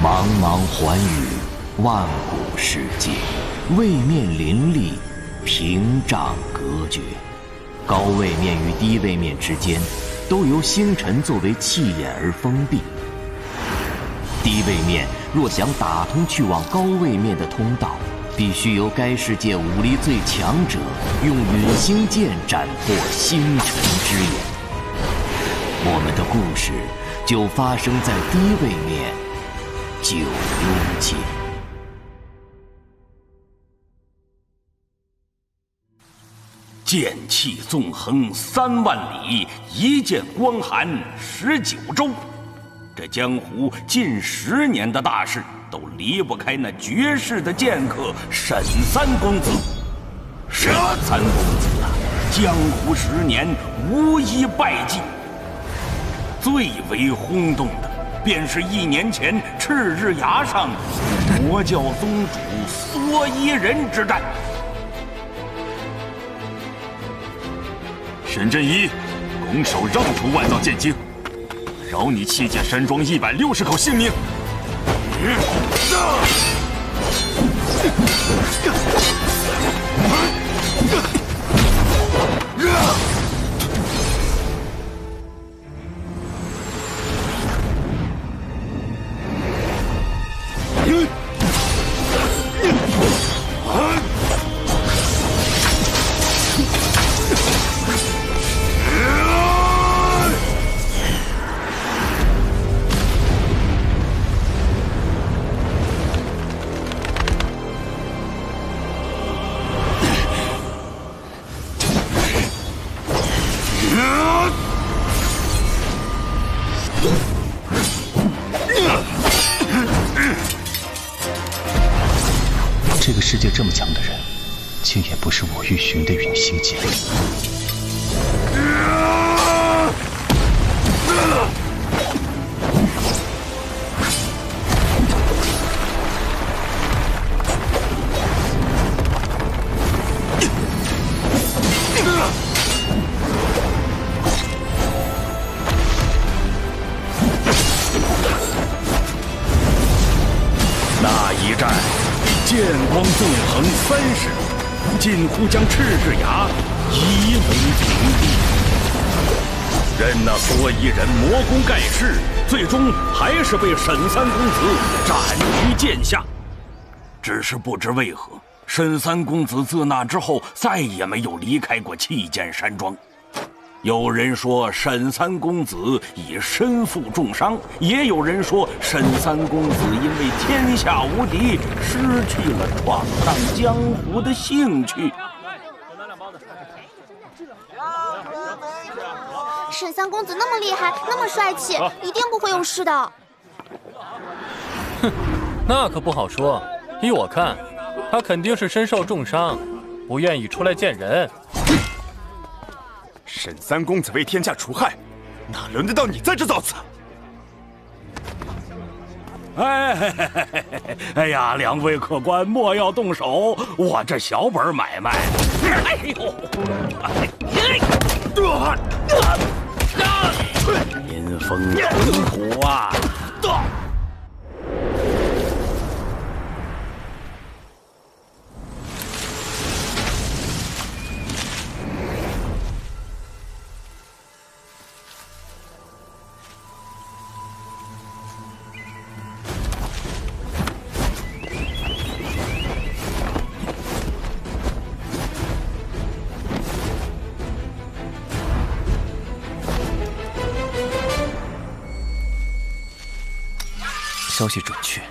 茫茫寰宇，万古世界，位面林立，屏障隔绝。高位面与低位面之间，都由星辰作为气眼而封闭。低位面若想打通去往高位面的通道，必须由该世界武力最强者用陨星剑斩破星辰之眼。我们的故事就发生在低位面九幽界。剑气纵横3万里，一剑光寒19州。这江湖近10年的大事，都离不开那绝世的剑客沈三公子。沈三公子啊，江湖10年无一败绩。最为轰动的，便是1年前赤日崖上魔教宗主梭伊人之战。沈振一拱手让出万道剑经，饶你弃剑山庄160口性命。这个世界这么强的人，竟也不是我欲寻的陨星剑。那一战，剑光纵横30里，近乎将赤日崖夷为平地。任那梭伊人魔功盖世，最终还是被沈三公子斩于剑下。只是不知为何，沈三公子自那之后再也没有离开过弃剑山庄。有人说沈三公子已身负重伤，也有人说沈三公子因为天下无敌，失去了闯荡江湖的兴趣。沈三公子那么厉害，那么帅气，一定不会有事的。哼，那可不好说。依我看，他肯定是身受重伤，不愿意出来见人。沈三公子为天下除害，哪轮得到你在这造次？哎呀，2位客官莫要动手，我这小本买卖。哎呦，阴风尘土啊！消息准确，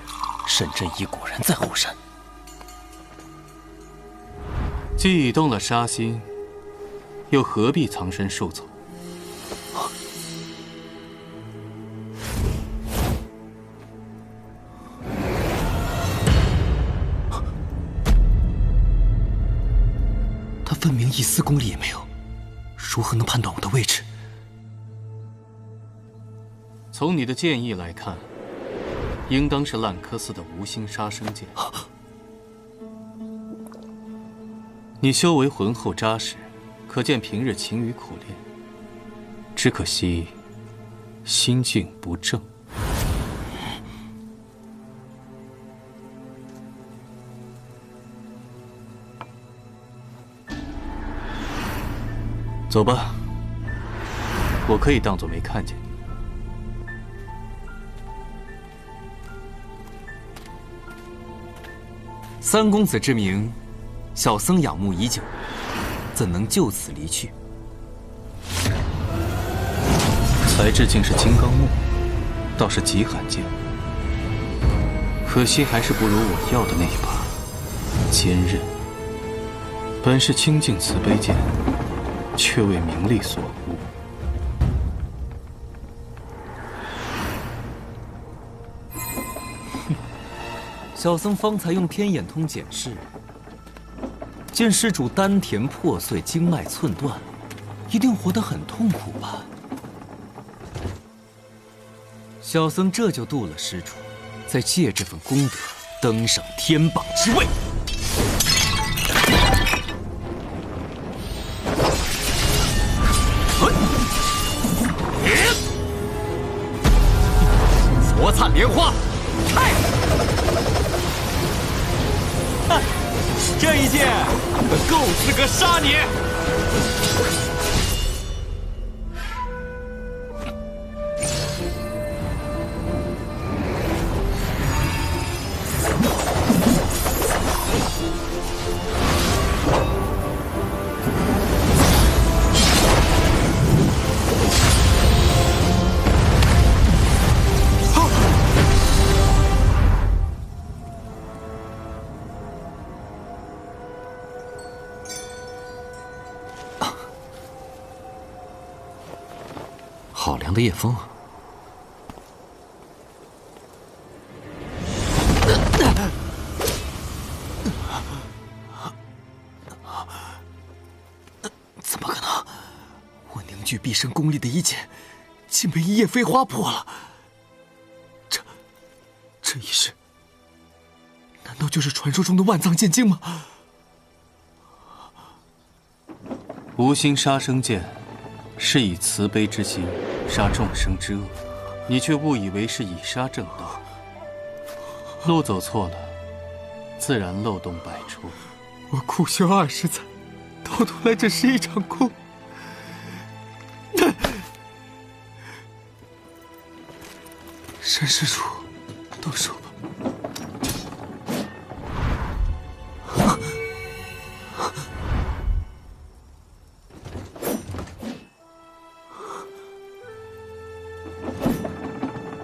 沈振一果然在后山。既已动了杀心，又何必藏身树丛？他分明一丝功力也没有，如何能判断我的位置？从你的剑意来看，应当是烂柯寺的无心杀生剑。你修为浑厚扎实，可见平日勤于苦练。只可惜心境不正。走吧，我可以当作没看见你。三公子之名，小僧仰慕已久，怎能就此离去？材质竟是金刚木，倒是极罕见。可惜还是不如我要的那一把坚韧。本是清净慈悲剑，却为名利所误。小僧方才用天眼通检视，见施主丹田破碎，经脉寸断，一定活得很痛苦吧？小僧这就度了施主，再借这份功德，登上天榜之位。佛灿莲花，开！这一剑够资格杀你！好凉的夜风啊！怎么可能？我凝聚毕生功力的一剑，竟被一叶飞花破了。这一式，难道就是传说中的万藏剑经吗？无心杀生剑，是以慈悲之心杀众生之恶，你却误以为是以杀正道，路走错了，自然漏洞百出。我苦修20载，到头来只是一场空。沈施主，动手吧。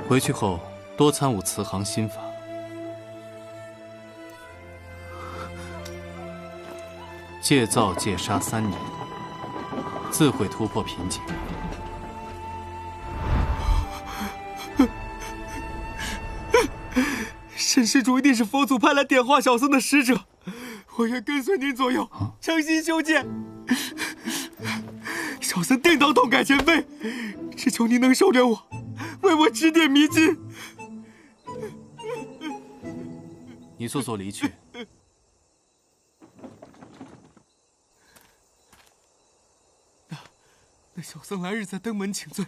回去后多参悟慈航心法，戒造戒杀3年，自会突破瓶颈。沈施主一定是佛祖派来点化小僧的使者，我愿跟随您左右，诚心修剑。小僧定当痛改前非，只求您能收留我，为我指点迷津。你速速离去。那小僧来日再登门请罪。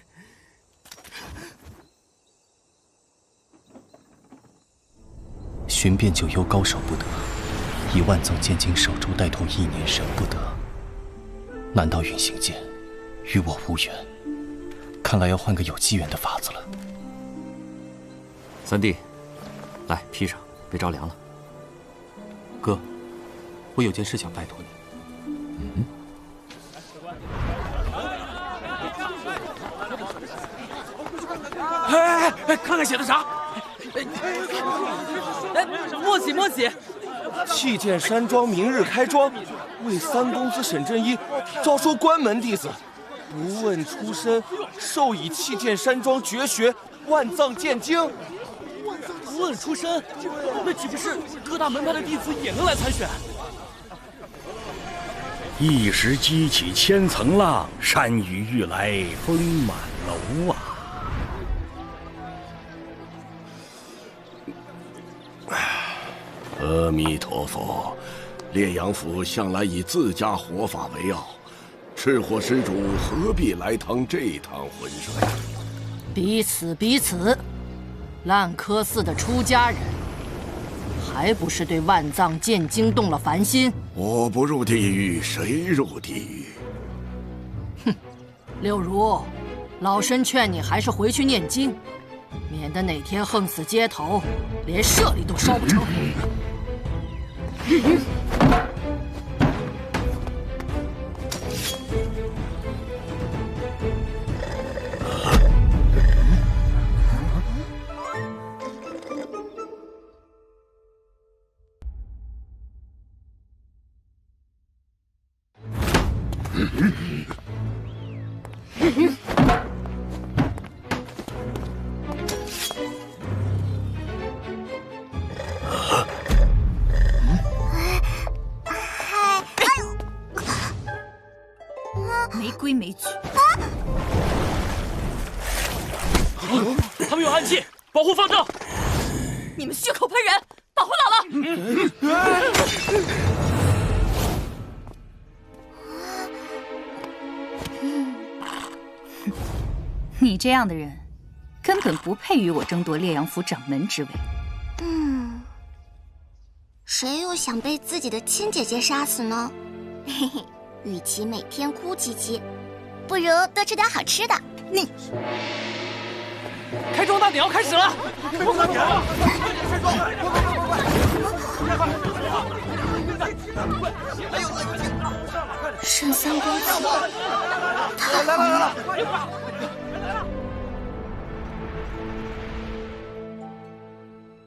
寻遍九幽高手不得，以万藏剑经守株待兔1年仍不得。难道陨形剑与我无缘？看来要换个有机缘的法子了。三弟，来披上，别着凉了。哥，我有件事想拜托你。哎，看看写的啥？哎，莫喜莫喜！弃剑山庄明日开庄，为三公子沈振一招收关门弟子，不问出身，授以弃剑山庄绝学万藏剑经。不问出身，那岂不是各大门派的弟子也能来参选？一时激起千层浪，山雨欲来风满楼啊！阿弥陀佛，烈阳府向来以自家活法为傲，赤火施主何必来趟这趟浑水？彼此，烂柯寺的出家人，还不是对万藏剑经动了凡心？我不入地狱，谁入地狱？哼，六如，老身劝你还是回去念经，免得哪天横死街头，连舍利都烧不成。没规没矩。他们有暗器，保护方丈。你们血口喷人，保护姥姥。你这样的人，根本不配与我争夺烈阳府掌门之位。谁又想被自己的亲姐姐杀死呢？嘿嘿，与其每天哭唧唧，不如多吃点好吃的。你，开庄大典要开始了！开庄大典啊！开庄！沈三公子，太好了！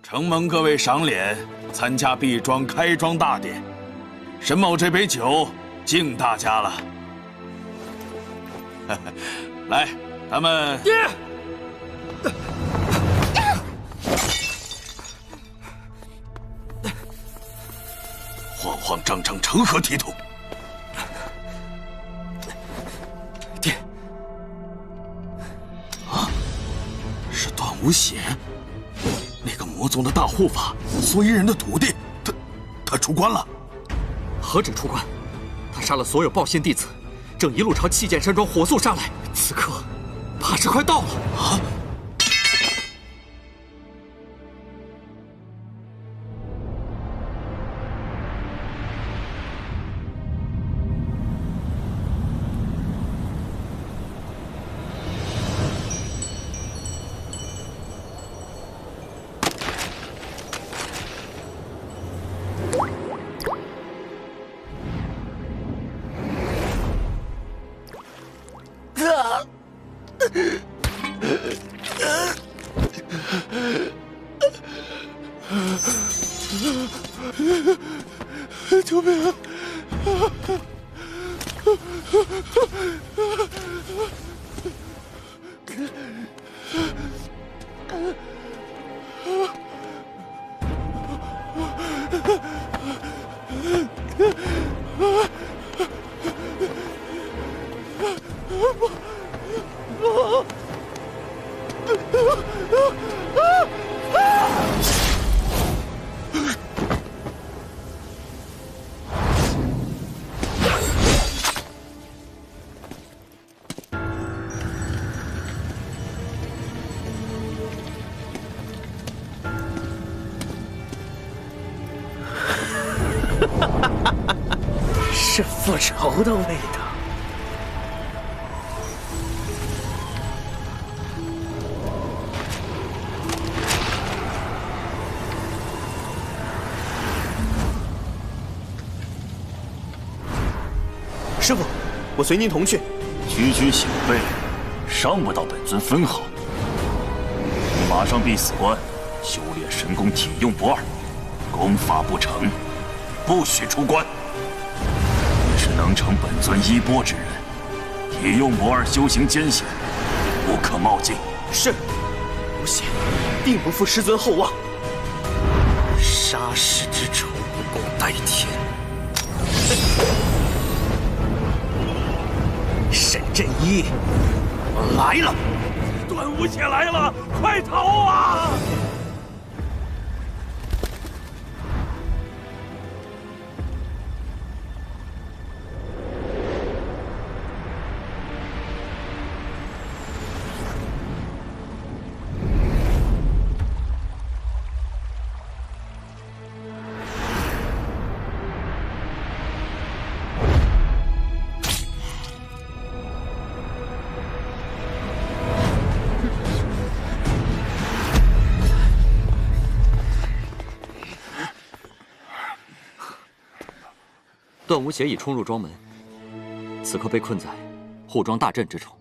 承蒙各位赏脸，参加毕庄开庄大典，沈某这杯酒敬大家了。来，咱们爹。慌慌张张，成何体统？爹，啊，是段无险，那个魔宗的大护法，所依人的徒弟，他出关了。何止出关，他杀了所有报信弟子，正一路朝弃剑山庄火速杀来。此刻，怕是快到了啊！救命！是复仇的味道。师傅，我随您同去。区区小辈，伤不到本尊分毫。你马上闭死关，修炼神功体用不二，功法不成，不许出关。你是能成本尊衣钵之人，体用不二，修行艰险，不可冒进。是，无险定不负师尊厚望。杀师之仇，不共戴天。沈振一，我来了！段无险来了，快逃啊！段无邪已冲入庄门，此刻被困在护庄大阵之中。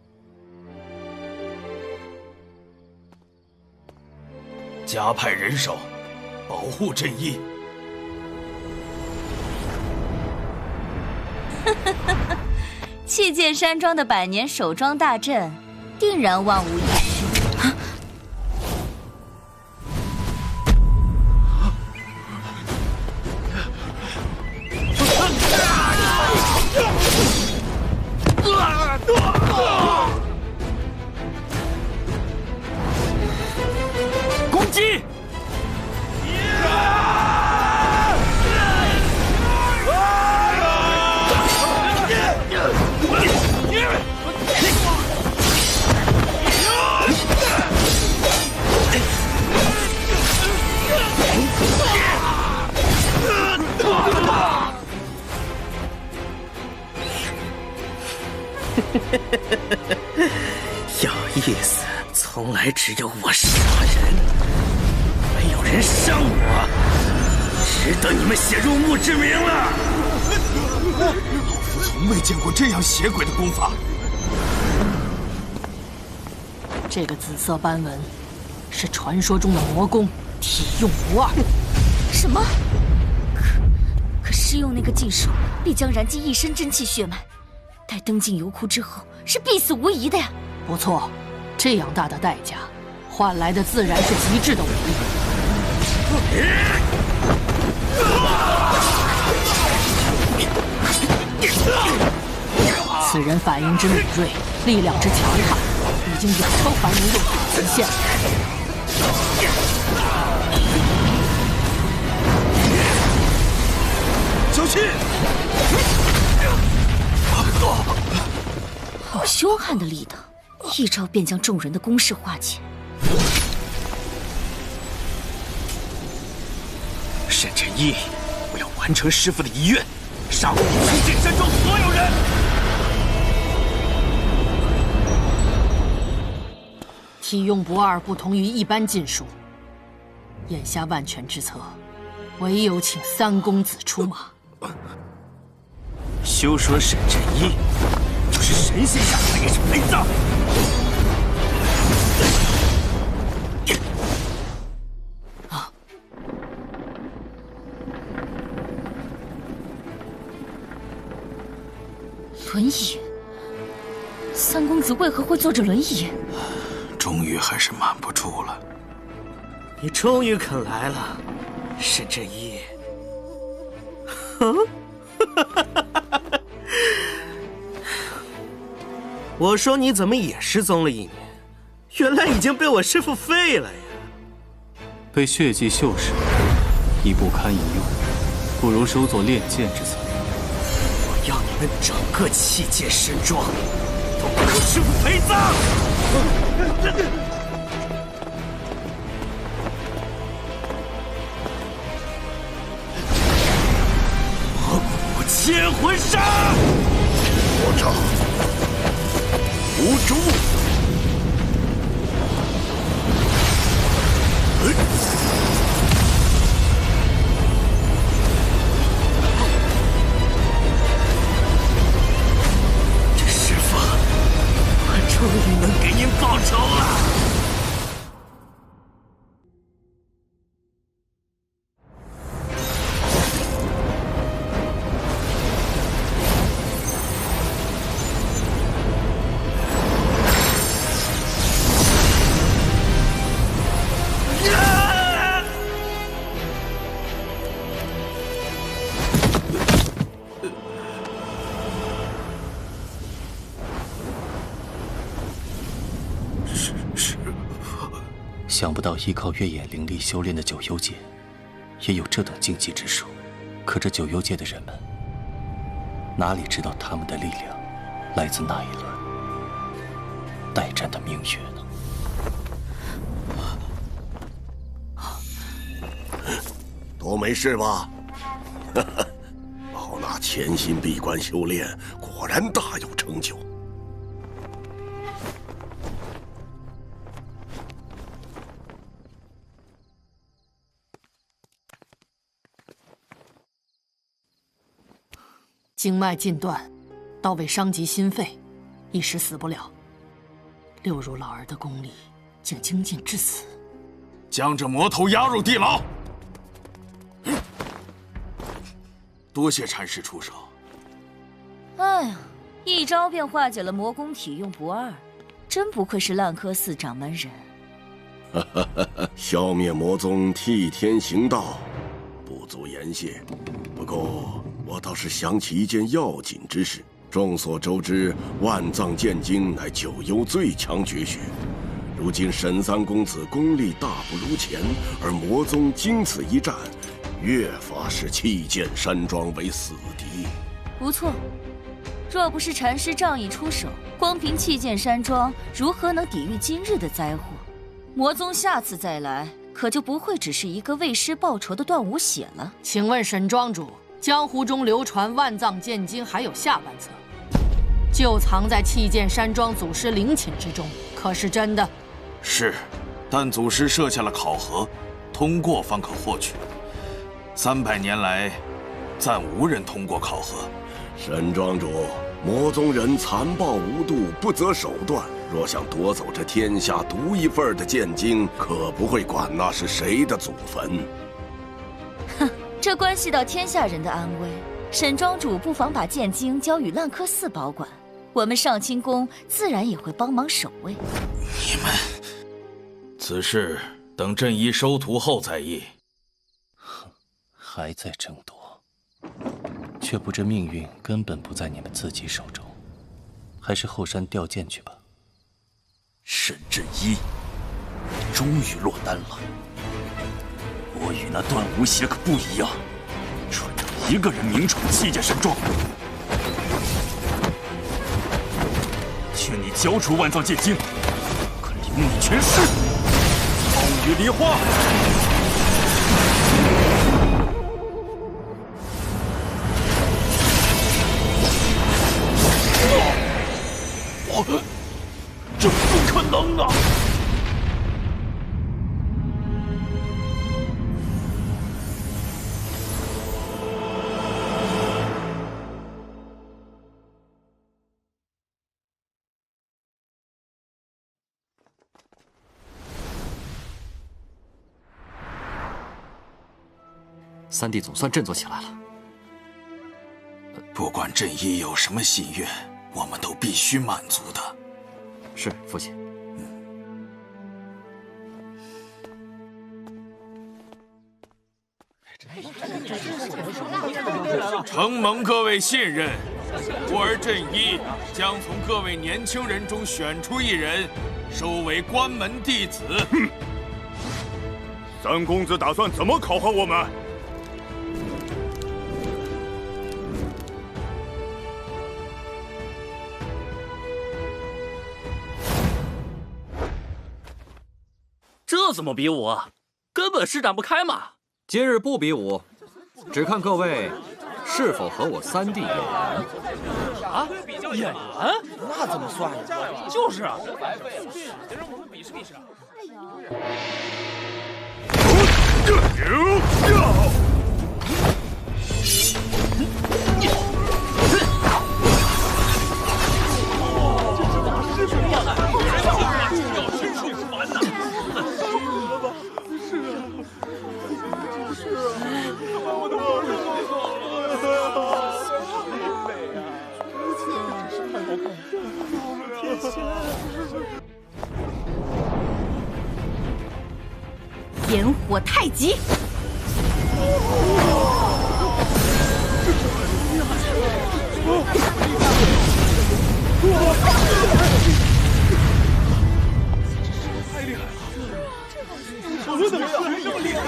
加派人手，保护阵衣。弃剑山庄的百年守庄大阵，定然万无一失。攻击！有意思，从来只有我杀人，没有人伤我，值得你们写入墓志铭了。老夫从未见过这样邪鬼的功法。这个紫色斑纹，是传说中的魔功，体用不二。什么？可施用那个禁术，必将燃尽一身真气血脉。待登进油窟之后，是必死无疑的呀！不错，这样大的代价，换来的自然是极致的武力。此人反应之敏锐，力量之强悍，已经远超凡人肉体极限。小心！好凶悍的力道，一招便将众人的攻势化解。沈晨一，我要完成师父的遗愿，杀光弃剑山庄所有人。体用不二不同于一般禁术，眼下万全之策，唯有请三公子出马。休说沈晨一，就是神仙下凡也是陪葬。轮椅？三公子为何会坐着轮椅？终于还是瞒不住了。你终于肯来了，沈晨一。哼。我说你怎么也失踪了1年？原来已经被我师父废了呀！被血迹锈蚀，已不堪一用，不如收作炼剑之策。我要你们整个弃剑山庄都给我师父陪葬！魔骨千魂杀！我招无主。这师父，我终于能给您报仇了。想不到依靠月眼灵力修炼的九幽界，也有这等禁忌之术。可这九幽界的人们，哪里知道他们的力量来自那一轮待战的明月呢？都没事吧？老衲潜心闭关修炼，果然大有成就。经脉尽断，倒未伤及心肺，一时死不了。六如老儿的功力竟精进至此，将这魔头押入地牢。多谢禅师出手。哎呀，一招便化解了魔功体用不二，真不愧是烂柯寺掌门人。消灭魔宗，替天行道，不足言谢。不过我倒是想起一件要紧之事。众所周知，万藏剑经乃九幽最强绝学。如今沈三公子功力大不如前，而魔宗经此一战，越发视弃剑山庄为死敌。不错，若不是禅师仗义出手，光凭弃剑山庄如何能抵御今日的灾祸？魔宗下次再来，可就不会只是一个为师报仇的断无血了。请问沈庄主，江湖中流传万藏剑经还有下半册，就藏在弃剑山庄祖师陵寝之中，可是真的？是，但祖师设下了考核，通过方可获取。300年来，暂无人通过考核。沈庄主，魔宗人残暴无度，不择手段。若想夺走这天下独一份的剑经，可不会管那是谁的祖坟。哼，这关系到天下人的安危，沈庄主不妨把剑经交与烂柯寺保管，我们上清宫自然也会帮忙守卫。你们，此事等镇医收徒后再议。哼，还在争夺，却不知命运根本不在你们自己手中，还是后山调剑去吧。沈镇一终于落单了。我与那段无邪可不一样，纯正一个人名闯弃剑山庄。请你交出万藏剑经，可领你全尸。风雨梨花。这不可能啊！三弟总算振作起来了。不管镇医有什么心愿，我们都必须满足的。是，父亲。承蒙各位信任，吾儿镇医将从各位年轻人中选出一人，收为关门弟子。三公子打算怎么考核我们？这怎么比武啊？根本施展不开嘛！今日不比武，只看各位是否和我三弟有缘。啊？演员？那怎么算呀？就是啊。得让我们比试比试。炎火太极。太厉害了！我怎么学这么厉害？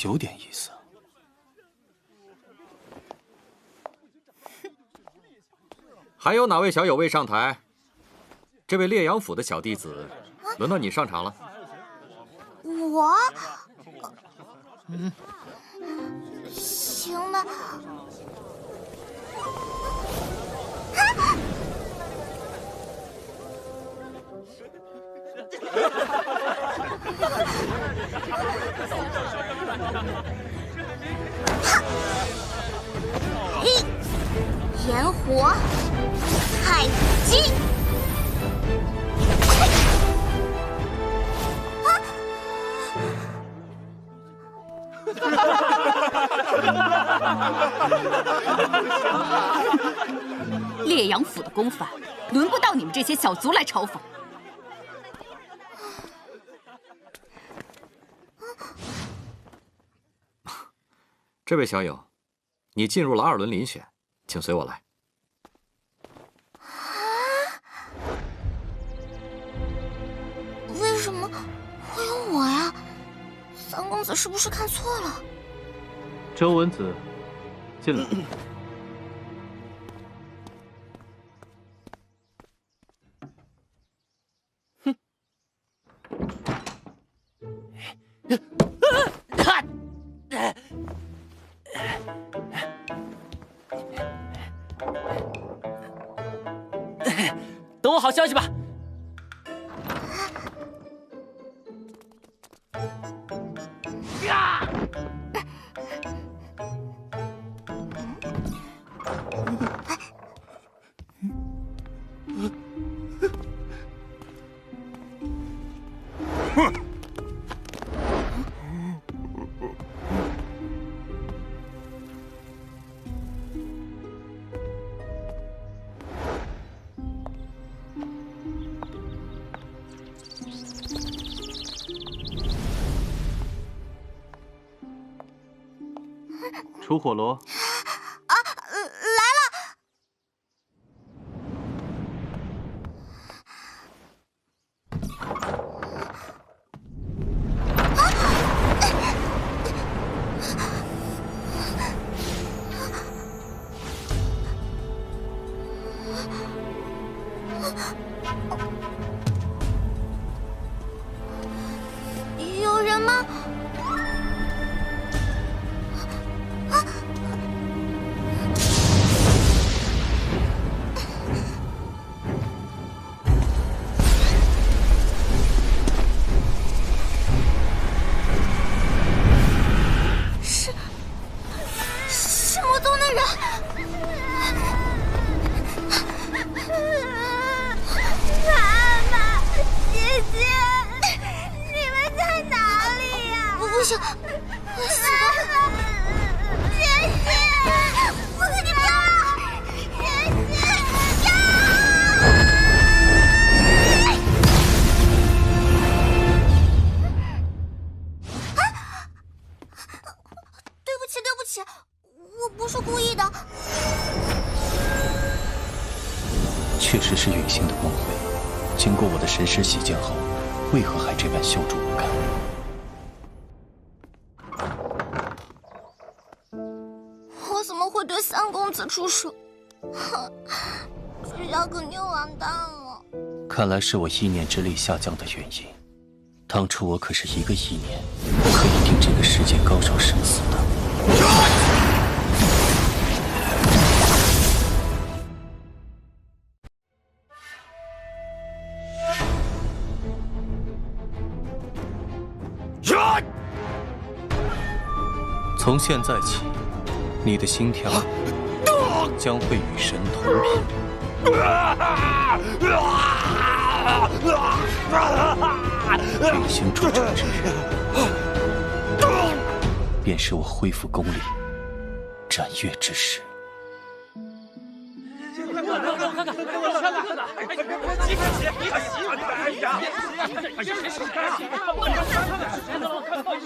有点意思。还有哪位小友未上台？这位烈阳府的小弟子，轮到你上场了。我？行吧。炎火太极。烈阳府的功法，轮不到你们这些小卒来嘲讽。这位小友，你进入了2轮遴选，请随我来。为什么会有我呀？三公子是不是看错了？周文子，进来。等我好消息吧。出火罗。来了！有人吗？是魔宗的人。妈妈，姐姐，你们在哪里呀？不行，我死了！姐姐，我跟你跑！姐姐，对不起，对不起，我不是故意的。确实是陨星的光辉，经过我的神识洗净后，为何还这般羞辱不堪？我怎么会对三公子出手？这下肯定完蛋了。看来是我意念之力下降的原因。当初我可是1个意念，可以定这个世界高手生死的。从现在起，你的心跳将会与神同频。陨星铸成之日，便是我恢复功力、斩月之时。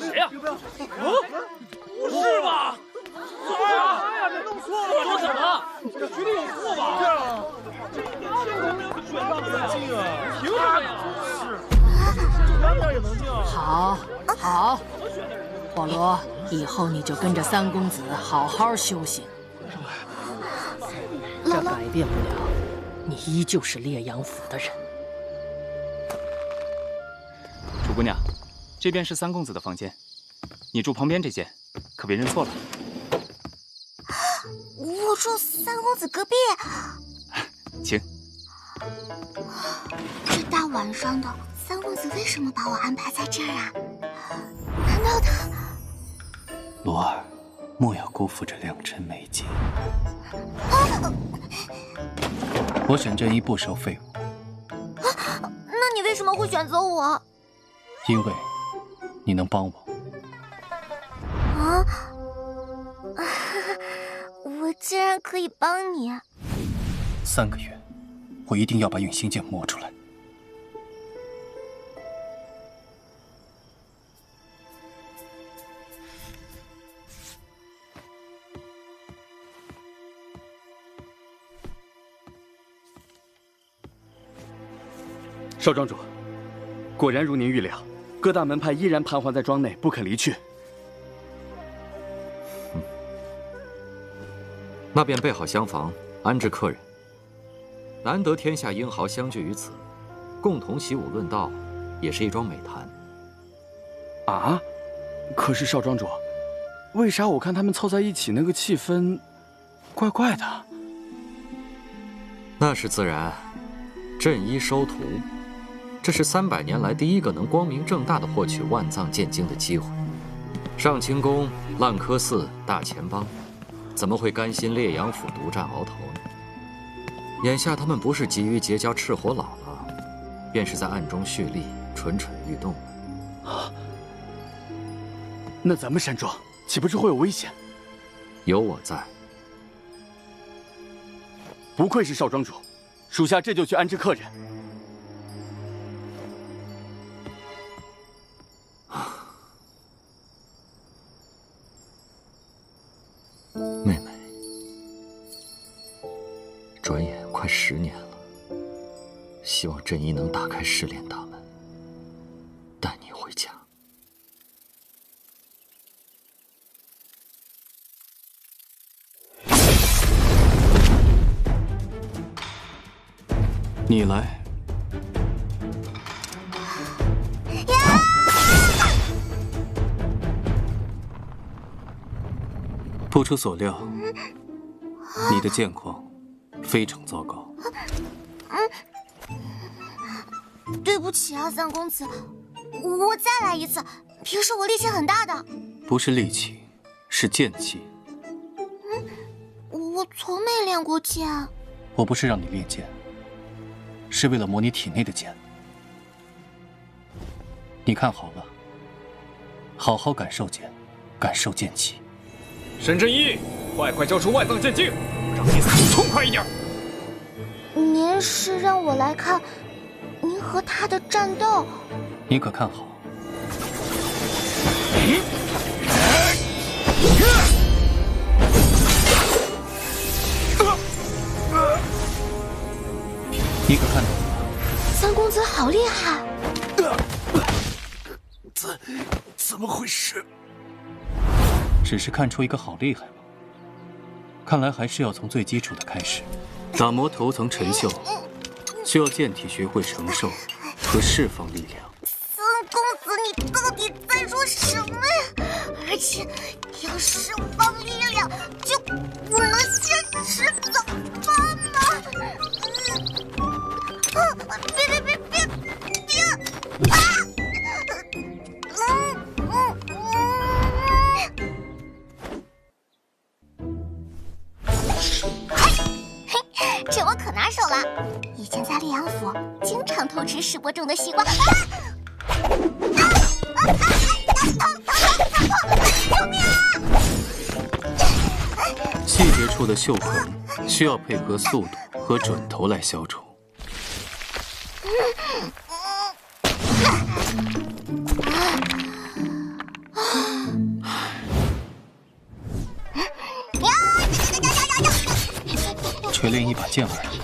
谁呀？不是吧？对啊，弄错了，多可能？这绝对有错吧？对啊，这选上不能进啊！凭什么呀？是，远点也能进啊！好，好，火罗，以后你就跟着三公子好好修行。这改变不了，你依旧是烈阳府的人。楚姑娘，这边是三公子的房间，你住旁边这间，可别认错了。我住三公子隔壁。请。这大晚上的，三公子为什么把我安排在这儿啊？难道他……罗儿，莫要辜负这良辰美景。我沈振一不收废物。那你为什么会选择我？因为你能帮我。啊！我竟然可以帮你！3个月，我一定要把陨星剑磨出来。少庄主，果然如您预料，各大门派依然盘桓在庄内，不肯离去。那便备好厢房，安置客人。难得天下英豪相聚于此，共同习武论道，也是一桩美谈。啊？可是少庄主，为啥我看他们凑在一起那个气氛，怪怪的？那是自然。镇一收徒，这是300年来第一个能光明正大的获取万藏剑经的机会。上清宫、烂柯寺、大钱帮，怎么会甘心烈阳府独占鳌头呢？眼下他们不是急于结交赤火老了，便是在暗中蓄力，蠢蠢欲动。啊！那咱们山庄岂不是会有危险？有我在。不愧是少庄主，属下这就去安置客人。妹妹，转眼快10年了，希望镇一能打开试炼大门，带你回家。你来。不出所料，你的剑况非常糟糕。对不起啊，三公子，我再来一次。平时我力气很大的。不是力气，是剑气。我从没练过剑。我不是让你练剑，是为了磨你体内的剑。你看好了，好好感受剑，感受剑气。沈振一，快交出万藏剑经，让比赛痛快一点。您是让我来看您和他的战斗？你可看好。你可看到了？三公子好厉害！怎么回事？只是看出一个好厉害吗？看来还是要从最基础的开始。打磨头层陈锈，需要剑体学会承受和释放力量。三公子，你到底在说什么呀？而且要释放力量，就不能先吃早饭吗？别！啊！这我可拿手了。以前在烈阳府，经常偷吃师伯种的西瓜。救命啊！细节处的锈痕需要配合速度和准头来消除。锤炼一把剑而已，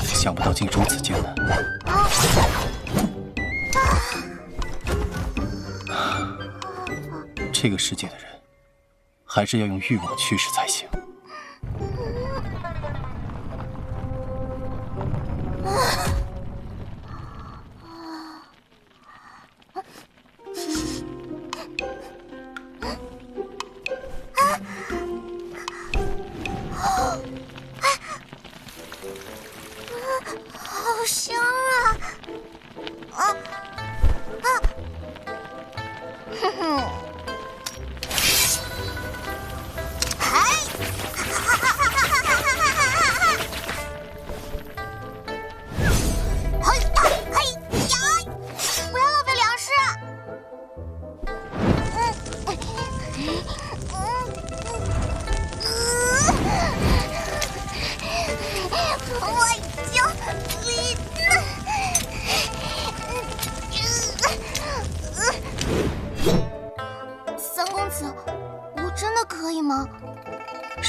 想不到竟如此艰难。这个世界的人，还是要用欲望驱使才行。好香啊！啊！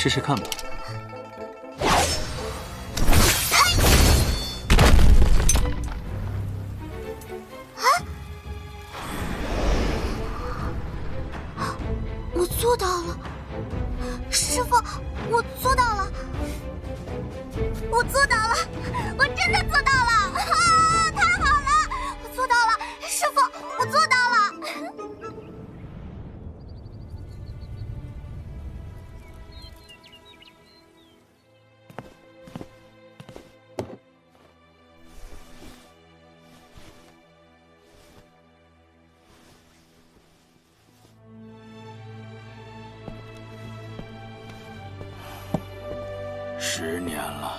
试试看吧。我做到了，师傅，我做到了，我做到了，我真的做到了！啊，太好了，我做到了，师傅，我做到了。10年了，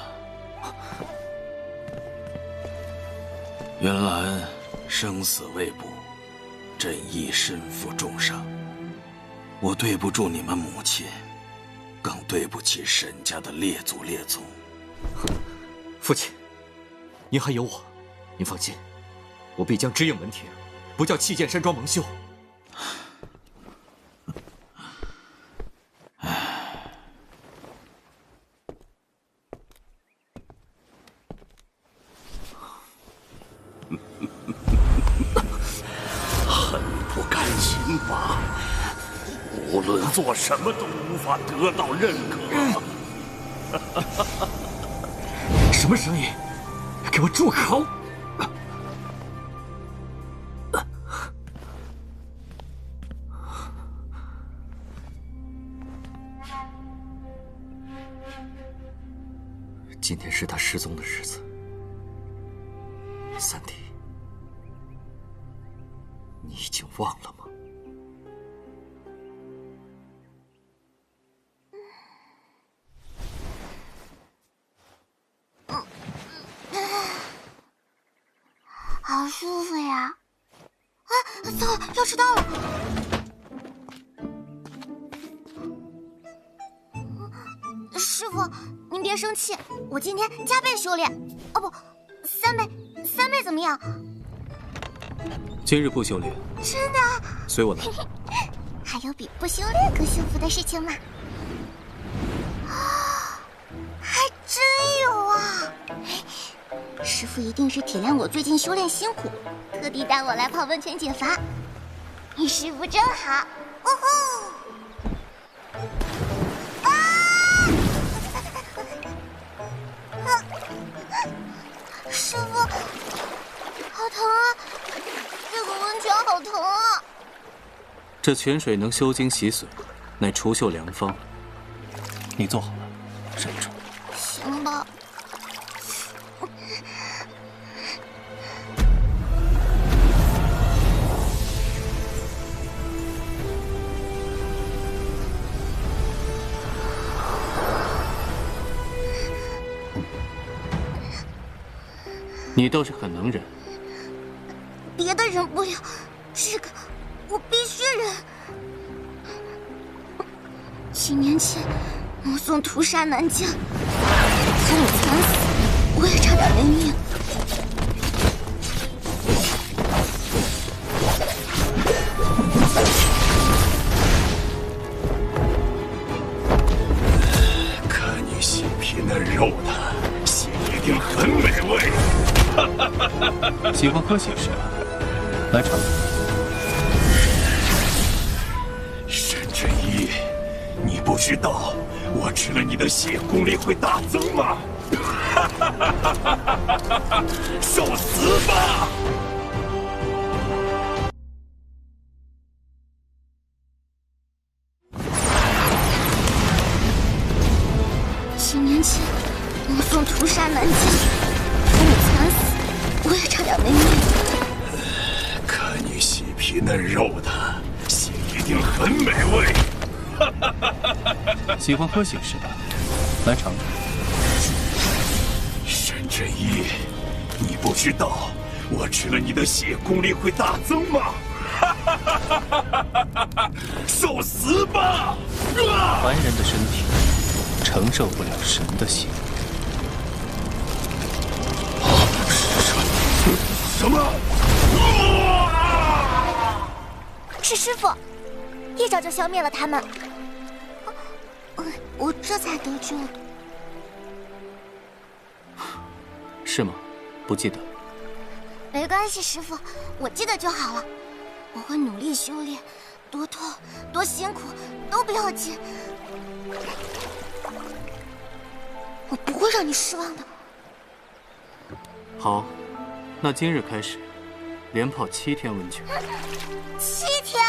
云岚生死未卜，朕亦身负重伤。我对不住你们母亲，更对不起沈家的列祖列宗。父亲，您还有我，您放心，我必将知应门庭，不叫弃剑山庄蒙羞。无论做什么都无法得到认可。什么声音？给我住口！今天是他失踪的日子，三弟，你已经忘了吗？好舒服呀！啊，糟了，要迟到了。师傅，您别生气，我今天加倍修炼。哦不，3倍怎么样？今日不修炼。真的？随我来。还有比不修炼更幸福的事情吗？啊，还真有啊！师父一定是体谅我最近修炼辛苦，特地带我来泡温泉解乏。师父真好，哦吼！啊！师父，好疼啊！这个温泉好疼啊！这泉水能修精洗髓，乃除锈良方。你做好了，忍住。行吧。你倒是很能忍。别的忍不了，这个我必须忍。7年前，魔宗屠杀南疆，父母惨死，我也差点没命。看你细皮嫩肉的，血一定很美味。喜欢喝血是吧？来尝尝。沈真一，你不知道我吃了你的血，功力会大增吗？受死吧！7年前，魔宗屠杀南疆，父母惨死，我也差点没命。看你细皮嫩肉的，血一定很美味。喜欢喝血是吧？来尝尝。沈真一，你不知道我吃了你的血，功力会大增吗？受死吧！凡人的身体承受不了神的血。什么？是师父，一招就消灭了他们。我这才得救的。是吗？不记得。没关系，师傅，我记得就好了。我会努力修炼，多痛多辛苦都不要紧。我不会让你失望的。好，那今日开始，连泡7天温泉。7天，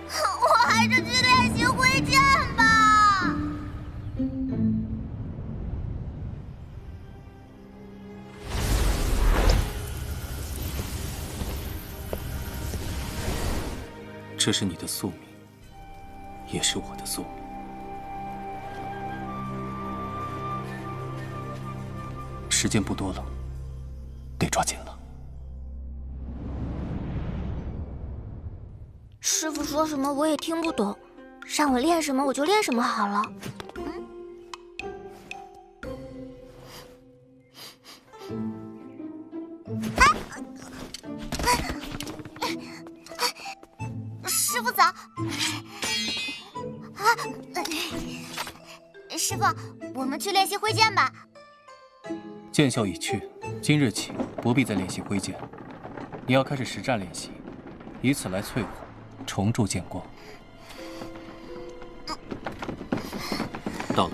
我还是去练习挥剑吧。这是你的宿命，也是我的宿命。时间不多了，得抓紧了。师傅说什么我也听不懂，让我练什么我就练什么好了。师傅早。师傅，我们去练习挥剑吧。见效已去，今日起不必再练习挥剑，你要开始实战练习，以此来淬火，重铸剑光。到了。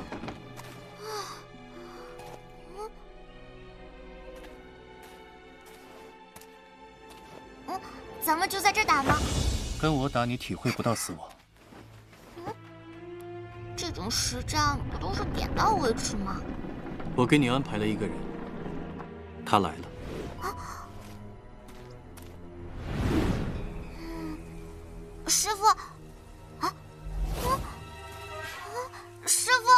咱们就在这打吗？跟我打，你体会不到死亡。这种实战不都是点到为止吗？我给你安排了一个人，他来了。师傅，师傅，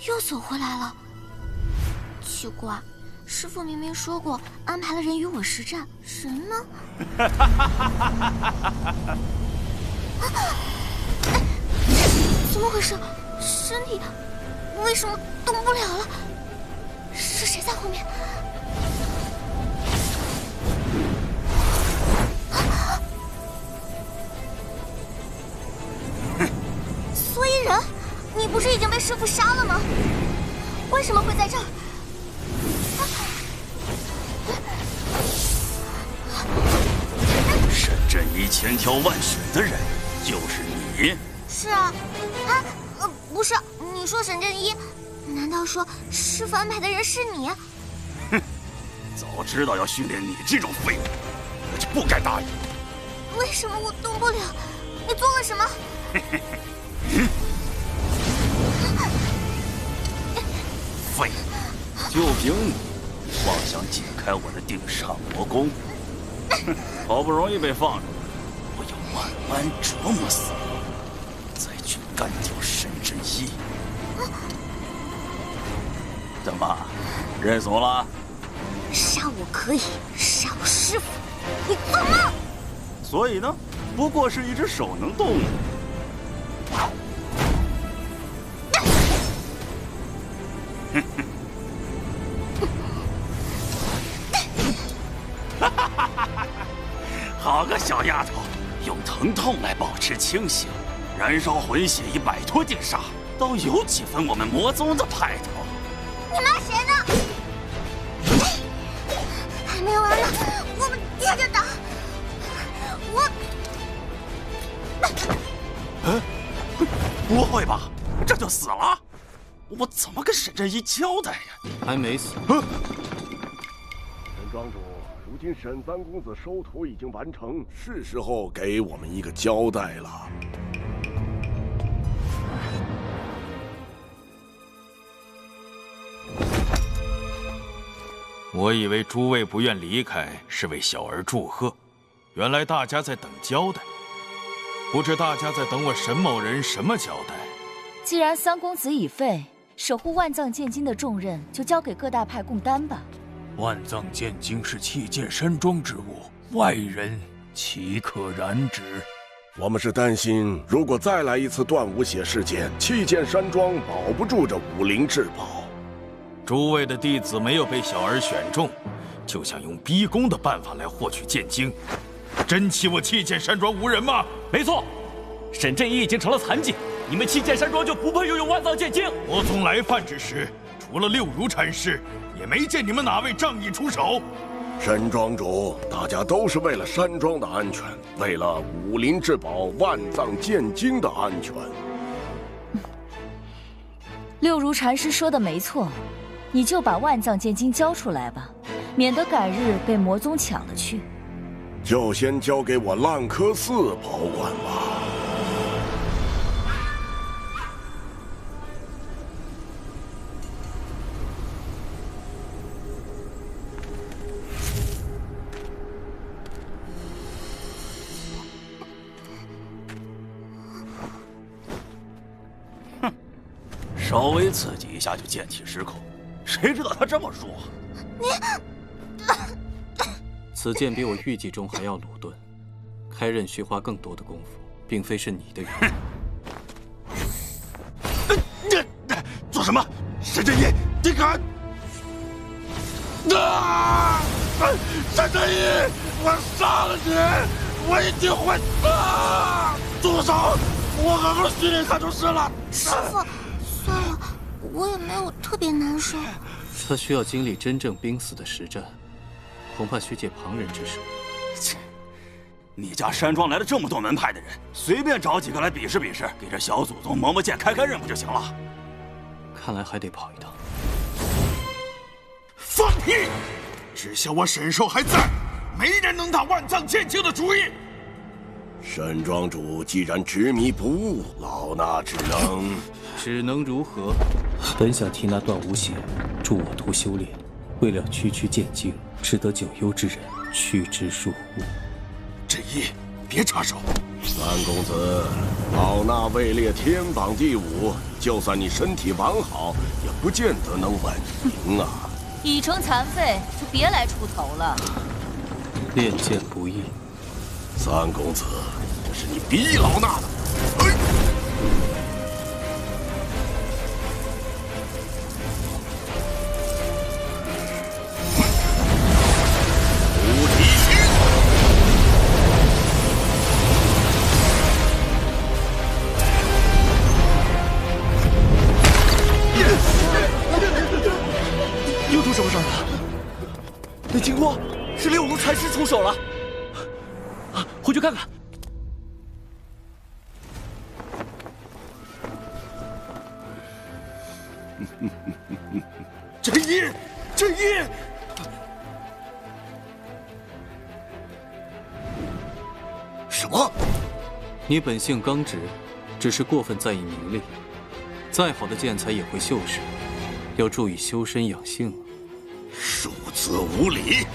又走回来了。奇怪，师傅明明说过安排了人与我实战，人呢？怎么回事？身体为什么动不了了？是谁在后面？所以人，你不是已经被师傅杀了吗？为什么会在这儿？沈震一千挑万选的人就是你。是啊，不是，你说沈震一，难道说师傅安排的人是你？哼，早知道要训练你这种废物，我就不该答应。为什么我动不了？你做了什么？废物，就凭你妄想解开我的定煞魔功，好不容易被放出来，我要慢慢折磨死你，再去干掉沈震一。怎么，认怂了？杀我可以，杀我师傅，你做梦！所以呢，不过是一只手能动的。好个小丫头，用疼痛来保持清醒，燃烧魂血以摆脱定煞，倒有几分我们魔宗的派头。你骂谁呢？还没完呢，我们接着打。不会吧？这就死了？我怎么跟沈震一交代呀？还没死。沈庄主，如今沈三公子收徒已经完成，是时候给我们一个交代了。我以为诸位不愿离开是为小儿祝贺，原来大家在等交代。不知大家在等我沈某人什么交代？既然三公子已废，守护万藏剑经的重任就交给各大派共担吧。万藏剑经是弃剑山庄之物，外人岂可染指？我们是担心，如果再来一次断无血事件，弃剑山庄保不住这武林至宝。诸位的弟子没有被小儿选中，就想用逼宫的办法来获取剑经，真欺我弃剑山庄无人吗？没错，沈振一已经成了残疾，你们弃剑山庄就不配拥有万藏剑经。我从来犯之时，除了六如禅师，也没见你们哪位仗义出手。沈庄主，大家都是为了山庄的安全，为了武林至宝万藏剑经的安全。六如禅师说的没错，你就把万藏剑经交出来吧，免得改日被魔宗抢了去。就先交给我烂柯寺保管吧。稍微刺激一下就剑气失控，谁知道他这么弱？此剑比我预计中还要鲁钝，开刃需花更多的功夫，并非是你的原因。做什么？沈振一，你敢！沈振一，我杀了你，我一定会！住手！我好好训练他就是了。师傅。算了，我也没有特别难受。他需要经历真正濒死的实战，恐怕需借旁人之手。切！你家山庄来了这么多门派的人，随便找几个来比试比试，给这小祖宗磨磨剑、开刃不就行了？看来还得跑一趟。放屁！只想我沈寿还在，没人能打万藏剑经的主意。沈庄主既然执迷不悟，老衲只能如何？本想提那段无血助我徒修炼，未料区区剑经，只得九幽之人去之疏忽。振一，别插手。三公子，老衲位列天榜第5，就算你身体完好，也不见得能稳赢啊。已成残废，就别来出头了。练剑不易。三公子，这是你逼老衲的。菩提心。又出什么事了？那金光是六如禅师出手了。回去看看。振一，振一！什么？你本性刚直，只是过分在意名利。再好的剑才也会锈蚀，要注意修身养性。庶子无礼！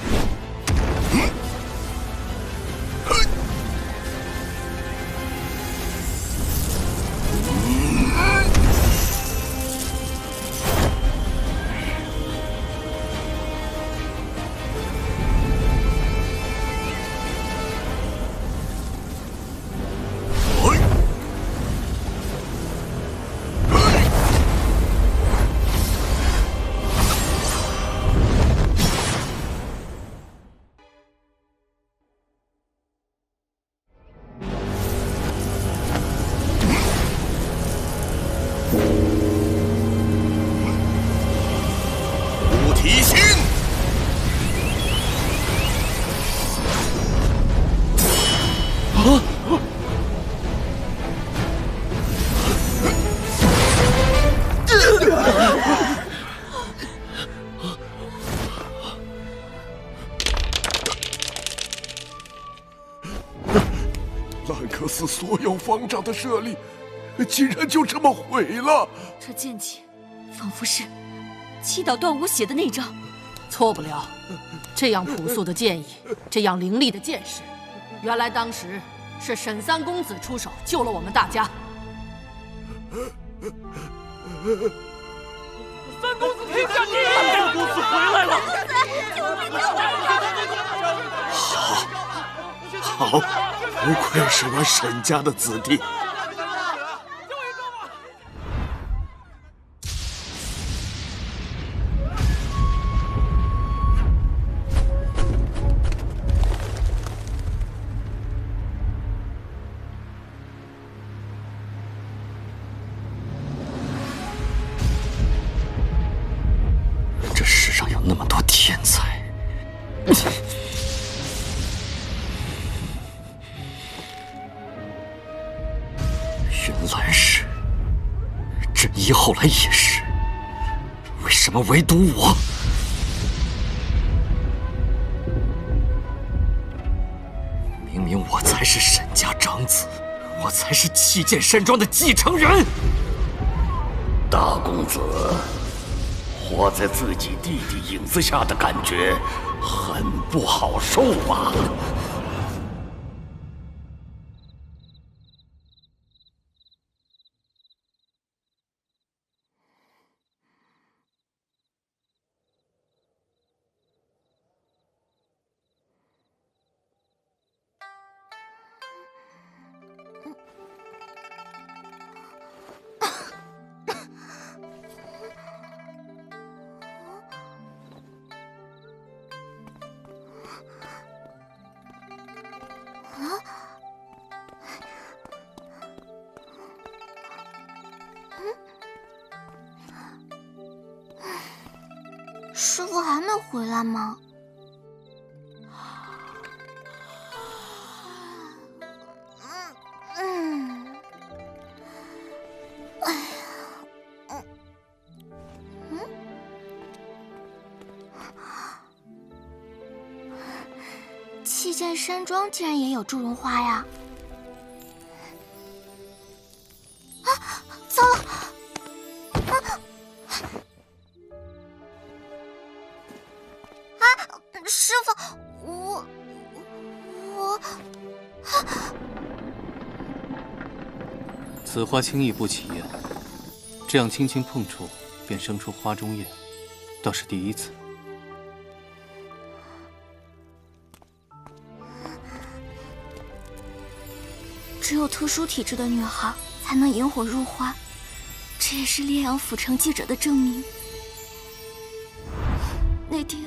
兰克斯所有方丈的舍利，竟然就这么毁了！这剑气，仿佛是击倒段无血的那招。错不了，这样朴素的剑意，这样凌厉的剑势，原来当时是沈三公子出手救了我们大家。三公子天下第一！三公子回来了！好，好，不愧是我沈家的子弟。这世上有那么多天才。原来是，振一后来也是，为什么唯独我？明明我才是沈家长子，我才是弃剑山庄的继承人。大公子，活在自己弟弟影子下的感觉很不好受吧？师傅还没回来吗？弃剑山庄竟然也有祝融花呀！啊，糟了！师傅，我，此花轻易不起艳，这样轻轻碰触便生出花中艳，倒是第一次。只有特殊体质的女孩才能引火入花，这也是烈阳府城记者的证明。那天，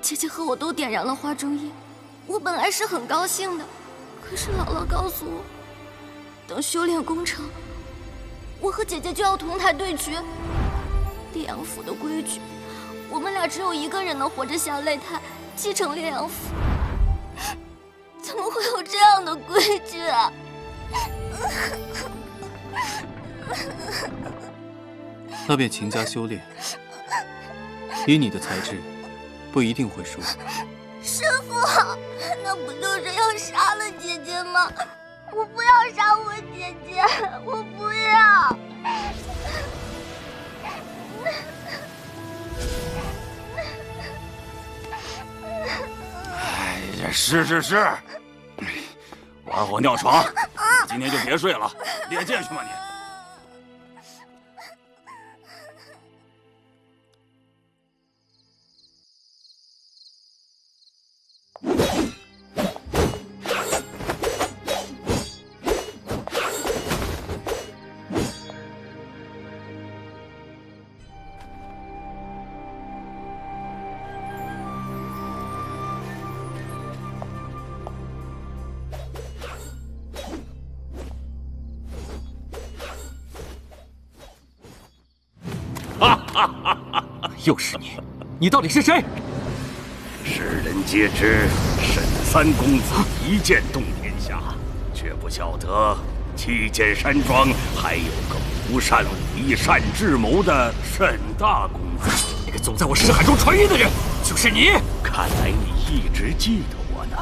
姐姐和我都点燃了花中叶，我本来是很高兴的，可是姥姥告诉我，等修炼功成，我和姐姐就要同台对决。烈阳府的规矩，我们俩只有一个人能活着下擂台，继承烈阳府。怎么会有这样的规矩啊？那便勤加修炼，以你的才智，不一定会输。师傅，那不就是要杀了姐姐吗？我不要杀我姐姐，我不要。哎呀，是，玩火尿床，今天就别睡了，练剑去吧你。又是你，你到底是谁？世人皆知，沈三公子一剑动天下，却不晓得弃剑山庄还有个不善武艺、善智谋的沈大公子。那个总在我识海中传音的人，就是你。看来你一直记得我呢。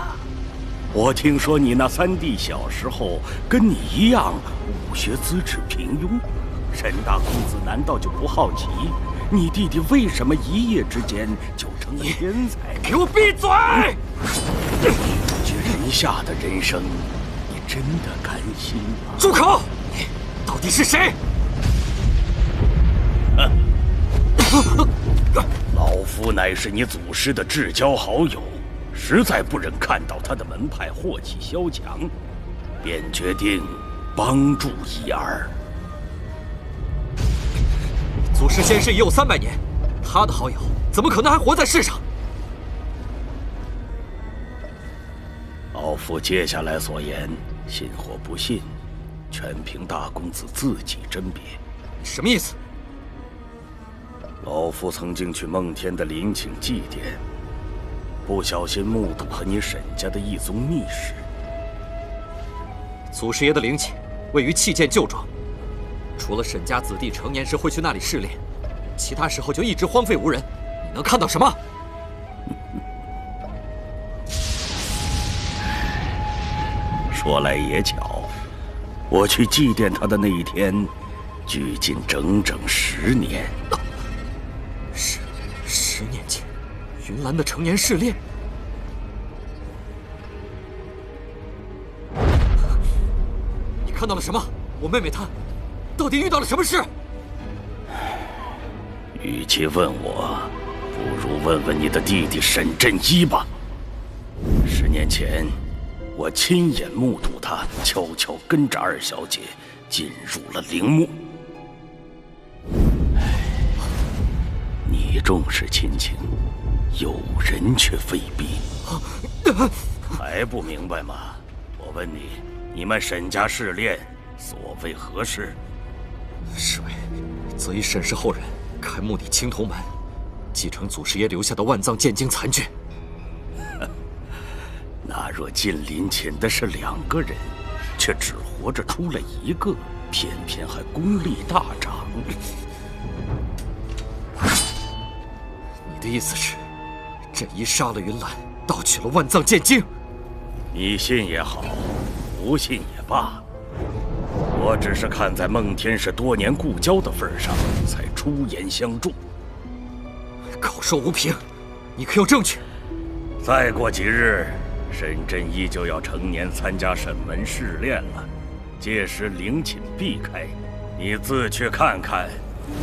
我听说你那三弟小时候跟你一样，武学资质平庸。沈大公子难道就不好奇？你弟弟为什么一夜之间就成了天才？给我闭嘴！这人下的人生，你真的甘心吗？住口！你到底是谁？老夫乃是你祖师的至交好友，实在不忍看到他的门派祸气萧墙，便决定帮助一二。祖师仙师已有300年，他的好友怎么可能还活在世上？老夫接下来所言，信或不信，全凭大公子自己甄别。什么意思？老夫曾经去梦天的陵寝祭奠，不小心目睹了你沈家的一宗秘史。祖师爷的陵寝位于弃剑旧庄，除了沈家子弟成年时会去那里试炼，其他时候就一直荒废无人。你能看到什么？说来也巧，我去祭奠他的那一天，距今整整10年。10年前，云岚的成年试炼。你看到了什么？我妹妹她到底遇到了什么事？与其问我，不如问问你的弟弟沈振一吧。10年前，我亲眼目睹他悄悄跟着二小姐进入了陵墓。你重视亲情，有人却非必。还不明白吗？我问你，你们沈家试炼所谓何事？是为择一沈氏后人开墓地青铜门，继承祖师爷留下的万藏剑经残卷。那若进陵寝的是2个人，却只活着出了1个，偏偏还功力大涨。你的意思是，振一杀了云岚，盗取了万藏剑经？你信也好，不信也罢，我只是看在孟天是多年故交的份上，才出言相助。口说无凭，你可有证据？再过几日，沈振一就要成年参加沈门试炼了，届时陵寝必开，你自去看看，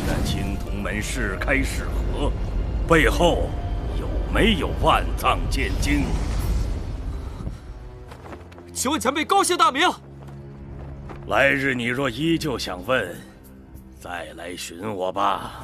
那青铜门是开是合，背后有没有万藏剑经？请问前辈高姓大名？来日你若依旧想问，再来寻我吧。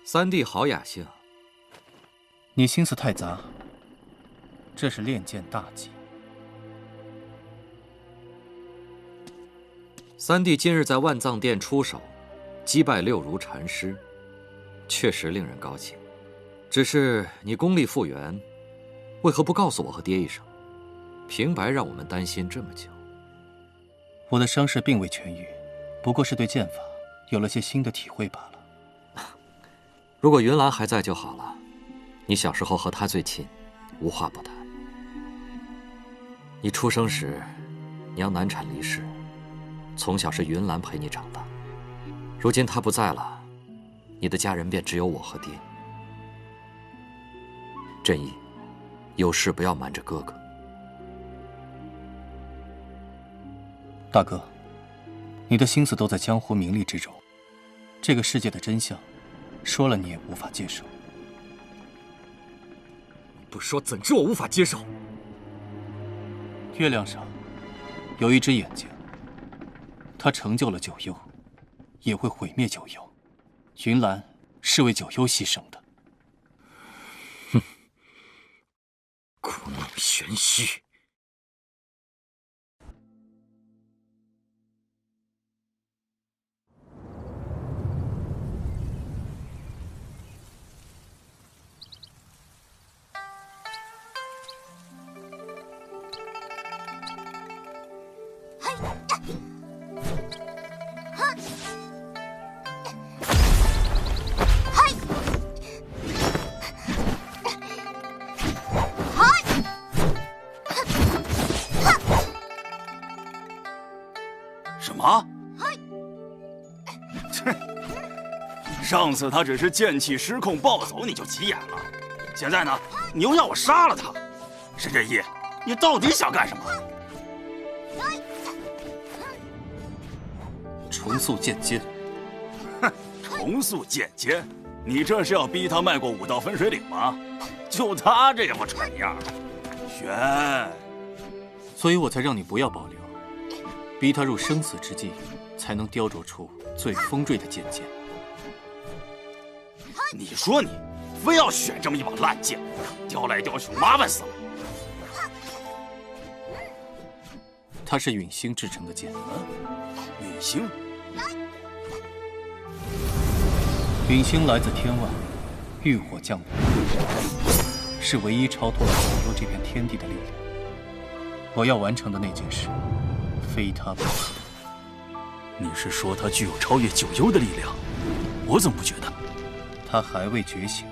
三弟好雅兴，你心思太杂，这是炼剑大忌。三弟今日在万藏殿出手，击败六如禅师，确实令人高兴。只是你功力复原，为何不告诉我和爹一声？平白让我们担心这么久。我的伤势并未痊愈，不过是对剑法有了些新的体会罢了。如果云岚还在就好了。你小时候和她最亲，无话不谈。你出生时，娘难产离世，从小是云岚陪你长大。如今她不在了，你的家人便只有我和爹。振一，有事不要瞒着哥哥。大哥，你的心思都在江湖名利之中，这个世界的真相，说了你也无法接受。你不说怎知我无法接受？月亮上有一只眼睛，它成就了九幽，也会毁灭九幽。云岚是为九幽牺牲的。哼，故弄玄虚。什么？切！上次他只是剑气失控暴走，你就急眼了。现在呢，你又要我杀了他。沈振一，你到底想干什么？重塑剑尖。哼，重塑剑尖？你这是要逼他迈过武道分水岭吗？就他这副蠢样，选。所以我才让你不要保留，逼他入生死之际，才能雕琢出最锋锐的剑尖。你说你非要选这么一把烂剑，雕来雕去麻烦死了。它是陨星制成的剑。陨星？陨星来自天外，浴火降临，是唯一超脱了九幽这片天地的力量。我要完成的那件事，非他不可。你是说他具有超越九幽的力量？我怎么不觉得？他还未觉醒。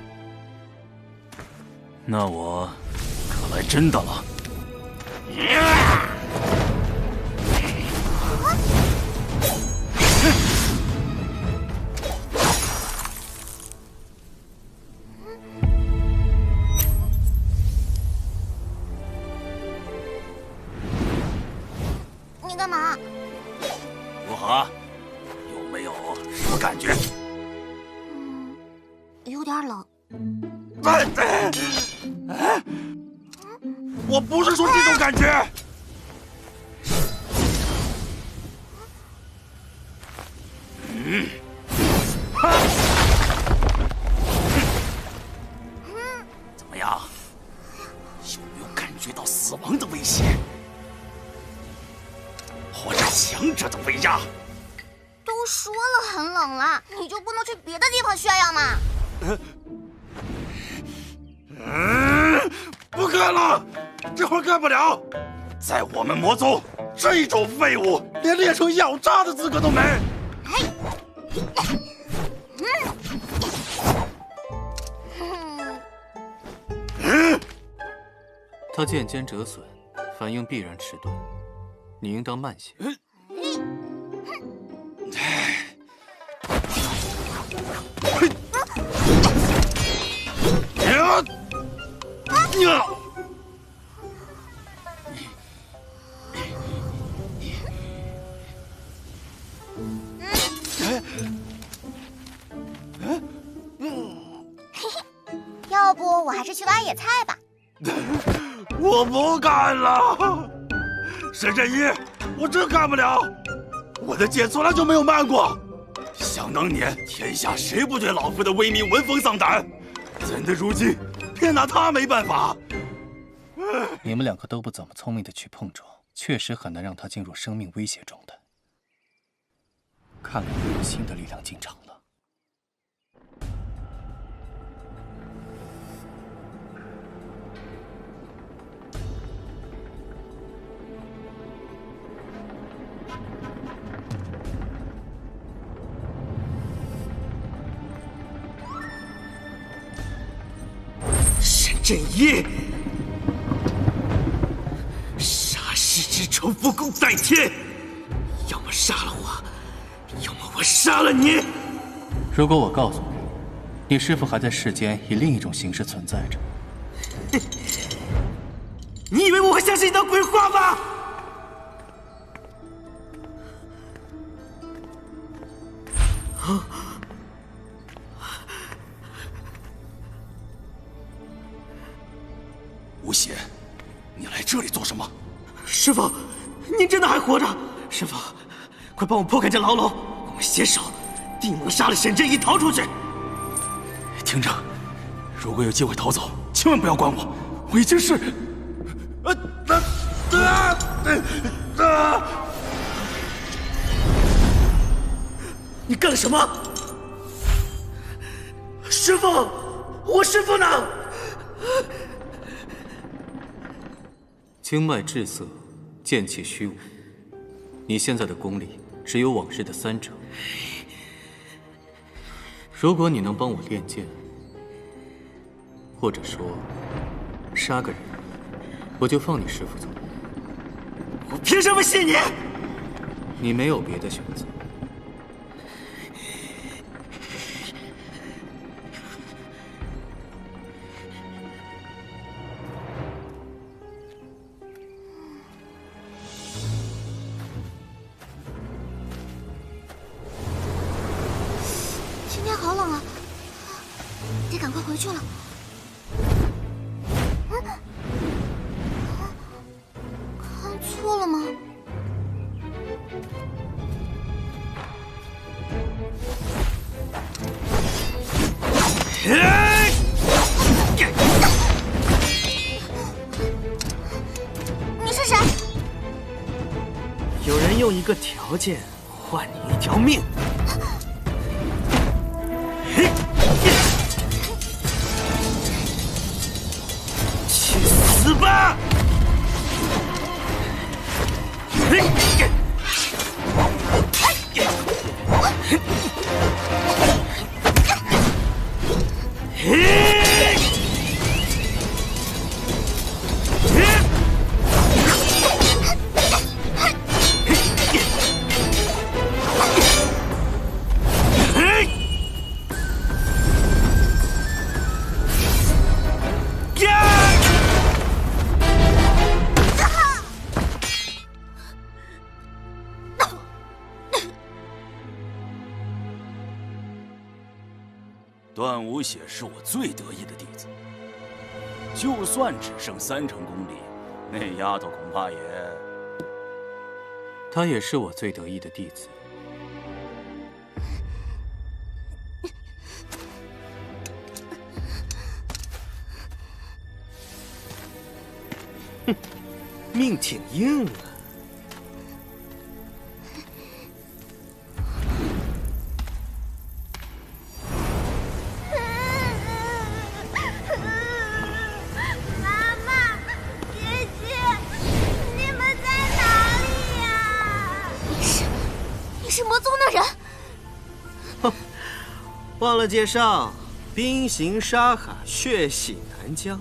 那我可来真的了。你干嘛？如何？有没有什么感觉？有点冷。我不是说这种感觉。怎么样？有没有感觉到死亡的威胁？或者强者的威压？都说了很冷了，你就不能去别的地方炫耀吗？不干了，这活干不了。在我们魔宗，这种废物连练成药渣的资格都没。他剑尖折损，反应必然迟钝，你应当慢些。要不我还是去挖野菜吧。我不干了，沈振一，我真干不了。我的剑从来就没有慢过。想当年，天下谁不对老夫的威名闻风丧胆？怎的如今偏拿他没办法？你们两个都不怎么聪明的去碰撞，确实很难让他进入生命威胁状态。看来又有新的力量进场了。沈振一，杀师之仇，不共戴天。要么杀了我，要么我杀了你。如果我告诉你，你师父还在世间以另一种形式存在着，你以为我会相信你的鬼话吗？吴邪，你来这里做什么？师父，您真的还活着？师父，快帮我破开这牢笼，我们携手定能杀了沈振一，逃出去。听着，如果有机会逃走，千万不要管我，我已经是……你干了什么？师父，我师父呢？经脉滞涩，剑气虚无。你现在的功力只有往日的3成。如果你能帮我练剑，或者说杀个人，我就放你师父走。我凭什么信你？你没有别的选择。今天好冷啊，得赶快回去了。看错了吗？你是谁？有人用一个条件换你一条命。去死吧！段无血是我最得意的弟子，就算只剩3成功力，那丫头恐怕也……他也是我最得意的弟子。哼，命挺硬啊。忘了介绍，兵行沙海，血洗南疆，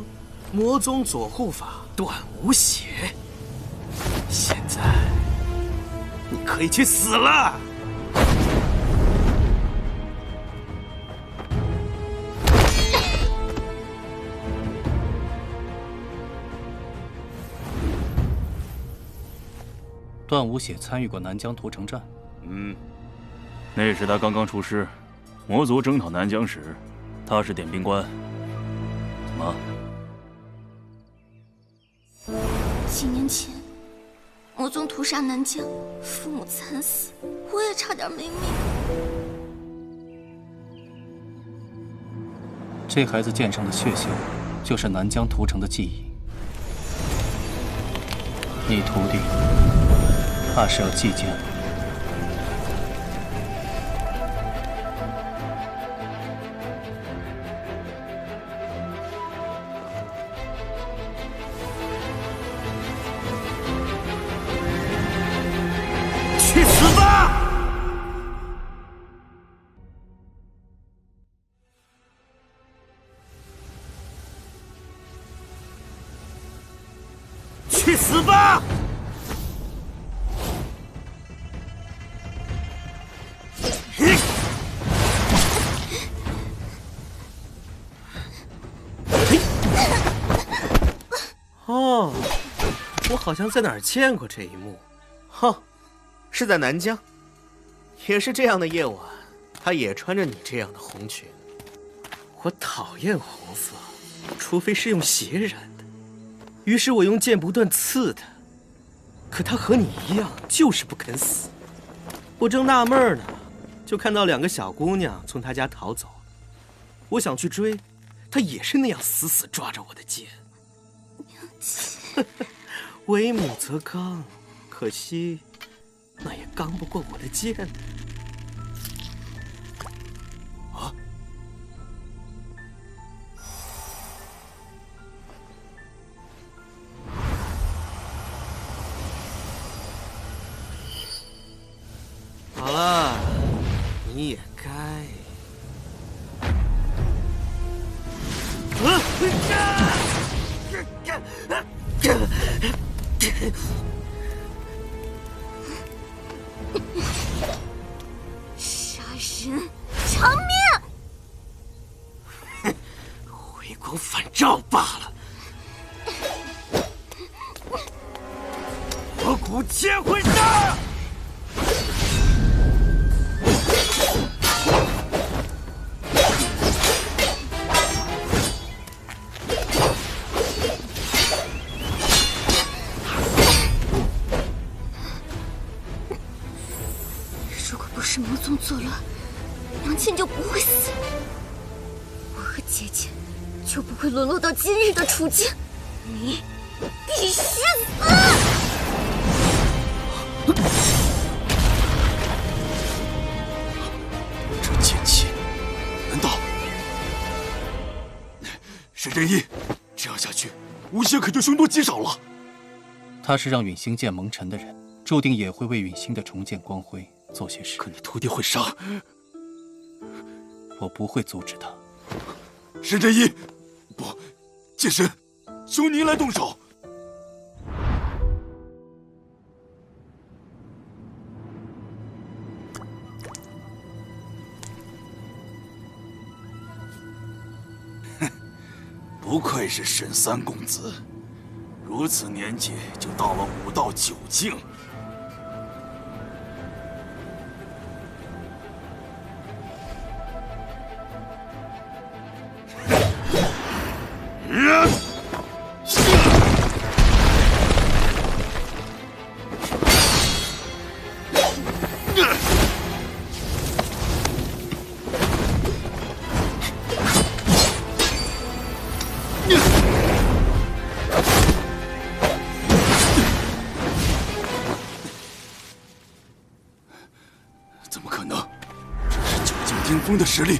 魔宗左护法段无血。现在你可以去死了。段无血参与过南疆屠城战。那时他刚刚出师。魔族征讨南疆时，他是点兵官。怎么？几年前，魔宗屠杀南疆，父母惨死，我也差点没命。这孩子剑上的血绣，就是南疆屠城的记忆。你徒弟，怕是要祭剑了。去死吧！去死吧！哦，我好像在哪儿见过这一幕。哼，是在南疆，也是这样的夜晚，他也穿着你这样的红裙。我讨厌红色，除非是用血染的。于是我用剑不断刺他，可他和你一样，就是不肯死。我正纳闷呢，就看到2个小姑娘从他家逃走。我想去追，他也是那样死死抓着我的剑。为母则刚，可惜那也刚不过我的剑。啊！好了，你也该。照罢了。魔骨千魂杀！如果不是魔宗作乱，娘亲就不会死，我和姐姐就不会沦落到今日的处境。你必须死！这剑气，难道沈真一？这样下去，吴邪可就凶多吉少了。他是让允星剑蒙尘的人，注定也会为允星的重见光辉做些事。可你徒弟会杀，我不会阻止他。沈真一，不，剑神，求您来动手。不愧是沈三公子，如此年纪就到了武道9境。怎么可能？这是9境巅峰的实力！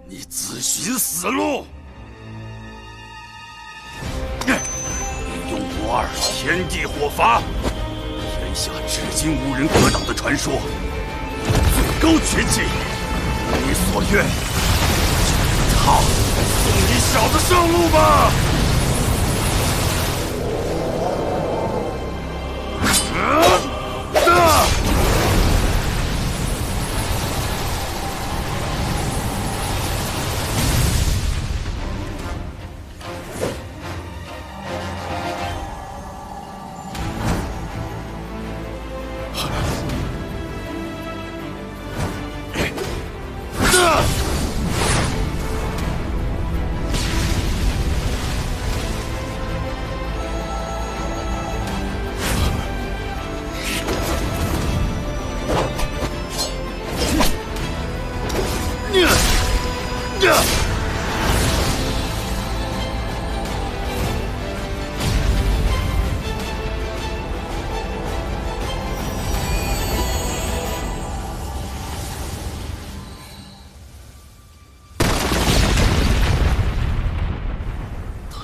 你自寻死路！你用不二天地火罚，天下至今无人可挡的传说，最高绝技，如你所愿，好，送你小子上路吧！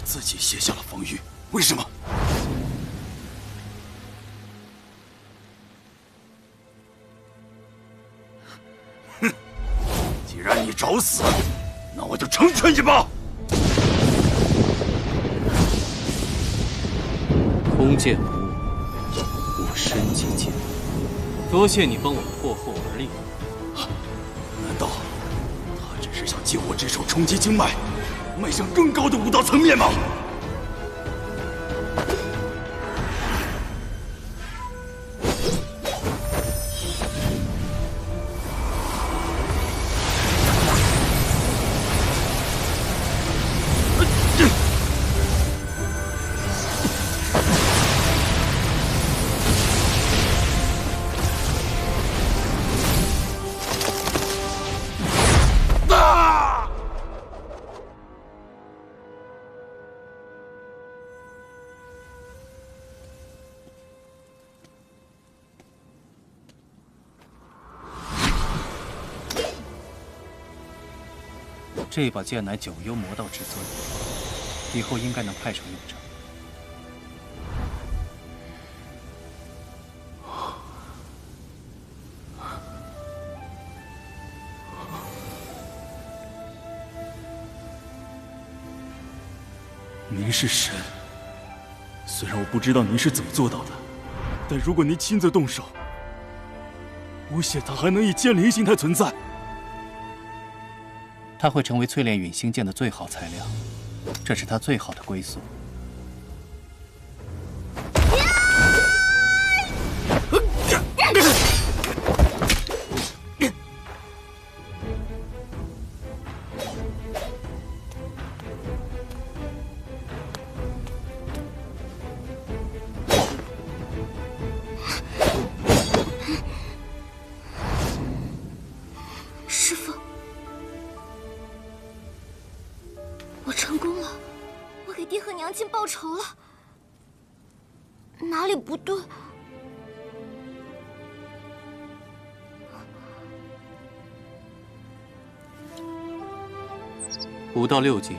自己卸下了防御，为什么？哼！既然你找死，那我就成全一把。空剑无物，我身即剑。多谢你帮我破后而立。难道他只是想借我之手冲击经脉？迈向更高的武道层面吗？这把剑乃9幽魔道至尊，以后应该能派上用场。您是神，虽然我不知道您是怎么做到的，但如果您亲自动手，不屑他还能以剑灵形态存在。他会成为淬炼陨星剑的最好材料，这是他最好的归宿。师父，我成功了，我给爹和娘亲报仇了。哪里不对？5到6境，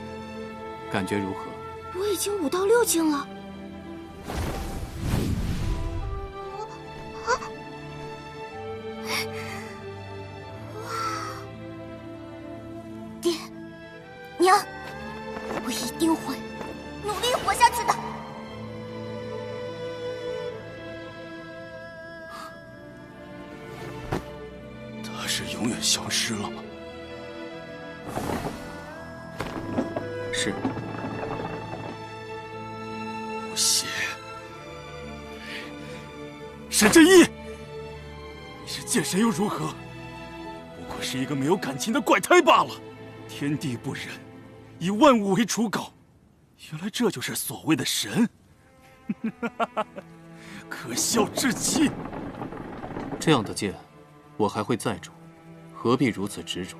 感觉如何？我已经5到6境了。爹，娘，我一定会努力活下去的。他是永远消失了吗？是。不屑。沈正一，你是剑神又如何？不过是一个没有感情的怪胎罢了。天地不仁，以万物为刍狗，原来这就是所谓的神，可笑至极。这样的剑，我还会再铸，何必如此执着？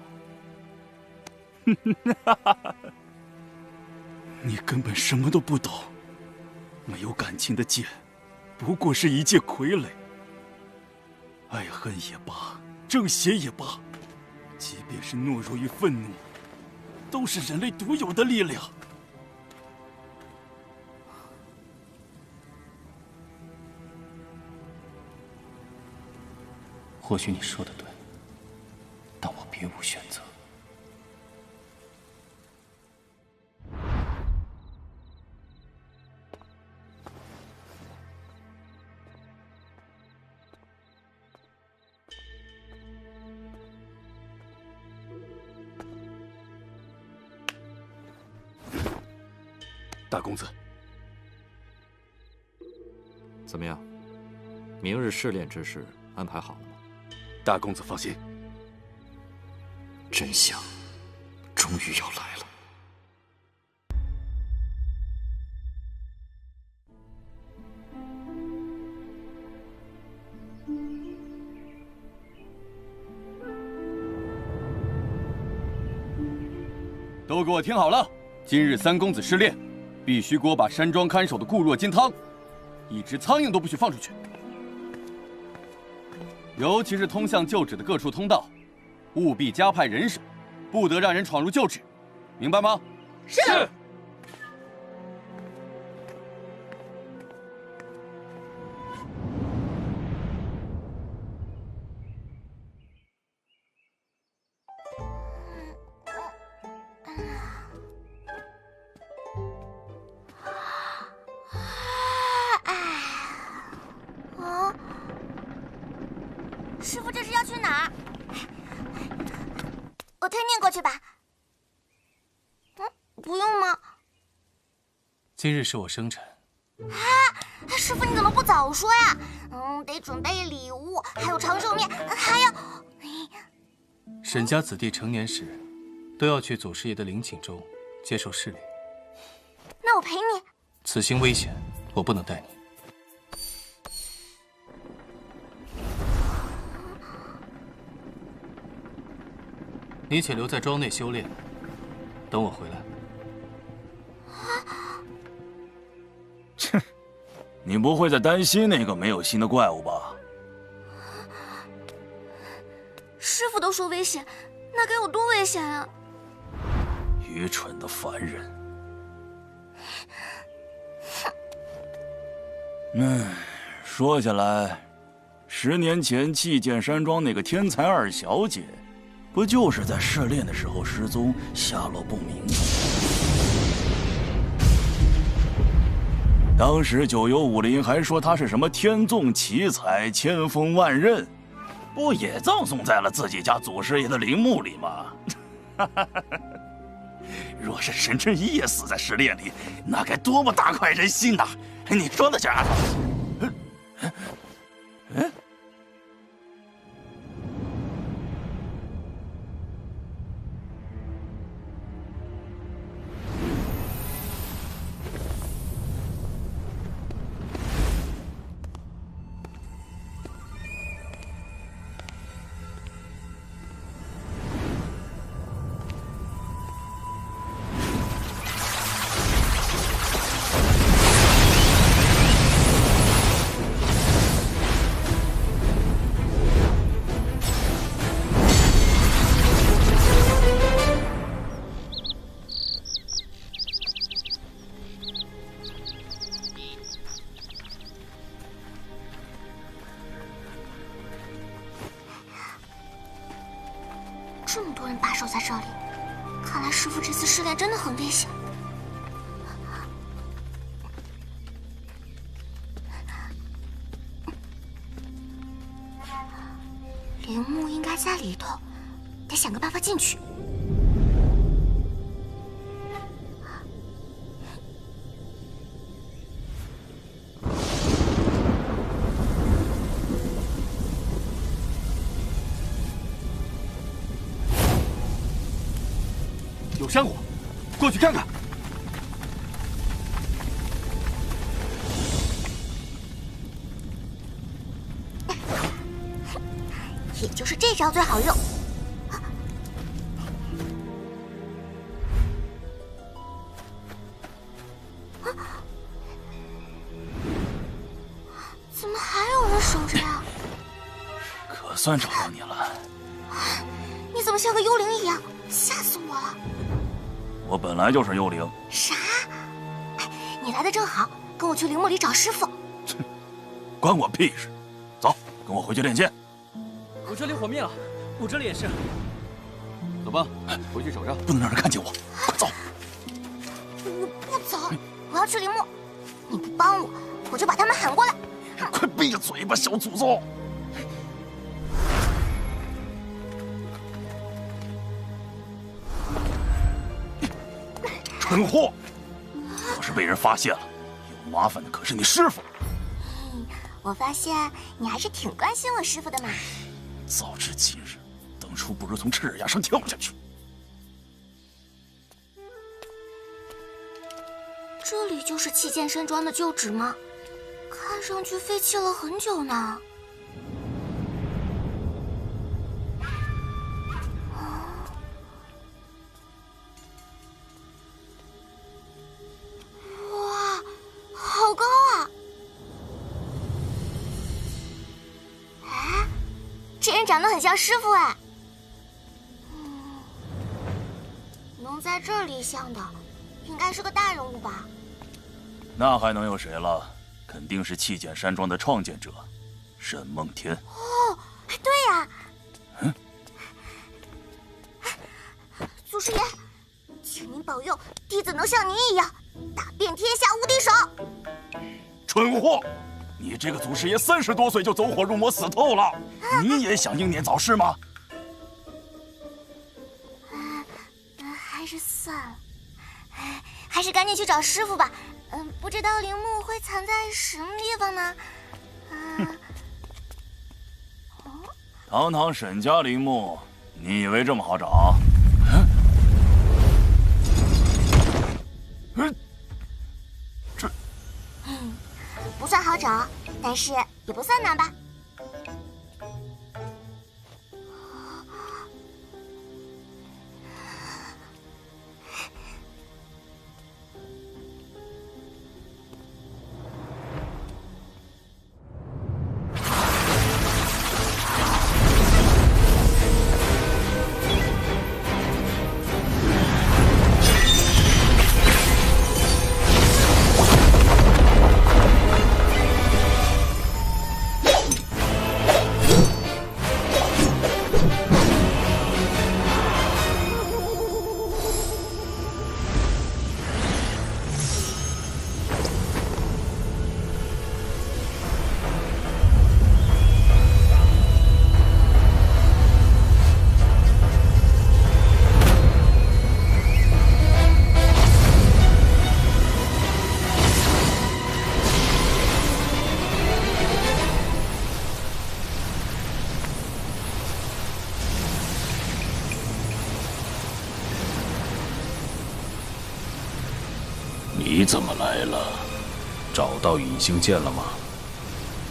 你根本什么都不懂，没有感情的剑，不过是一介傀儡。爱恨也罢，正邪也罢，即便是懦弱与愤怒，都是人类独有的力量。或许你说的对，但我别无选择。大公子，怎么样？明日试炼之事安排好了吗？大公子放心，真相终于要来了。都给我听好了，今日三公子试炼，必须给我把山庄看守的固若金汤，一只苍蝇都不许放出去。尤其是通向旧址的各处通道，务必加派人手，不得让人闯入旧址，明白吗？是。师傅，这是要去哪儿？我推你过去吧。不用吗？今日是我生辰。师傅，你怎么不早说呀？得准备礼物，还有长寿面，还有……沈家子弟成年时，都要去祖师爷的陵寝中接受试炼。那我陪你。此行危险，我不能带你。你且留在庄内修炼，等我回来。切，你不会在担心那个没有心的怪物吧？师傅都说危险，那该有多危险啊！愚蠢的凡人。说起来，10年前弃剑山庄那个天才二小姐，不就是在试炼的时候失踪，下落不明吗？当时九幽武林还说她是什么天纵奇才，千锋万刃，不也葬送在了自己家祖师爷的陵墓里吗？若是沈真一也死在试炼里，那该多么大快人心呐！你说呢，小丫头？这么多人把守在这里，看来师父这次试炼真的很危险。陵墓应该在里头，得想个办法进去。有山火，过去看看。也就是这招最好用。怎么还有人守着呀？可算找到你了。你怎么像个幽灵一样？吓死我了！我本来就是幽灵。啥？你来的正好，跟我去陵墓里找师傅。关我屁事！走，跟我回去练剑。我这里火灭了，我这里也是。走吧，回去守着，不能让人看见我。快走！我不走，我要去陵墓。你不帮我，我就把他们喊过来。快闭嘴吧，小祖宗！蠢货！要是被人发现了，有麻烦的可是你师傅。我发现你还是挺关心我师傅的嘛。早知今日，当初不如从赤崖上跳下去。这里就是弃剑山庄的旧址吗？看上去废弃了很久呢。哇，好高啊！哎，这人长得很像师傅哎。能在这里像的，应该是个大人物吧？那还能有谁了？肯定是弃剑山庄的创建者，沈梦天。哦，对呀。祖师爷，请您保佑弟子能像您一样打遍天下无敌手。蠢货！你这个祖师爷30多岁就走火入魔死透了，你也想英年早逝吗？还是算了，还是赶紧去找师傅吧。不知道陵墓会藏在什么地方呢？堂堂沈家陵墓，你以为这么好找？不算好找，但是也不算难吧？你怎么来了？找到隐形剑了吗？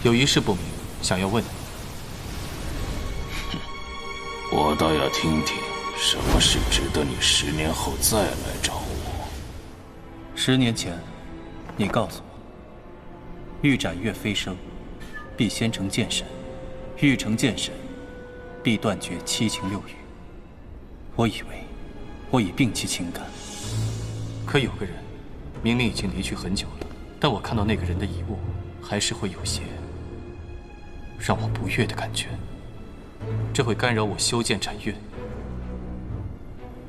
有一事不明，想要问你。我倒要听听，什么事值得你10年后再来找我？10年前，你告诉我，欲斩岳飞生，必先成剑神；欲成剑神，必断绝7情6欲。我以为我已摒弃情感，可有个人，明明已经离去很久了，但我看到那个人的遗物，还是会有些让我不悦的感觉。这会干扰我修剑斩月。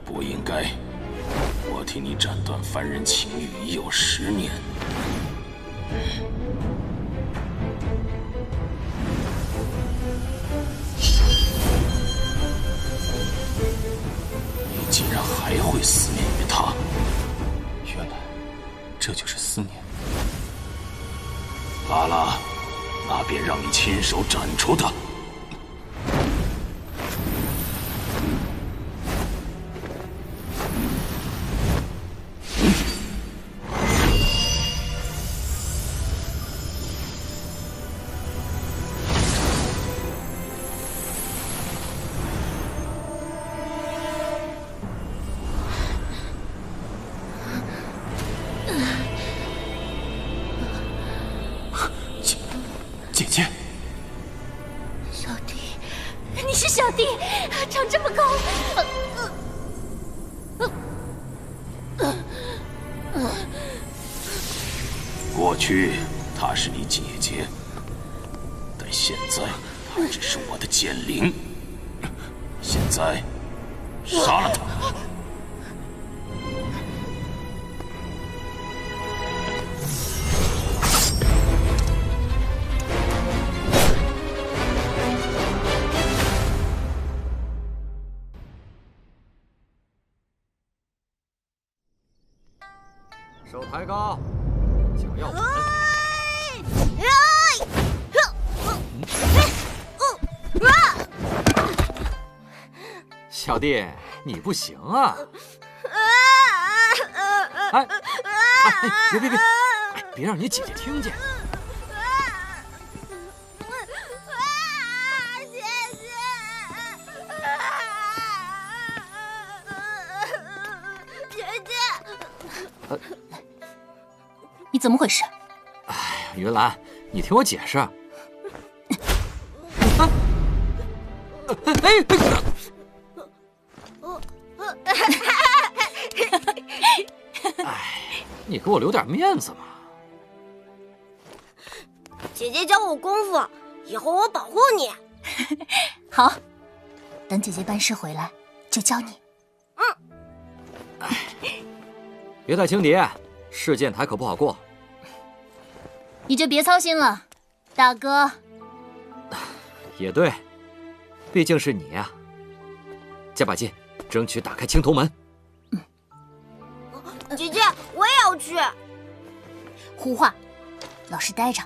不应该，我替你斩断凡人情欲已有10年。你竟然还会思念于他？原来这就是思念。拉拉，那便让你亲手斩除他。姐姐，小弟，你是小弟，长这么高。过去她是你姐姐，但现在她只是我的剑灵。现在，杀了她！手抬高，脚要稳。小弟，你不行啊！哎，别，别让你姐姐听见。你怎么回事？哎呀，云兰，你听我解释。哎，你给我留点面子嘛！姐姐教我功夫，以后我保护你。好，等姐姐办事回来就教你。哎，别太轻敌，试剑台可不好过。你就别操心了，大哥。也对，毕竟是你呀。加把劲，争取打开青铜门。姐姐，我也要去。胡话，老实待着，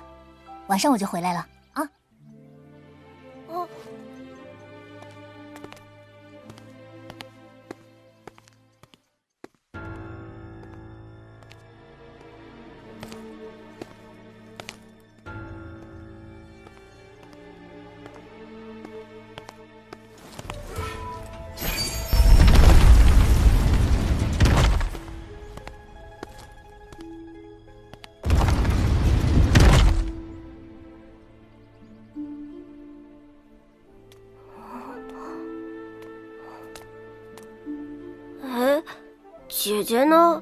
晚上我就回来了啊。姐姐呢？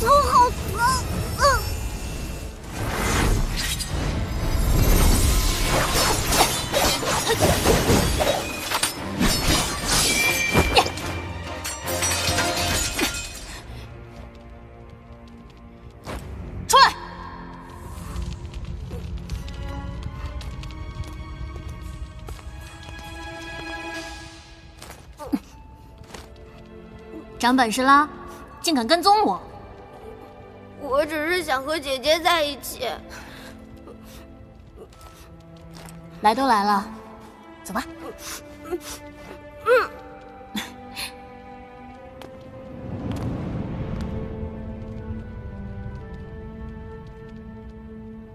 头好疼！长本事啦，竟敢跟踪我！我只是想和姐姐在一起。来都来了，走吧。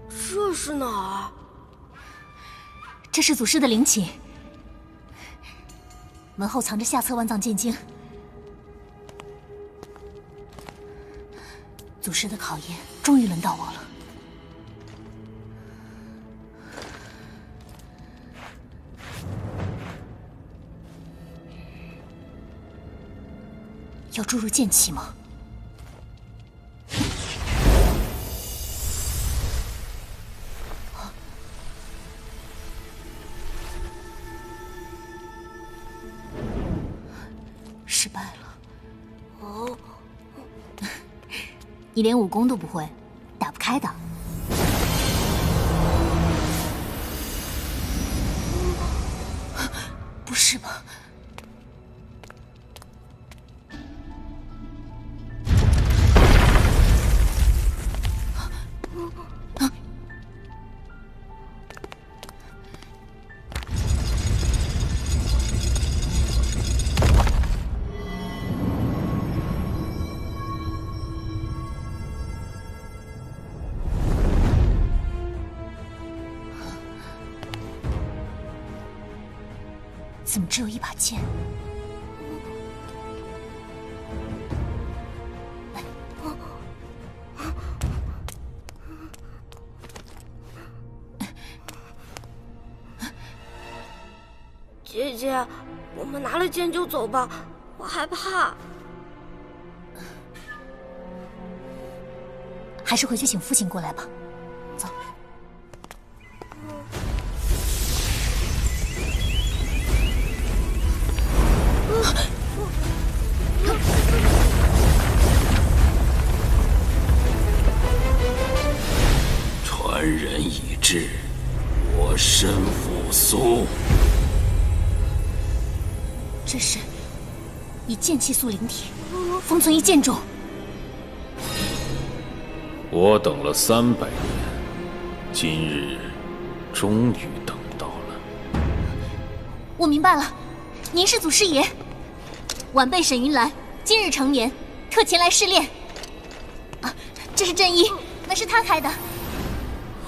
这是哪儿？这是祖师的陵寝，门后藏着下册万藏剑经。祖师的考验终于轮到我了。要注入剑气吗？失败了。哦，你连武功都不会，打不开的。不是吧？怎么只有一把剑？姐姐，我们拿了剑就走吧，我害怕。还是回去请父亲过来吧。走。传人已至，我身复苏。这是以剑气塑灵体，封存于剑中。我等了300年，今日终于等到了。我明白了，您是祖师爷。晚辈沈云岚今日成年，特前来试炼。啊，这是阵衣，那是他开的。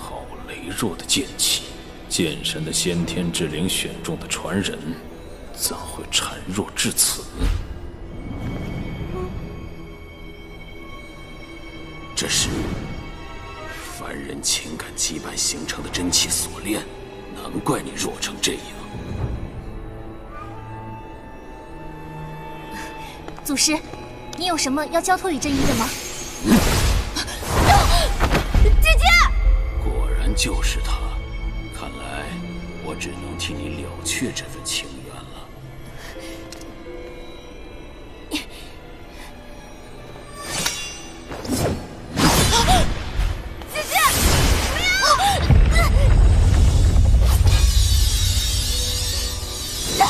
好羸弱的剑气，剑神的先天之灵选中的传人，怎会孱弱至此？这是凡人情感羁绊形成的真气锁链，难怪你弱成这样。祖师，你有什么要交托于真一的吗？姐姐，果然就是他。看来我只能替你了却这份情缘了。姐姐，不要！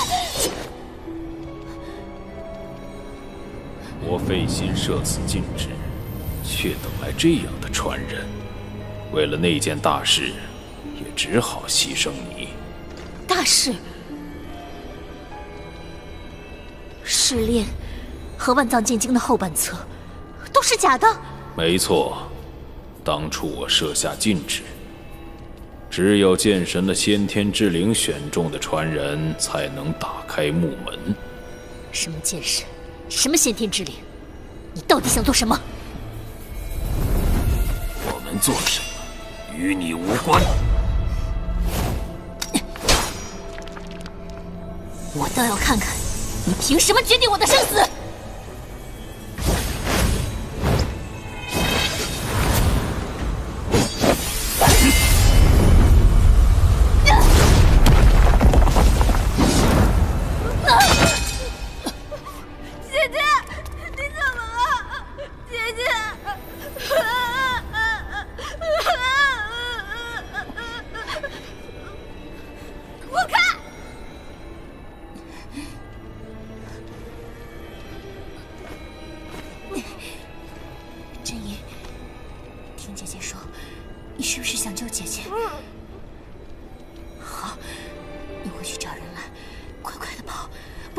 我费心设此禁制，却等来这样的传人。为了那件大事，也只好牺牲你。大事？试炼和万藏剑经的后半册都是假的？没错，当初我设下禁制，只有剑神的先天之灵选中的传人才能打开木门。什么剑神？什么先天之灵？你到底想做什么？我们做什么，与你无关。我倒要看看，你凭什么决定我的生死！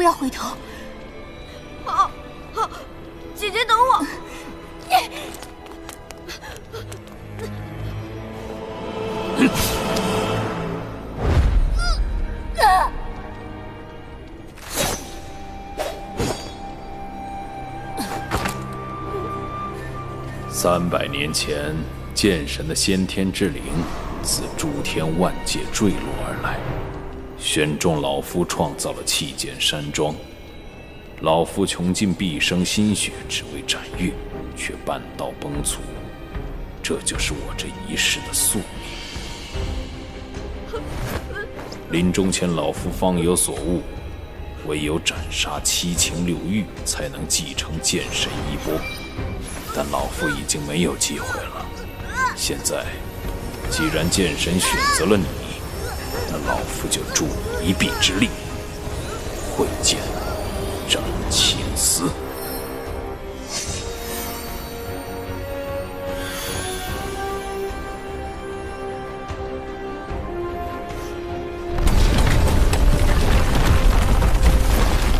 不要回头。好，好，姐姐等我。300年前，剑神的先天之灵自诸天万界坠落而来，选中老夫创造了弃剑山庄。老夫穷尽毕生心血，只为斩月，却半道崩殂。这就是我这一世的宿命。临终前，老夫方有所悟，唯有斩杀7情6欲，才能继承剑神衣钵。但老夫已经没有机会了。现在，既然剑神选择了你，那老夫就助你一臂之力，挥剑斩青丝。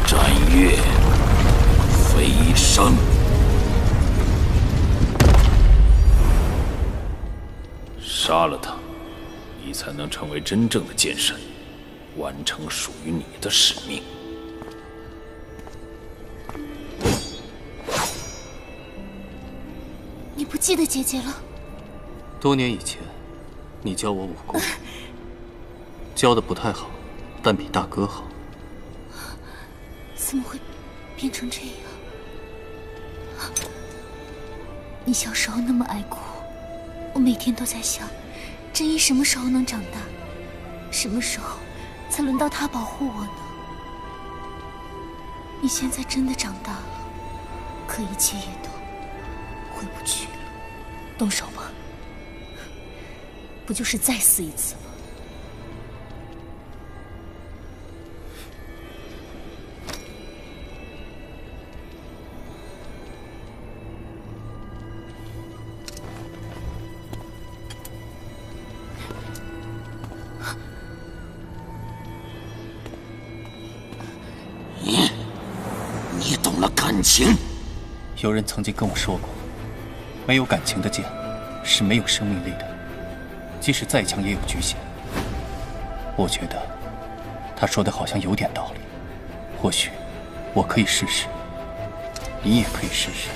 斩月飞升。杀了他，你才能成为真正的剑神，完成属于你的使命。你不记得姐姐了？多年以前，你教我武功，教的不太好，但比大哥好。怎么会变成这样？你小时候那么爱哭，我每天都在想，真一什么时候能长大？什么时候才轮到他保护我呢？你现在真的长大了，可一切也都回不去了。动手吧，不就是再死一次吗？你懂了感情？有人曾经跟我说过，没有感情的剑是没有生命力的，即使再强也有局限。我觉得他说的好像有点道理，或许我可以试试，你也可以试试。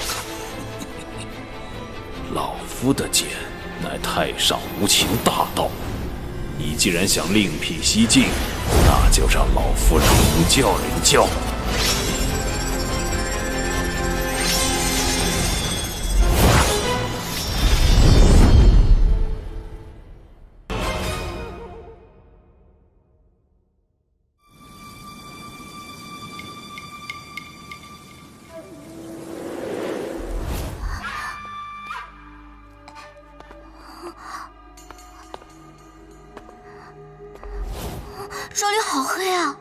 老夫的剑乃太上无情大道，你既然想另辟蹊径，那就让老夫领教领教。这里好黑啊！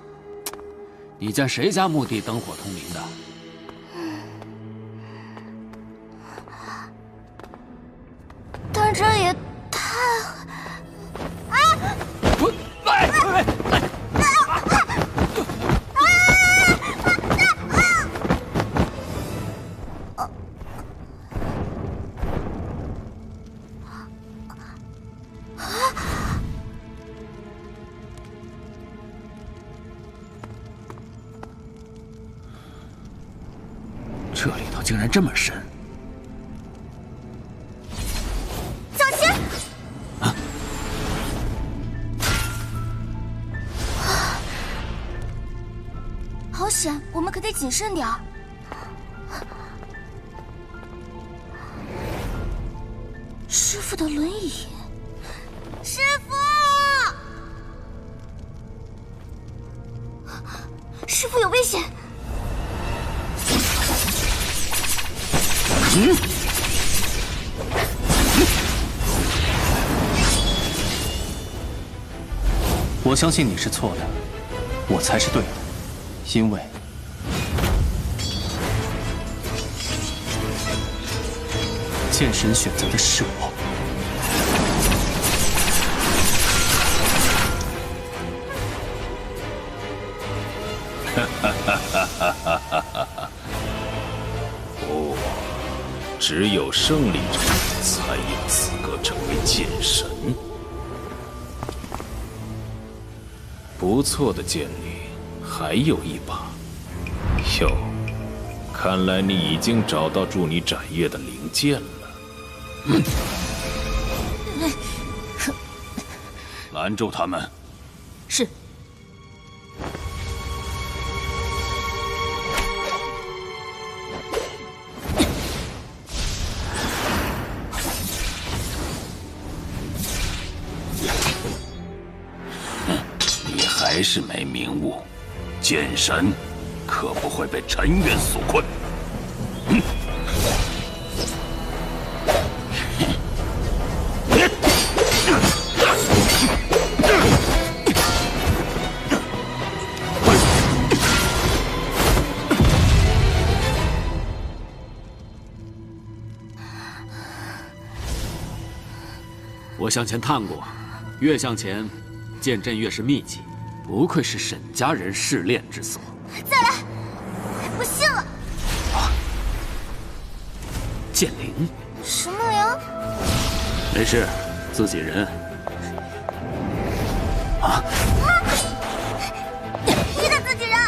你家谁家墓地灯火通明的？但这也太……啊！这里头竟然这么深！小心！好险，我们可得谨慎点儿。师傅的轮椅，师傅！师傅有危险！我相信你是错的，我才是对的，因为剑神选择的是我。不，只有胜利者才有资格成为剑神。不错的剑侣，还有一把。哟，看来你已经找到助你斩月的灵剑了。拦住他们！是。你还是没明悟，剑神可不会被尘缘所困。我向前探过，越向前，剑阵越是密集，不愧是沈家人试炼之所。再来！不信了！剑灵？什么灵？没事，自己人。啊！你的自己人！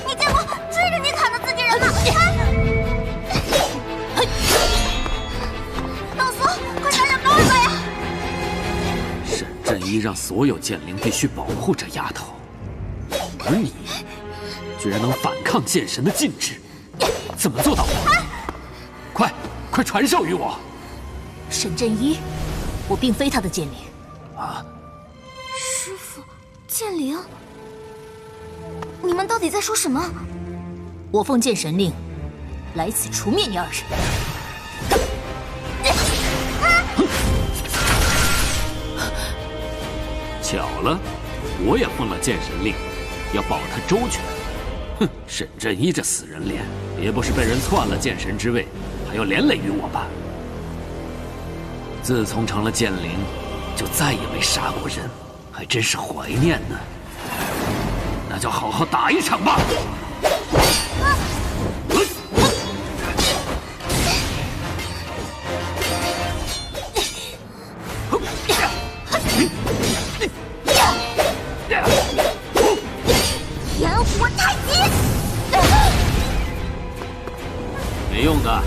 你见过追着你砍的自己人吗？老苏，快想想办法呀！沈振一让所有剑灵必须保护这丫头，而你居然能反抗剑神的禁制，怎么做到的？快传授于我！沈振一，我并非他的剑灵。啊！师父，剑灵，你们到底在说什么？我奉剑神令，来此除灭你二人。巧了，我也奉了剑神令，要保他周全。哼，沈振一这死人脸，别不是被人篡了剑神之位，还要连累于我吧？自从成了剑灵，就再也没杀过人，还真是怀念呢。那就好好打一场吧！炎火太极！没用的，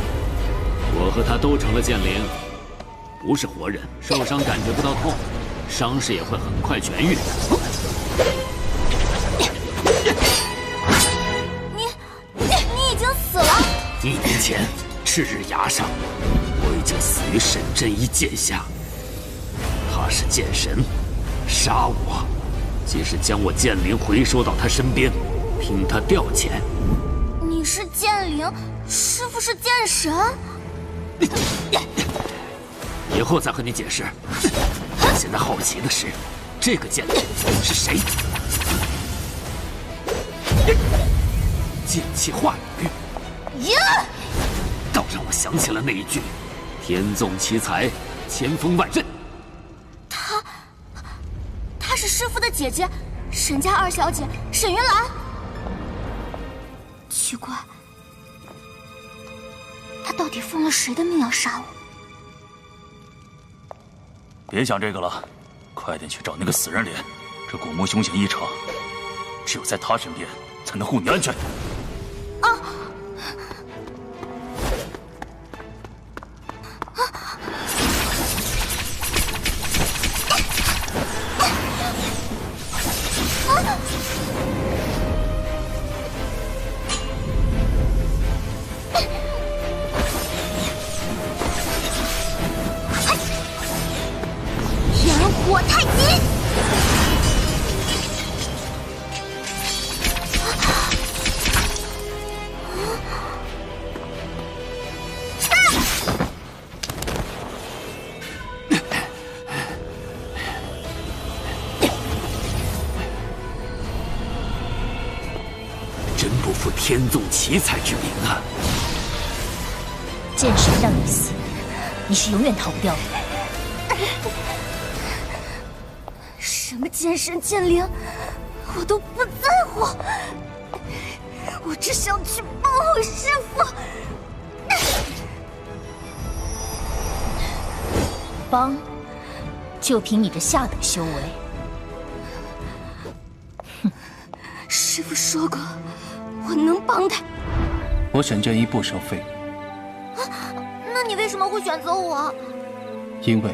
我和他都成了剑灵，不是活人，受伤感觉不到痛，伤势也会很快痊愈。你已经死了。1年前，赤日崖上，我已经死于沈振一剑下。他是剑神，杀我，即是将我剑灵回收到他身边，凭他调遣。你是剑灵，师父是剑神。以后再和你解释。现在好奇的是，这个剑灵是谁？剑气化语，倒让我想起了那一句“天纵奇才，千锋万刃”。她是师父的姐姐，沈家二小姐沈云兰。奇怪，她到底奉了谁的命要杀我？别想这个了，快点去找那个死人脸。这古墓凶险异常，只有在他身边才能护你安全。啊！炎火太极！真不负天纵奇才之名啊！剑神让你死，你是永远逃不掉的。什么剑神剑灵，我都不在乎。我只想去帮我师父。帮，就凭你这下等修为。哼，师父说过，我能帮他。我沈正一不收费。啊，那你为什么会选择我？因为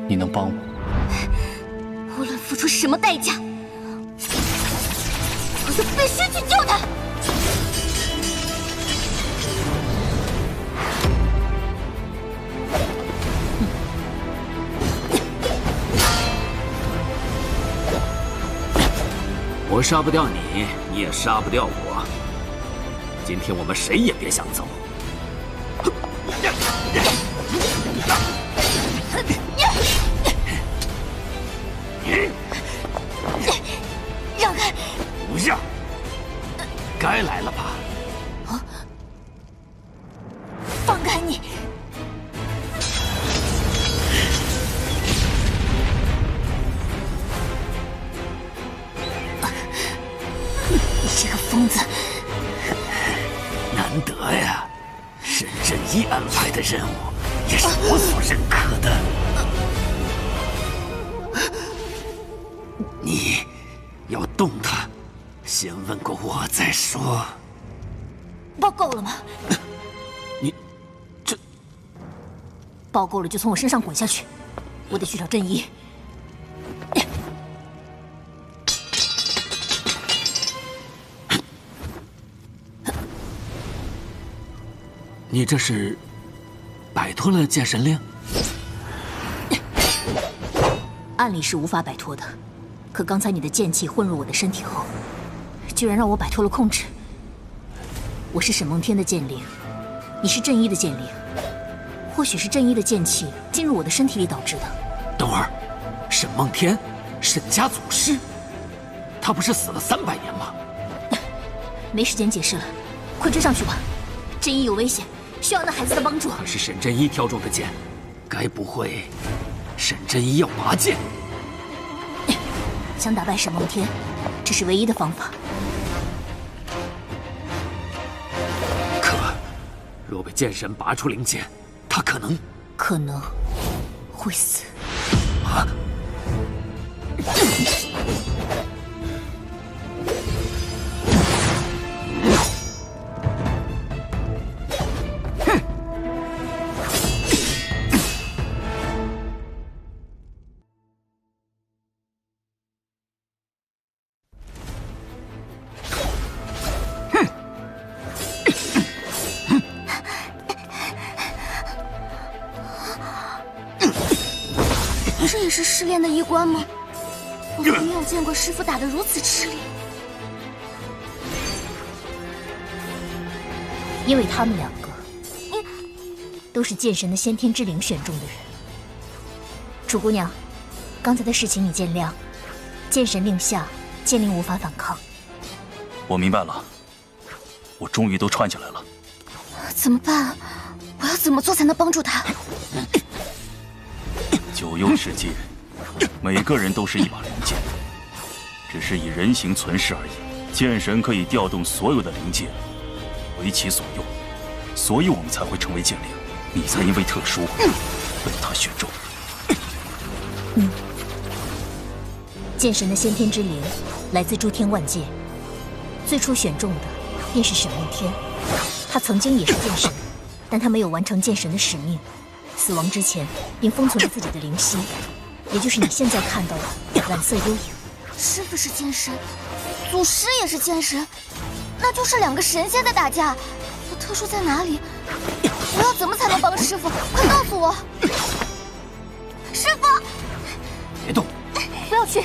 你能帮我。无论付出什么代价，我就必须去救他。我杀不掉你，你也杀不掉我。今天我们谁也别想走。让开！不让。该来了吧？啊！放开你！你这个疯子！难得呀，沈正一安排的任务也是我所认可的。你要动他，先问过我再说。包够了吗？你这包够了就从我身上滚下去，我得去找正一。你这是摆脱了剑神令？按理是无法摆脱的，可刚才你的剑气混入我的身体后，居然让我摆脱了控制。我是沈梦天的剑灵，你是正一的剑灵，或许是正一的剑气进入我的身体里导致的。等会儿，沈梦天，沈家祖师，他不是死了300年吗？没时间解释了，快追上去吧！正一有危险，需要那孩子的帮助。可是沈正一挑中的剑，该不会沈正一要拔剑？想打败沈梦天，这是唯一的方法。可若被剑神拔出灵剑，他可能会死。啊！这也是试炼的一关吗？我没有见过师父打得如此吃力。因为他们2个都是剑神的先天之灵选中的人。楚姑娘，刚才的事情你见谅，剑神令下，剑灵无法反抗。我明白了，我终于都串起来了。怎么办？我要怎么做才能帮助他？九幽世界，每个人都是一把灵剑，只是以人形存世而已。剑神可以调动所有的灵剑，为其所用，所以我们才会成为剑灵。你才因为特殊被他选中。剑神的先天之灵来自诸天万界，最初选中的便是沈梦天。他曾经也是剑神，但他没有完成剑神的使命，死亡之前并封存了自己的灵息，也就是你现在看到的蓝色幽影。师父是剑神，祖师也是剑神，那就是2个神仙在打架。我特殊在哪里？我要怎么才能帮师父？快告诉我！师父，别动！不要去，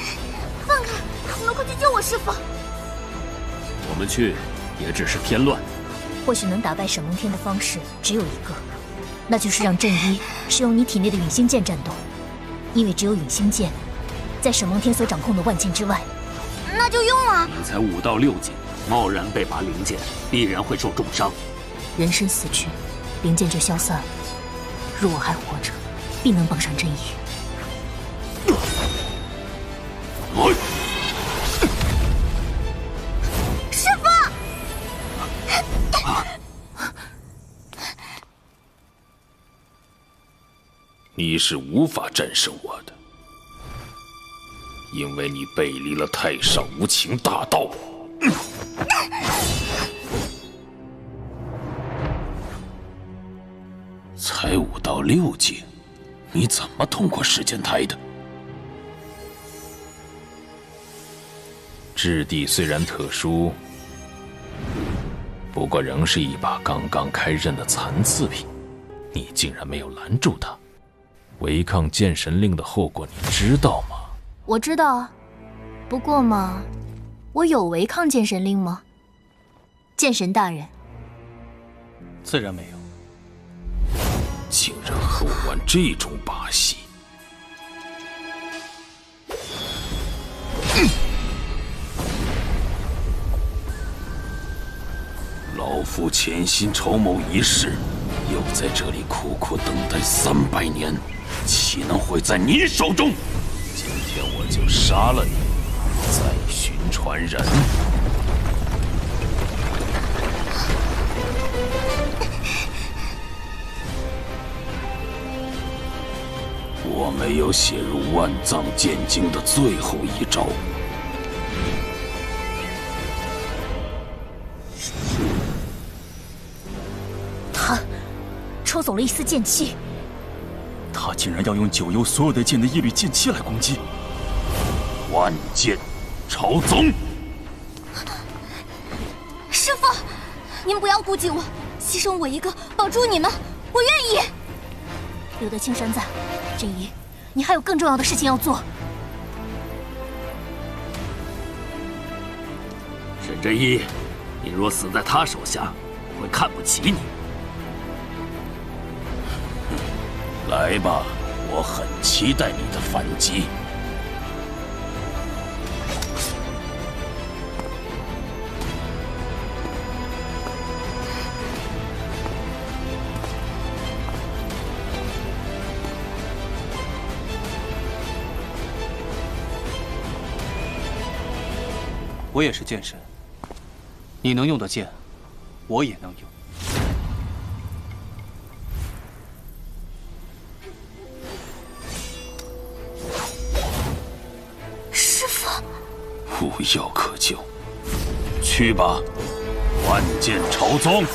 放开！你们快去救我师父！我们去也只是添乱。或许能打败沈梦天的方式只有一个，那就是让正一使用你体内的陨星剑战斗，因为只有陨星剑在沈梦天所掌控的万剑之外。那就用啊！你才5到6级，贸然被拔灵剑，必然会受重伤。人身死去，灵剑就消散了。若我还活着，必能帮上正义。师父！你是无法战胜我的，因为你背离了太上无情大道。才5到6阶，你怎么通过时间台的？质地虽然特殊，不过仍是一把刚刚开刃的残次品。你竟然没有拦住他！违抗剑神令的后果你知道吗？我知道啊，不过嘛，我有违抗剑神令吗？剑神大人，自然没有。竟然和我玩这种把戏！老夫潜心筹谋一事，又在这里苦苦等待300年，岂能毁在你手中？今天我就杀了你，再寻传人。我没有写入万藏剑经的最后一招。他抽走了一丝剑气。他竟然要用九幽所有的剑的一缕剑气来攻击！万剑朝宗！师父，您不要顾忌我，牺牲我一个，保住你们，我愿意。留得青山在，真一，你还有更重要的事情要做。沈真一，你若死在他手下，我会看不起你。来吧，我很期待你的反击。我也是剑神，你能用的剑，我也能用。师父，无药可救，去吧，万剑朝宗。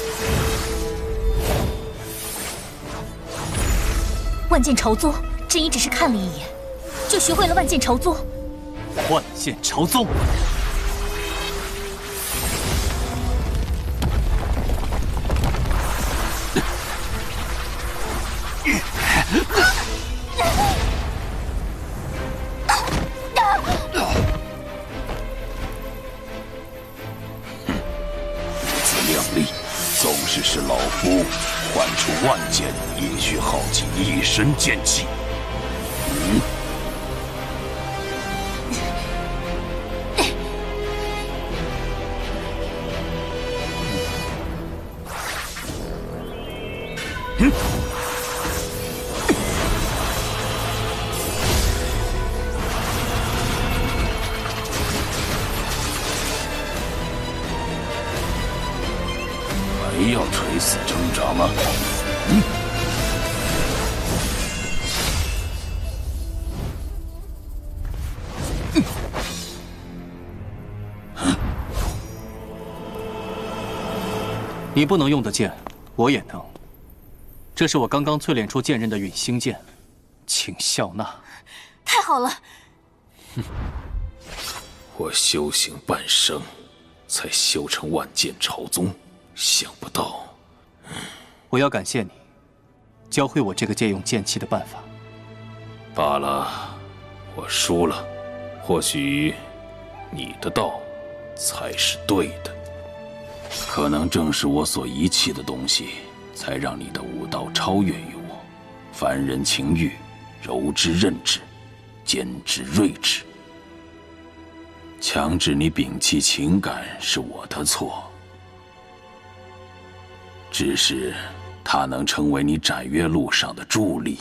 万剑朝宗，真一只是看了一眼，就学会了万剑朝宗。万剑朝宗。纵使是老夫唤出万剑，也需耗尽一身剑气。还要垂死挣扎吗？你不能用的剑，我也能。这是我刚刚淬炼出剑刃的陨星剑，请笑纳。太好了！我修行半生，才修成万剑朝宗，想不到。我要感谢你，教会我这个借用剑气的办法。罢了，我输了。或许你的道才是对的。可能正是我所遗弃的东西，才让你的武道超越于我。凡人情欲，柔之刃之，坚之锐之。强制你摒弃情感是我的错，只是它能成为你斩越路上的助力，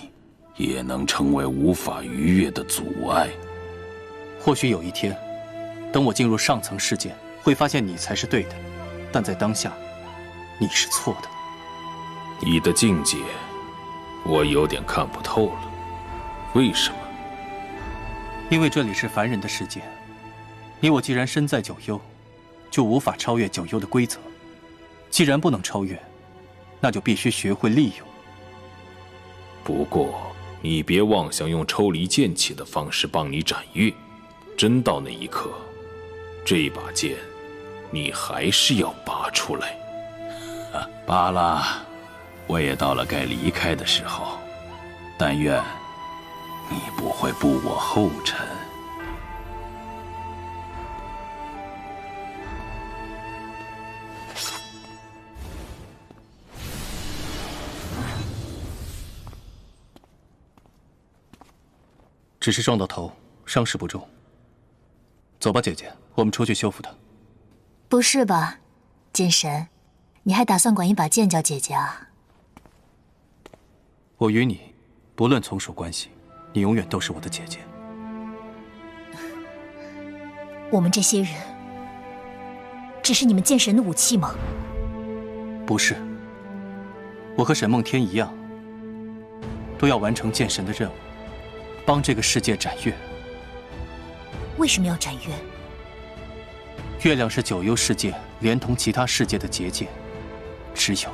也能成为无法逾越的阻碍。或许有一天，等我进入上层世界，会发现你才是对的，但在当下，你是错的。你的境界，我有点看不透了。为什么？因为这里是凡人的世界，你我既然身在九幽，就无法超越九幽的规则。既然不能超越，那就必须学会利用。不过，你别妄想用抽离剑气的方式帮你斩月，真到那一刻，这把剑，你还是要拔出来。拔了，我也到了该离开的时候。但愿你不会步我后尘。只是撞到头，伤势不重。走吧，姐姐，我们出去修复它。不是吧，剑神，你还打算管一把剑叫姐姐啊？我与你，不论从属关系，你永远都是我的姐姐。我们这些人，只是你们剑神的武器吗？不是，我和沈梦天一样，都要完成剑神的任务。帮这个世界斩月。为什么要斩月？月亮是九幽世界连同其他世界的结界，只有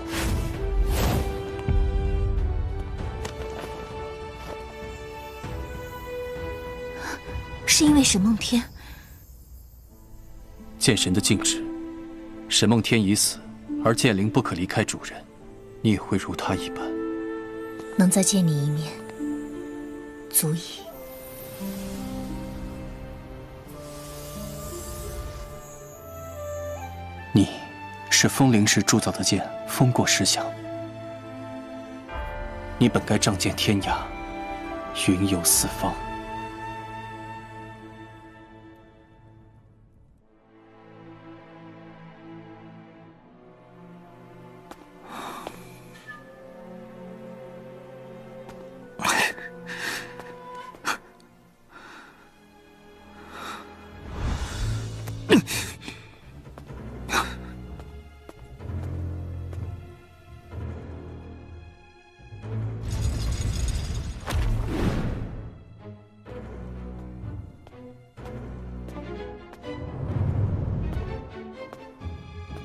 是因为沈梦天。剑神的禁止，沈梦天已死，而剑灵不可离开主人，你也会如他一般。能再见你一面，足矣。你是风灵时铸造的剑，风过石响。你本该仗剑天涯，云游四方。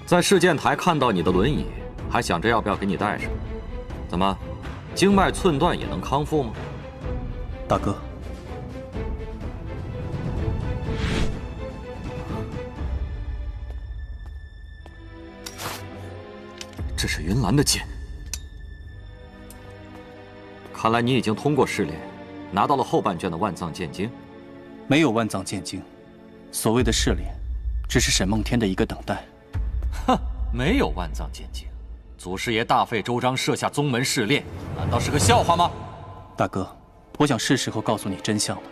在试剑台看到你的轮椅，还想着要不要给你带上。怎么，经脉寸断也能康复吗？大哥，这是云岚的剑，看来你已经通过试炼，拿到了后半卷的万藏剑经。没有万藏剑经，所谓的试炼，只是沈梦天的一个等待。哼，没有万藏剑经，祖师爷大费周章设下宗门试炼，难道是个笑话吗？大哥，我想是时候告诉你真相了。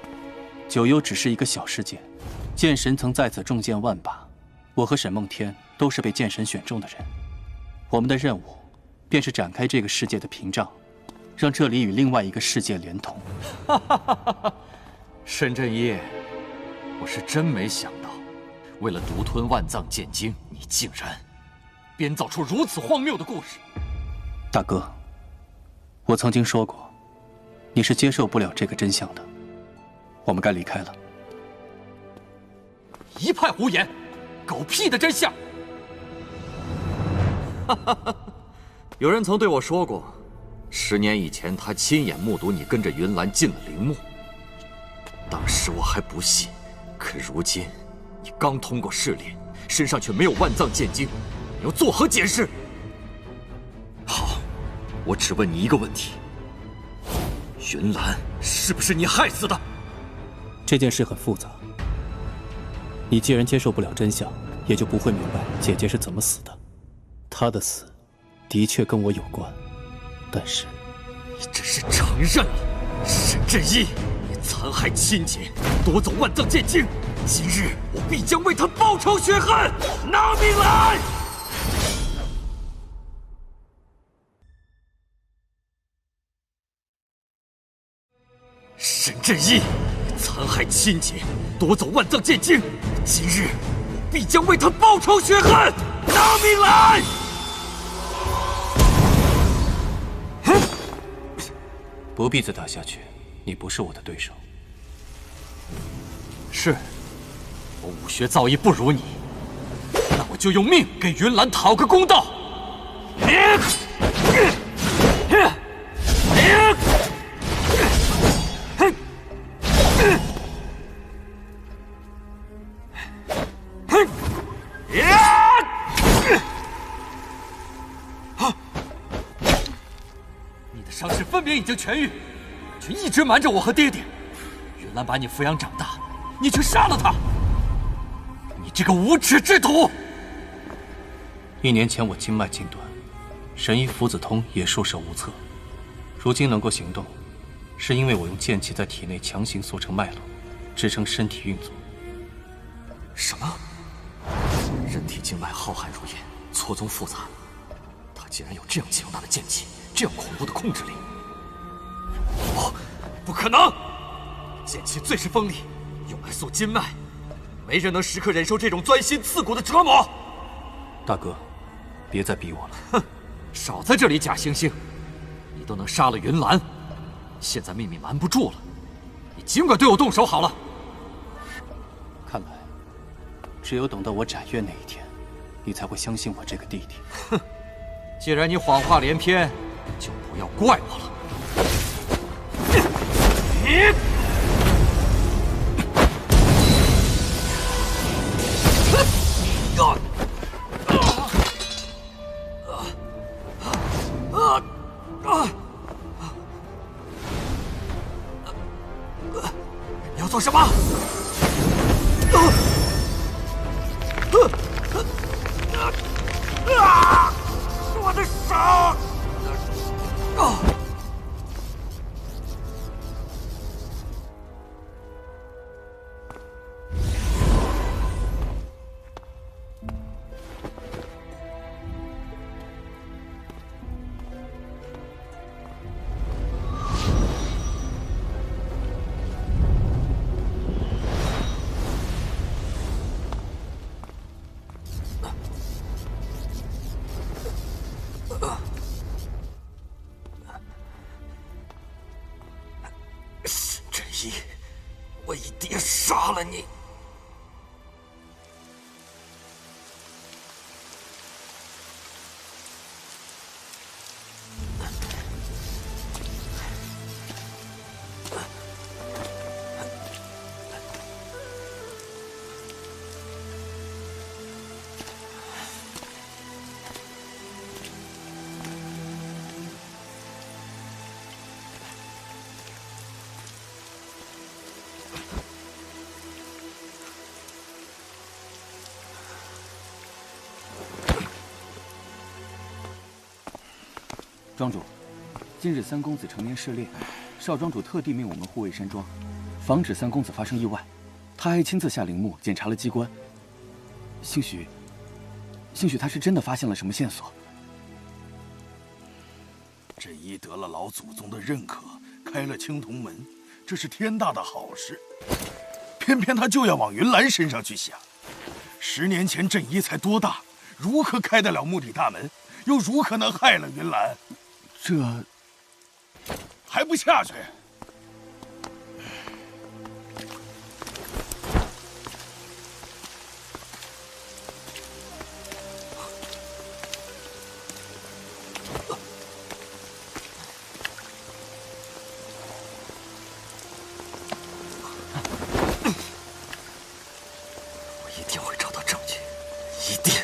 九幽只是一个小世界，剑神曾在此中剑万把，我和沈梦天都是被剑神选中的人。我们的任务，便是展开这个世界的屏障，让这里与另外一个世界连通。沈振一，我是真没想到，为了独吞万藏剑经，你竟然编造出如此荒谬的故事。大哥，我曾经说过，你是接受不了这个真相的。我们该离开了。一派胡言，狗屁的真相！有人曾对我说过，10年以前他亲眼目睹你跟着云岚进了陵墓。当时我还不信，可如今你刚通过试炼，身上却没有万藏剑经，你又作何解释？好，我只问你一个问题：云岚是不是你害死的？这件事很复杂，你既然接受不了真相，也就不会明白姐姐是怎么死的。她的死的确跟我有关，但是你这是承认了，沈振一，你残害亲姐，夺走万藏剑经，今日我必将为他报仇雪恨！拿命来！沈振一，你残害亲姐，夺走万藏剑经，今日我必将为他报仇雪恨！拿命来！不必再打下去，你不是我的对手。是，我武学造诣不如你，那我就用命给云岚讨个公道。你的伤势分明已经痊愈，却一直瞒着我和爹爹。云岚把你抚养长大，你却杀了他！你这个无耻之徒！1年前我经脉尽断，神医符子通也束手无策。如今能够行动，是因为我用剑气在体内强行缩成脉络，支撑身体运作。什么？人体经脉浩瀚如烟，错综复杂。他竟然有这样强大的剑气，这样恐怖的控制力！不可能！剑气最是锋利，用来塑筋脉，没人能时刻忍受这种钻心刺骨的折磨。大哥，别再逼我了。哼，少在这里假惺惺！你都能杀了云岚，现在秘密瞒不住了，你尽管对我动手好了。看来，只有等到我斩月那一天，你才会相信我这个弟弟。哼，既然你谎话连篇，就不要怪我了。你要做什么？我的手！真一，我一定杀了你！庄主，今日三公子成年试炼，少庄主特地命我们护卫山庄，防止三公子发生意外。他还亲自下陵墓检查了机关，兴许他是真的发现了什么线索。朕医得了老祖宗的认可，开了青铜门，这是天大的好事。偏偏他就要往云岚身上去想。10年前朕医才多大，如何开得了墓地大门？又如何能害了云岚？这还不下去！我一定会找到证据，一定！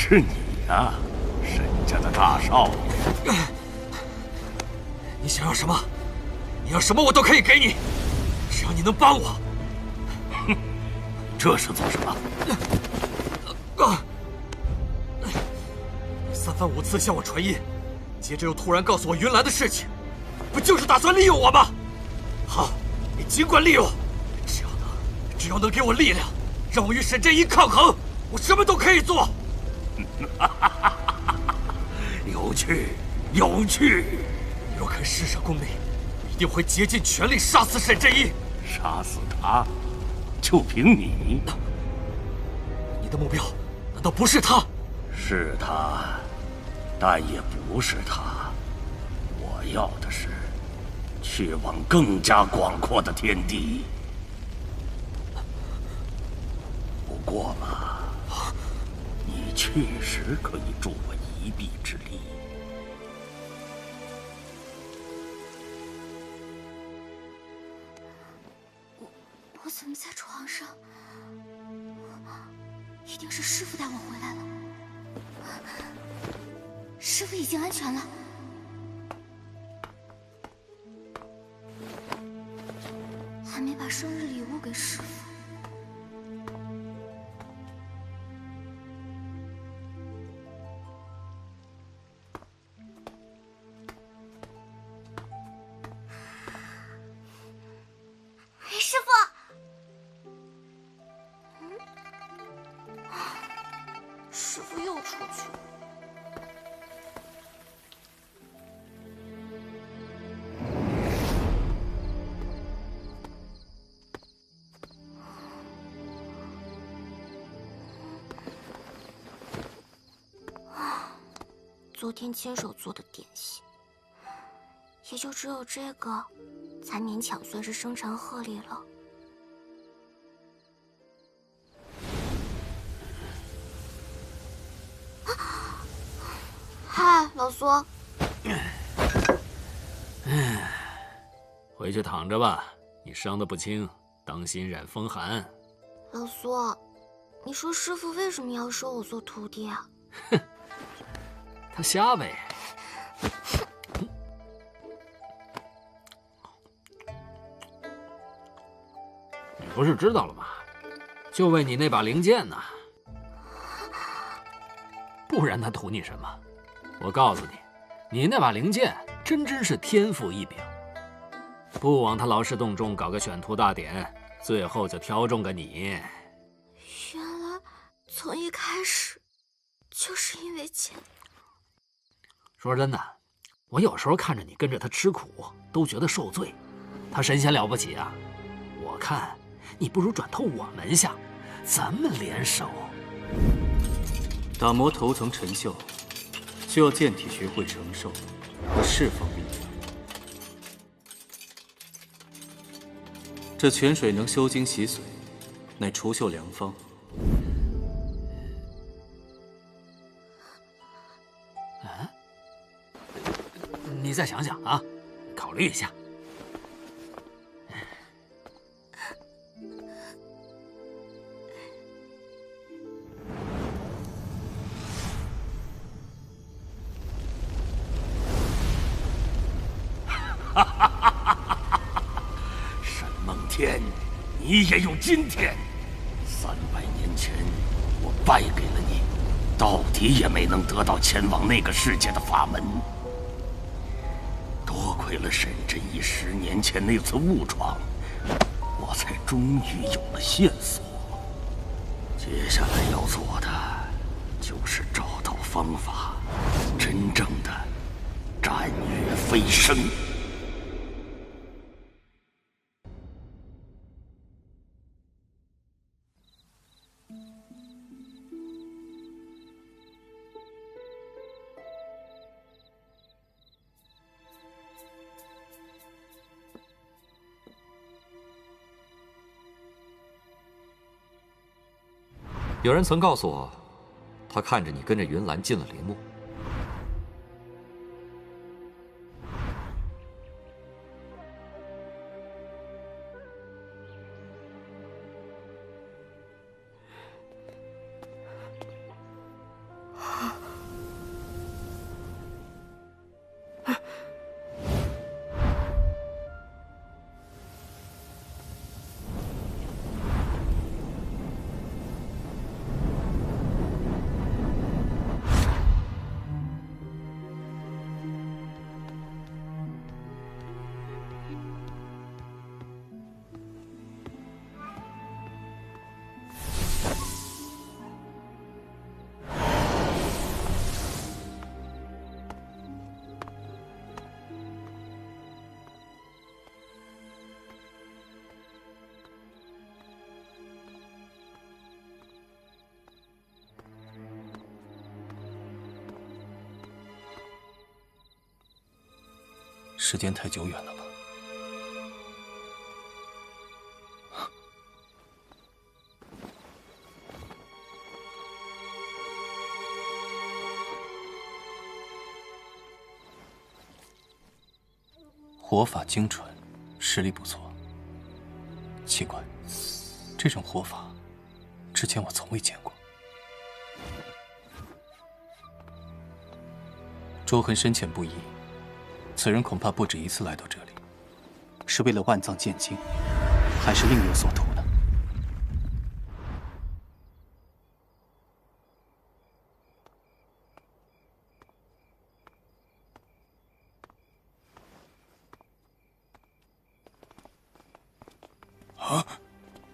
是你呀，沈家的大少爷。你想要什么？你要什么我都可以给你，只要你能帮我。哼，这是做什么？三番五次向我传音，接着又突然告诉我云岚的事情，不就是打算利用我吗？好，你尽管利用，只要能给我力量，让我与沈振一抗衡，我什么都可以做。有趣，有趣。你若肯施舍功力，我一定会竭尽全力杀死沈振一。杀死他，就凭你？你的目标难道不是他？是他，但也不是他。我要的是去往更加广阔的天地。不过嘛，你确实可以助我一臂之力。我怎么在床上？一定是师父带我回来了。师父已经安全了。还没把生日礼物给师父。师父。师父又出去了。昨天亲手做的点心，也就只有这个，才勉强算是生辰贺礼了。嗨，老苏。回去躺着吧，你伤得不轻，当心染风寒。老苏，你说师父为什么要收我做徒弟啊？哼，他瞎呗。你不是知道了吗？就为你那把灵剑呢，不然他图你什么？我告诉你，你那把灵剑真是天赋异禀，不往他劳师动众搞个选徒大典，最后就挑中个你。原来从一开始就是因为钱。说真的，我有时候看着你跟着他吃苦，都觉得受罪。他神仙了不起啊！我看你不如转投我门下，咱们联手打磨头层陈锈，就要剑体学会承受和释放力量。这泉水能修精洗髓，乃除锈良方。你再想想啊，考虑一下。沈梦天，你也有今天。300年前，我败给了你，到底也没能得到前往那个世界的法门。多亏了沈振一10年前那次误闯，我才终于有了线索。接下来要做的，就是找到方法，真正的战岳飞升。有人曾告诉我，他看着你跟着云岚进了陵墓。时间太久远了吧？火法精纯，实力不错。奇怪，这种火法之前我从未见过。卓痕深浅不一，此人恐怕不止一次来到这里，是为了万藏剑经，还是另有所图呢？啊，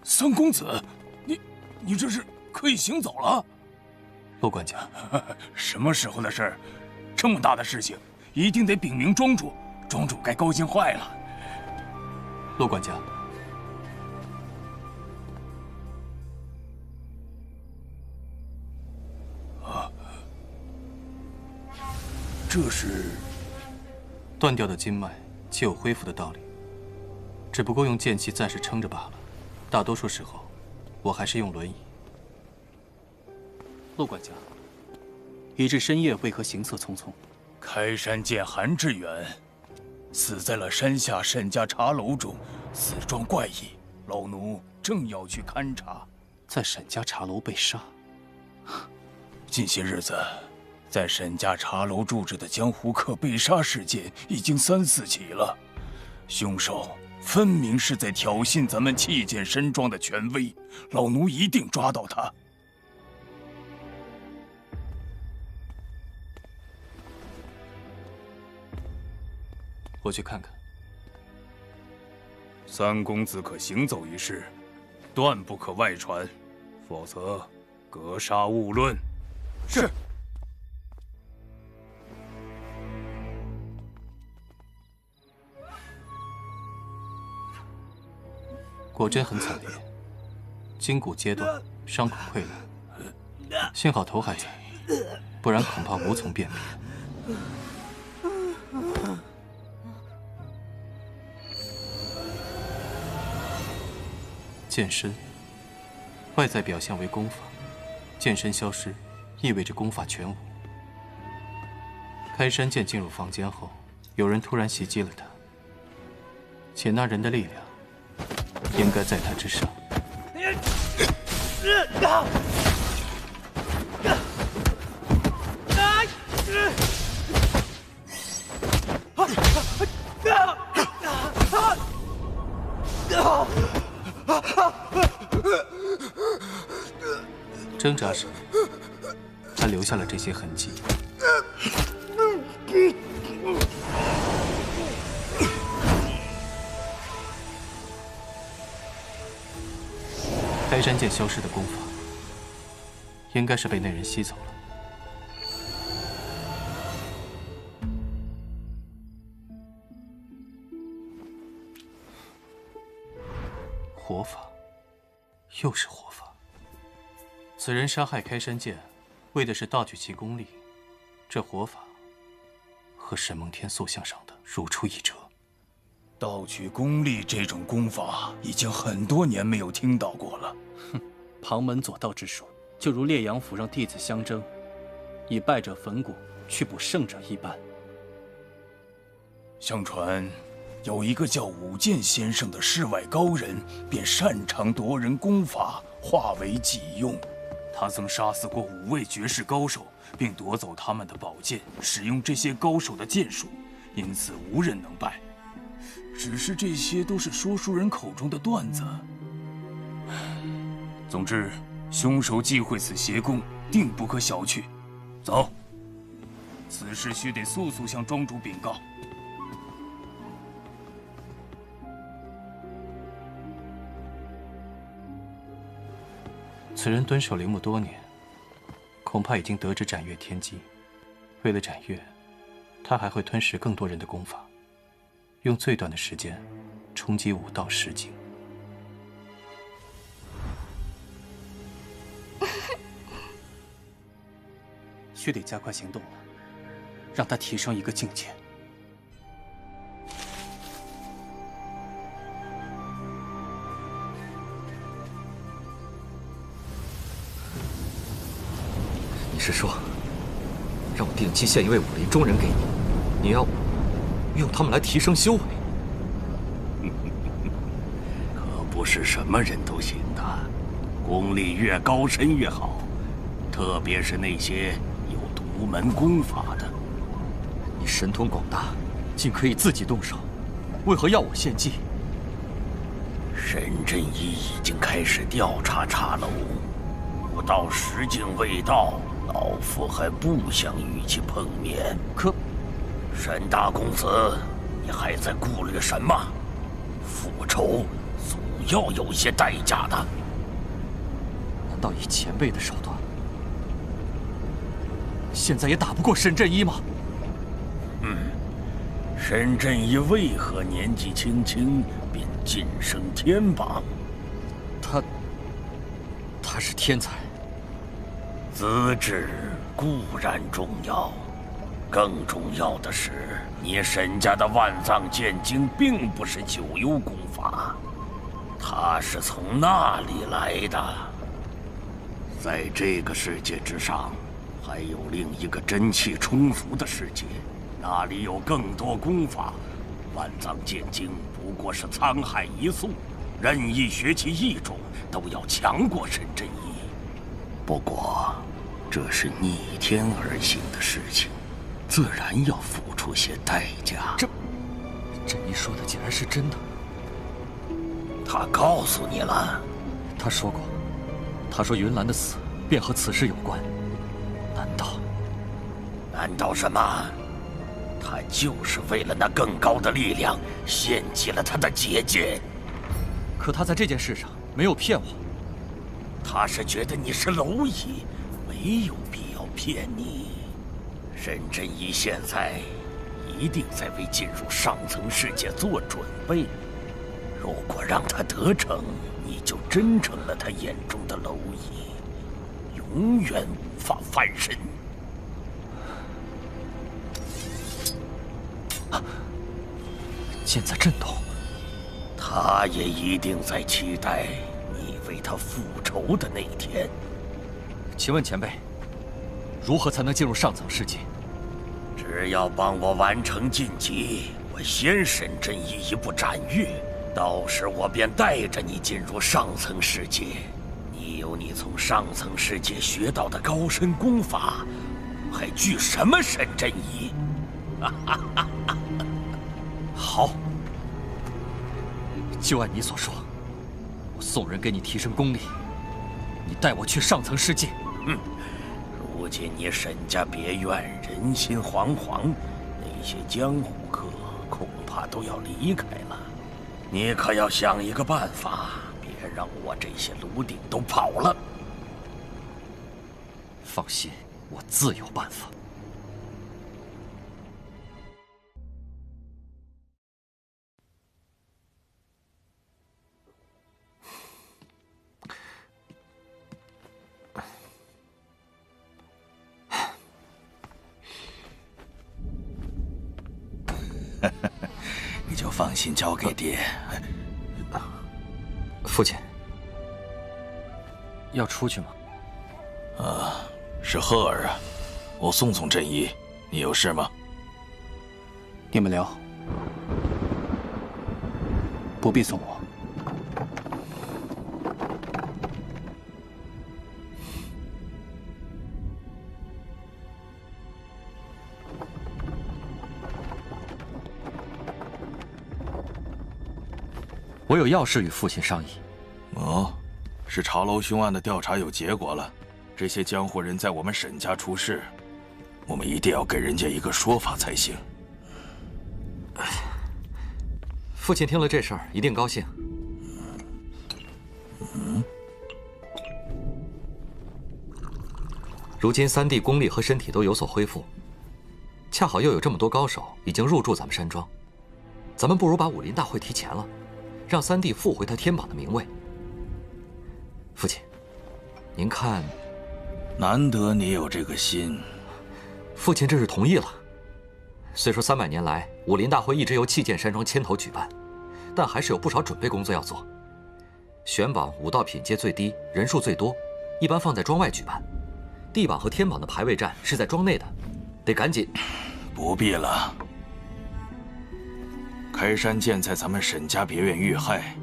三公子，你这是可以行走了？陆管家，什么时候的事儿？这么大的事情，一定得禀明庄主，庄主该高兴坏了。陆管家，啊，这是断掉的经脉，皆有恢复的道理。只不过用剑气暂时撑着罢了，大多数时候，我还是用轮椅。陆管家，已至深夜，为何行色匆匆？开山剑韩志远死在了山下沈家茶楼中，死状怪异，老奴正要去勘察。在沈家茶楼被杀？近些日子，在沈家茶楼住着的江湖客被杀事件已经3、4起了，凶手分明是在挑衅咱们弃剑山庄的权威，老奴一定抓到他。我去看看。三公子可行走一事，断不可外传，否则格杀勿论。是。果真很惨烈，筋骨截断，伤口溃烂。幸好头还在，不然恐怕无从辨别。剑身，外在表现为功法，剑身消失，意味着功法全无。开山剑进入房间后，有人突然袭击了他，且那人的力量应该在他之上。挣扎时，他留下了这些痕迹。开山剑消失的功法，应该是被那人吸走了。活法，又是活法。此人杀害开山剑，为的是盗取其功力。这活法和沈梦天塑像上的如出一辙。盗取功力这种功法，已经很多年没有听到过了。哼，旁门左道之术，就如烈阳府让弟子相争，以败者粉骨去补胜者一般。相传，有一个叫武剑先生的世外高人，便擅长夺人功法，化为己用。他曾杀死过5位绝世高手，并夺走他们的宝剑，使用这些高手的剑术，因此无人能败。只是这些都是说书人口中的段子。总之，凶手忌讳此邪功，定不可小觑。走，此事须得速速向庄主禀告。此人蹲守陵墓多年，恐怕已经得知斩月天机。为了斩月，他还会吞噬更多人的功法，用最短的时间冲击5到10境。须得加快行动了，让他提升一个境界。是说，让我定期献一位武林中人给你，你要用他们来提升修为？可不是什么人都行的，功力越高深越好，特别是那些有独门功法的。你神通广大，竟可以自己动手，为何要我献计？沈振一已经开始调查茶楼，不到10境未到，老夫还不想与其碰面。可，沈大公子，你还在顾虑什么？复仇总要有一些代价的。难道以前辈的手段，现在也打不过沈振一吗？沈振一为何年纪轻轻便晋升天榜？他是天才。资质固然重要，更重要的是，你沈家的万藏剑经并不是九幽功法，它是从那里来的。在这个世界之上，还有另一个真气充足的世界。那里有更多功法，万藏剑经不过是沧海一粟，任意学其一种都要强过沈振一。不过，这是逆天而行的事情，自然要付出些代价。振一说的竟然是真的？他告诉你了？他说过，他说云岚的死便和此事有关。难道什么？他就是为了那更高的力量，献祭了他的姐姐。可他在这件事上没有骗我。他是觉得你是蝼蚁，没有必要骗你。沈振一现在一定在为进入上层世界做准备。如果让他得逞，你就真成了他眼中的蝼蚁，永远无法翻身。剑在震动，他也一定在期待你为他复仇的那一天。请问前辈，如何才能进入上层世界？只要帮我完成晋级，我先沈振一一步斩越，到时我便带着你进入上层世界。你有你从上层世界学到的高深功法，还惧什么沈振一？好，就按你所说，我送人给你提升功力，你带我去上层世界。如今你沈家别院人心惶惶，那些江湖客恐怕都要离开了。你可要想一个办法，别让我这些炉鼎都跑了。放心，我自有办法。你就放心交给爹。父亲，要出去吗？是赫儿啊，我送送振一，你有事吗？你们聊，不必送我。我有要事与父亲商议。哦，是茶楼凶案的调查有结果了，这些江湖人在我们沈家出事，我们一定要给人家一个说法才行。父亲听了这事儿一定高兴。如今三弟功力和身体都有所恢复，恰好又有这么多高手已经入驻咱们山庄，咱们不如把武林大会提前了，让三弟复回他天榜的名位。父亲，您看，难得你有这个心。父亲这是同意了。虽说300年来武林大会一直由弃剑山庄牵头举办，但还是有不少准备工作要做。选榜武道品阶最低、人数最多，一般放在庄外举办。地榜和天榜的排位战是在庄内的，得赶紧。不必了。开山剑在咱们沈家别院遇害，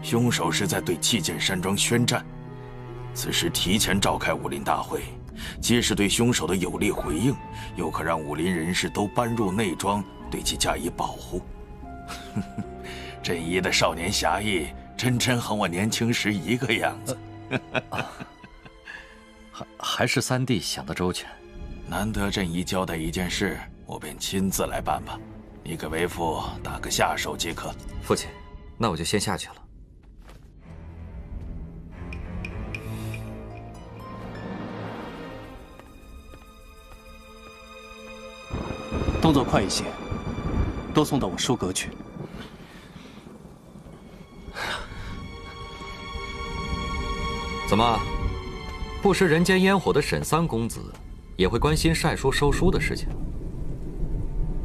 凶手是在对弃剑山庄宣战。此时提前召开武林大会，既是对凶手的有力回应，又可让武林人士都搬入内庄，对其加以保护。振一的少年侠义，真和我年轻时一个样子。还是三弟想得周全。难得振一交代一件事，我便亲自来办吧。你给为父打个下手即可。父亲，那我就先下去了。动作快一些，都送到我书阁去。怎么，不食人间烟火的沈三公子，也会关心晒书收书的事情？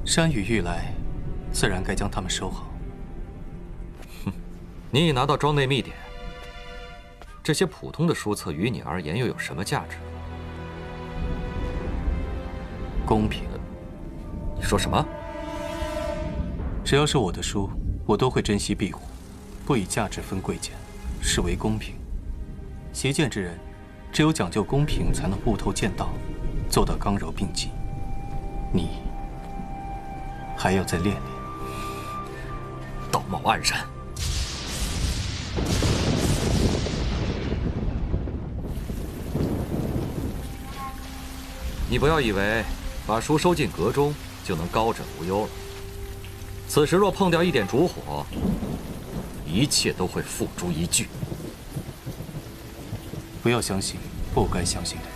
山雨欲来，自然该将他们收好。哼，你已拿到庄内秘典，这些普通的书册于你而言又有什么价值？公平。你说什么？只要是我的书，我都会珍惜庇护，不以价值分贵贱，视为公平。习剑之人，只有讲究公平，才能悟透剑道，做到刚柔并济。你还要再练练。道貌岸然。你不要以为把书收进阁中就能高枕无忧了。此时若碰掉一点烛火，一切都会付诸一炬。不要相信不该相信的人。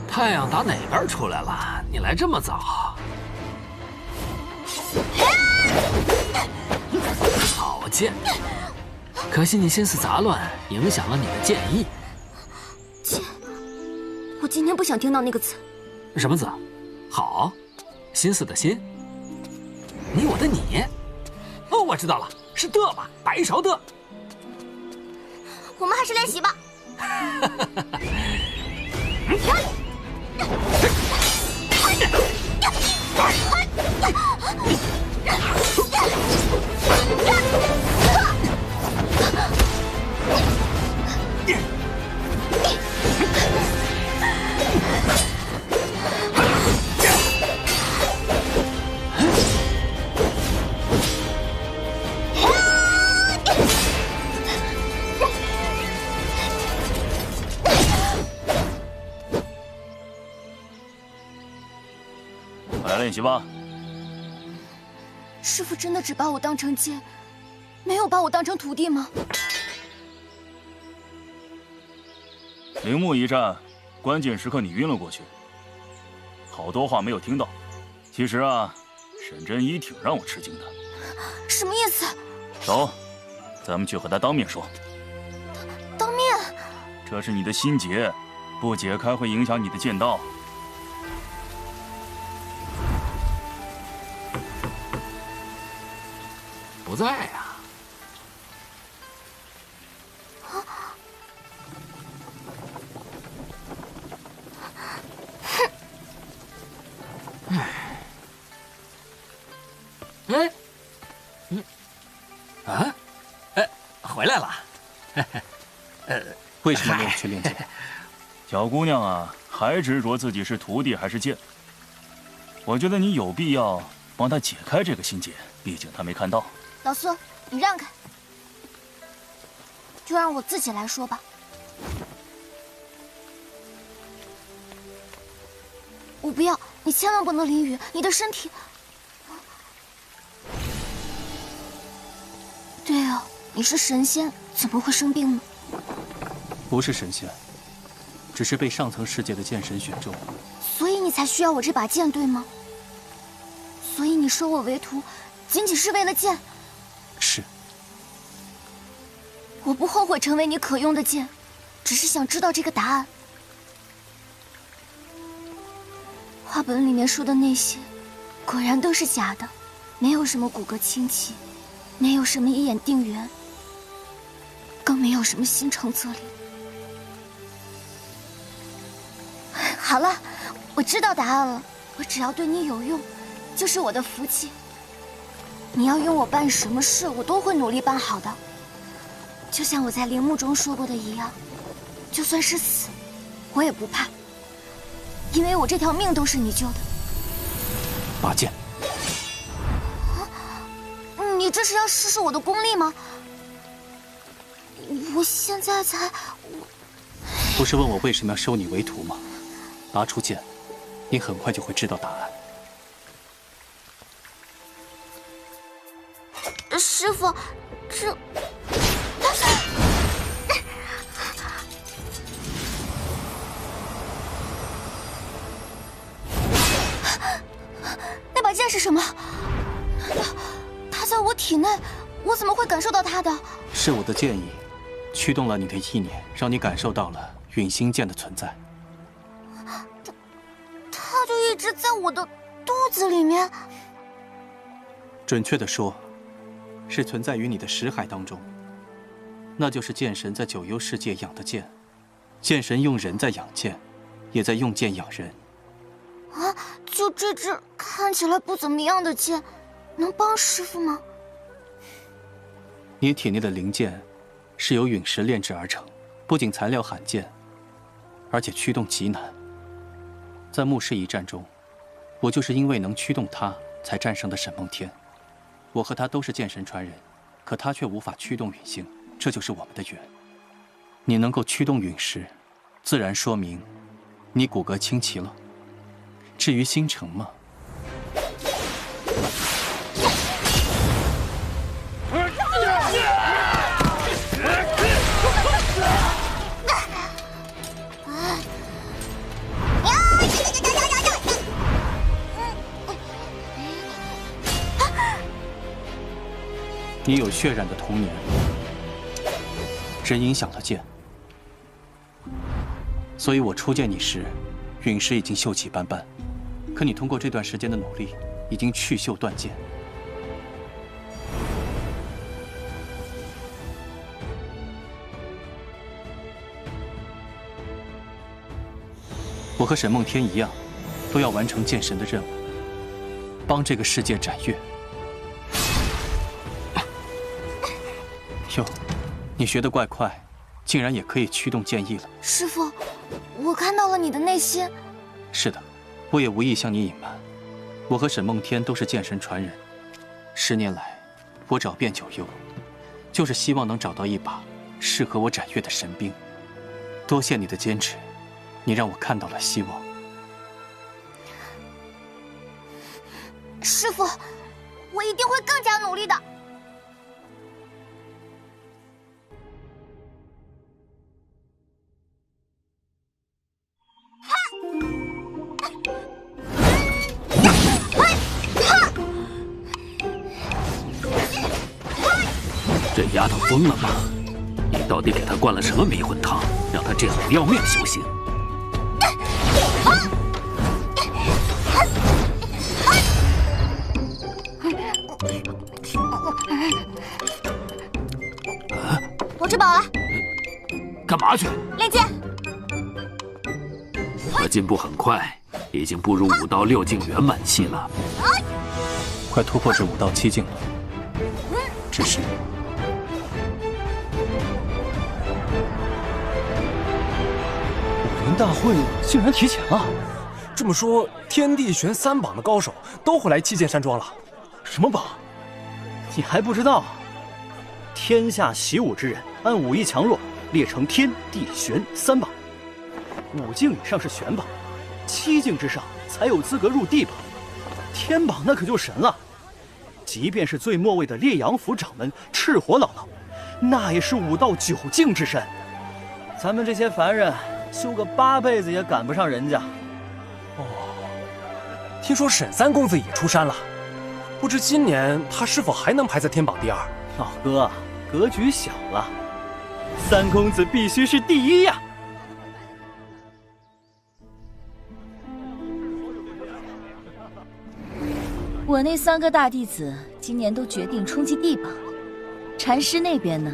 太阳打哪边出来了？你来这么早？好剑，可惜你心思杂乱，影响了你的剑意。剑，我今天不想听到那个字。什么字？好，心思的心。你我的你。哦，我知道了，是的吧？白勺的。我们还是练习吧。来练习吧。师父真的只把我当成剑，没有把我当成徒弟吗？铃木一战，关键时刻你晕了过去，好多话没有听到。其实啊，沈真一挺让我吃惊的。什么意思？走，咱们去和他当面说。当面？这是你的心结，不解开会影响你的剑道。不在呀。哎，回来了。为什么没有去练剑？小姑娘啊，还执着自己是徒弟还是剑？我觉得你有必要帮她解开这个心结，毕竟她没看到。老苏，你让开，就让我自己来说吧。我不要，你千万不能淋雨，你的身体。对哦，你是神仙，怎么会生病呢？不是神仙，只是被上层世界的剑神选中。所以你才需要我这把剑，对吗？所以你收我为徒，仅仅是为了剑？是。我不后悔成为你可用的剑，只是想知道这个答案。画本里面说的那些，果然都是假的，没有什么骨骼清奇，没有什么一眼定缘，更没有什么心诚则灵。好了，我知道答案了。我只要对你有用，就是我的福气。你要用我办什么事，我都会努力办好的。就像我在陵墓中说过的一样，就算是死，我也不怕，因为我这条命都是你救的。拔剑。你这是要试试我的功力吗？我现在才……不是问我为什么要收你为徒吗？拔出剑，你很快就会知道答案。师傅，这……那把剑是什么？它在我体内，我怎么会感受到它的？是我的剑意，驱动了你的意念，让你感受到了陨星剑的存在。它就一直在我的肚子里面。准确地说，是存在于你的识海当中。那就是剑神在九幽世界养的剑。剑神用人在养剑，也在用剑养人。啊，就这支看起来不怎么样的剑，能帮师傅吗？你体内的灵剑是由陨石炼制而成，不仅材料罕见，而且驱动极难。在墓室一战中，我就是因为能驱动它，才战胜的沈梦天。我和他都是剑神传人，可他却无法驱动陨星，这就是我们的缘。你能够驱动陨石，自然说明你骨骼清奇了。至于心诚嘛，你有血染的童年，只影响了剑，所以我初见你时，陨石已经锈迹斑斑。可你通过这段时间的努力，已经去锈断剑。我和沈梦天一样，都要完成剑神的任务，帮这个世界斩月。哟，你学得怪快，竟然也可以驱动剑意了。师傅，我看到了你的内心。是的。我也无意向你隐瞒，我和沈梦天都是剑神传人。10年来，我找遍九幽，就是希望能找到一把适合我斩月的神兵。多谢你的坚持，你让我看到了希望。师傅，我一定会更加努力的。这丫头疯了吗？你到底给她灌了什么迷魂汤，让她这样不要命修行？我吃饱了。干嘛去？练剑。我进步很快，已经步入5道6境圆满期了，快突破至5道7境了。只是。大会竟然提前了，这么说，天地玄3榜的高手都会来七剑山庄了。什么榜？你还不知道？天下习武之人，按武艺强弱列成天地玄3榜，5境以上是玄榜，7境之上才有资格入地榜。天榜那可就神了，即便是最末位的烈阳府掌门赤火姥姥，那也是5到9境之身。咱们这些凡人。修个8辈子也赶不上人家。哦，听说沈3公子也出山了，不知今年他是否还能排在天榜第2？老哥，格局小了，三公子必须是第一呀！我那3个大弟子今年都决定冲击地榜，禅师那边呢？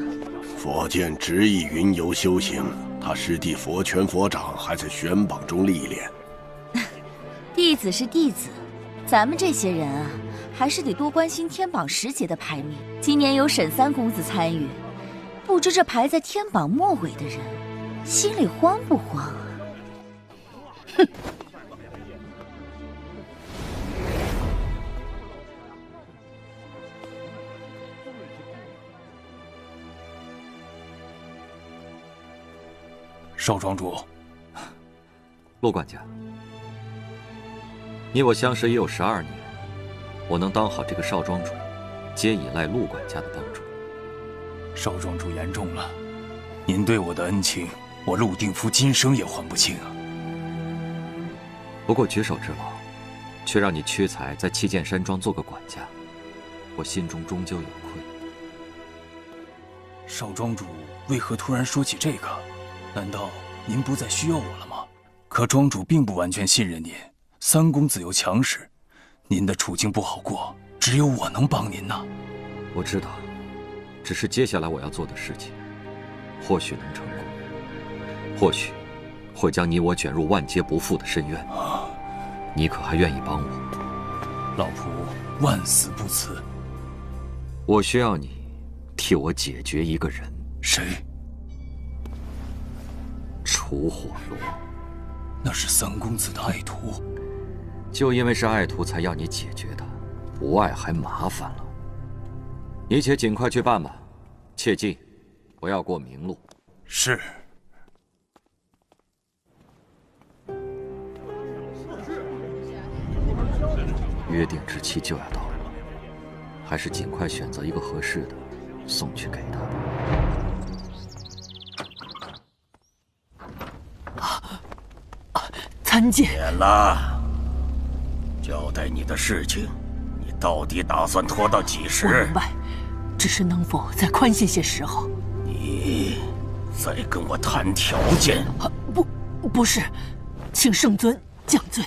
佛剑执意云游修行，他师弟佛拳佛掌还在选榜中历练。弟子是弟子，咱们这些人啊，还是得多关心天榜10节的排名。今年有沈三公子参与，不知这排在天榜末尾的人，心里慌不慌啊？哼！少庄主，陆管家，你我相识也有12年，我能当好这个少庄主，皆依赖陆管家的帮助。少庄主言重了，您对我的恩情，我陆定夫今生也还不清啊。不过举手之劳，却让你屈才在七剑山庄做个管家，我心中终究有愧。少庄主为何突然说起这个？难道您不再需要我了吗？可庄主并不完全信任您，三公子又强势，您的处境不好过，只有我能帮您呐。我知道，只是接下来我要做的事情，或许能成功，或许会将你我卷入万劫不复的深渊。你可还愿意帮我？老仆万死不辞。我需要你替我解决一个人。谁？楚火罗。那是三公子的爱徒。就因为是爱徒，才要你解决他，不爱还麻烦了。你且尽快去办吧，切记，不要过明路。是。约定之期就要到了，还是尽快选择一个合适的，送去给他。参见。免了。交代你的事情，你到底打算拖到几时？我明白，只是能否再宽限些时候？你在跟我谈条件？不是，请圣尊降罪。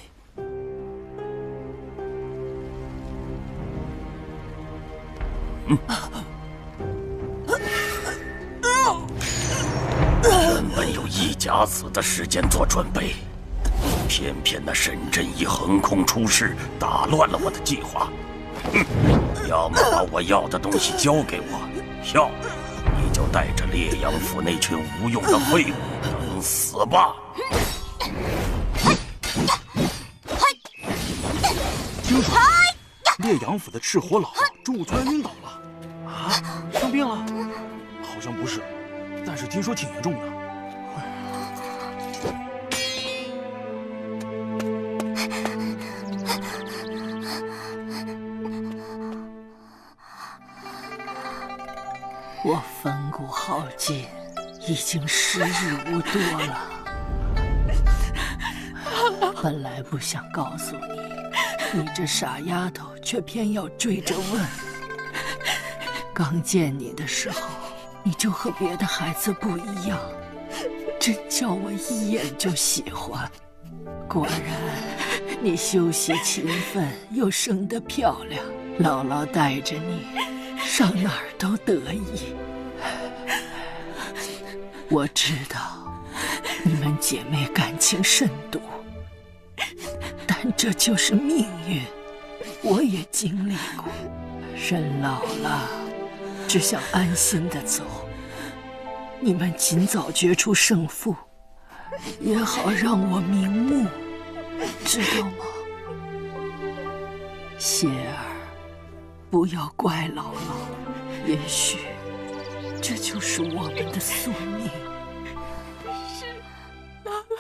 原本有1甲子的时间做准备，偏偏那沈振一横空出世，打乱了我的计划。要么把我要的东西交给我，要你就带着烈阳府那群无用的废物等死吧。听说烈阳府的赤火老中午突然晕倒了，啊，生病了？好像不是，但是听说挺严重的。我坟骨耗尽，已经时日无多了。本来不想告诉你，你这傻丫头却偏要追着问。刚见你的时候，你就和别的孩子不一样，真叫我一眼就喜欢。果然，你修习勤奋，又生得漂亮，姥姥带着你，上哪儿都得意。我知道你们姐妹感情甚笃，但这就是命运，我也经历过。人老了，只想安心的走。你们尽早决出胜负，也好让我瞑目，知道吗？谢儿，不要怪姥姥，也许这就是我们的宿命。是，姥姥。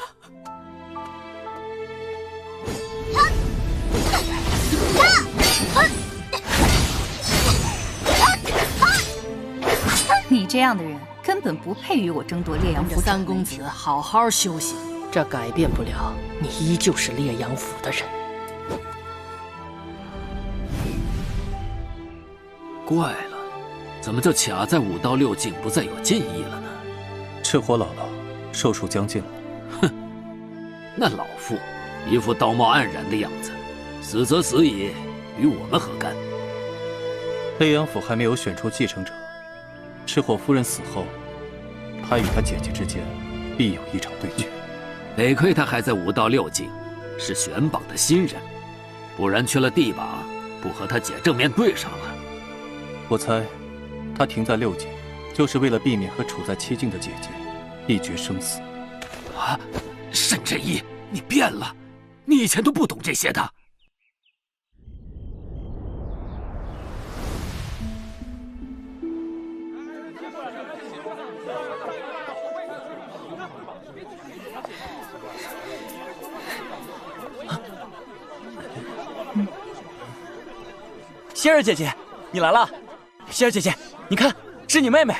你这样的人根本不配与我争夺烈阳府。三公子好好修行，这改变不了你依旧是烈阳府的人。怪了，怎么就卡在5到6境，不再有进一了呢？赤火姥姥寿数将近了。哼，那老妇一副道貌岸然的样子，死则死矣，与我们何干？烈阳府还没有选出继承者，赤火夫人死后，他与他姐姐之间必有一场对决。得亏他还在5到6境，是选榜的新人，不然去了地榜，不和他姐正面对上了。我猜，他停在6境，就是为了避免和处在7境的姐姐一决生死。啊，沈振一，你变了，你以前都不懂这些的。仙儿姐姐，你来了。仙儿姐姐，你看，是你妹妹。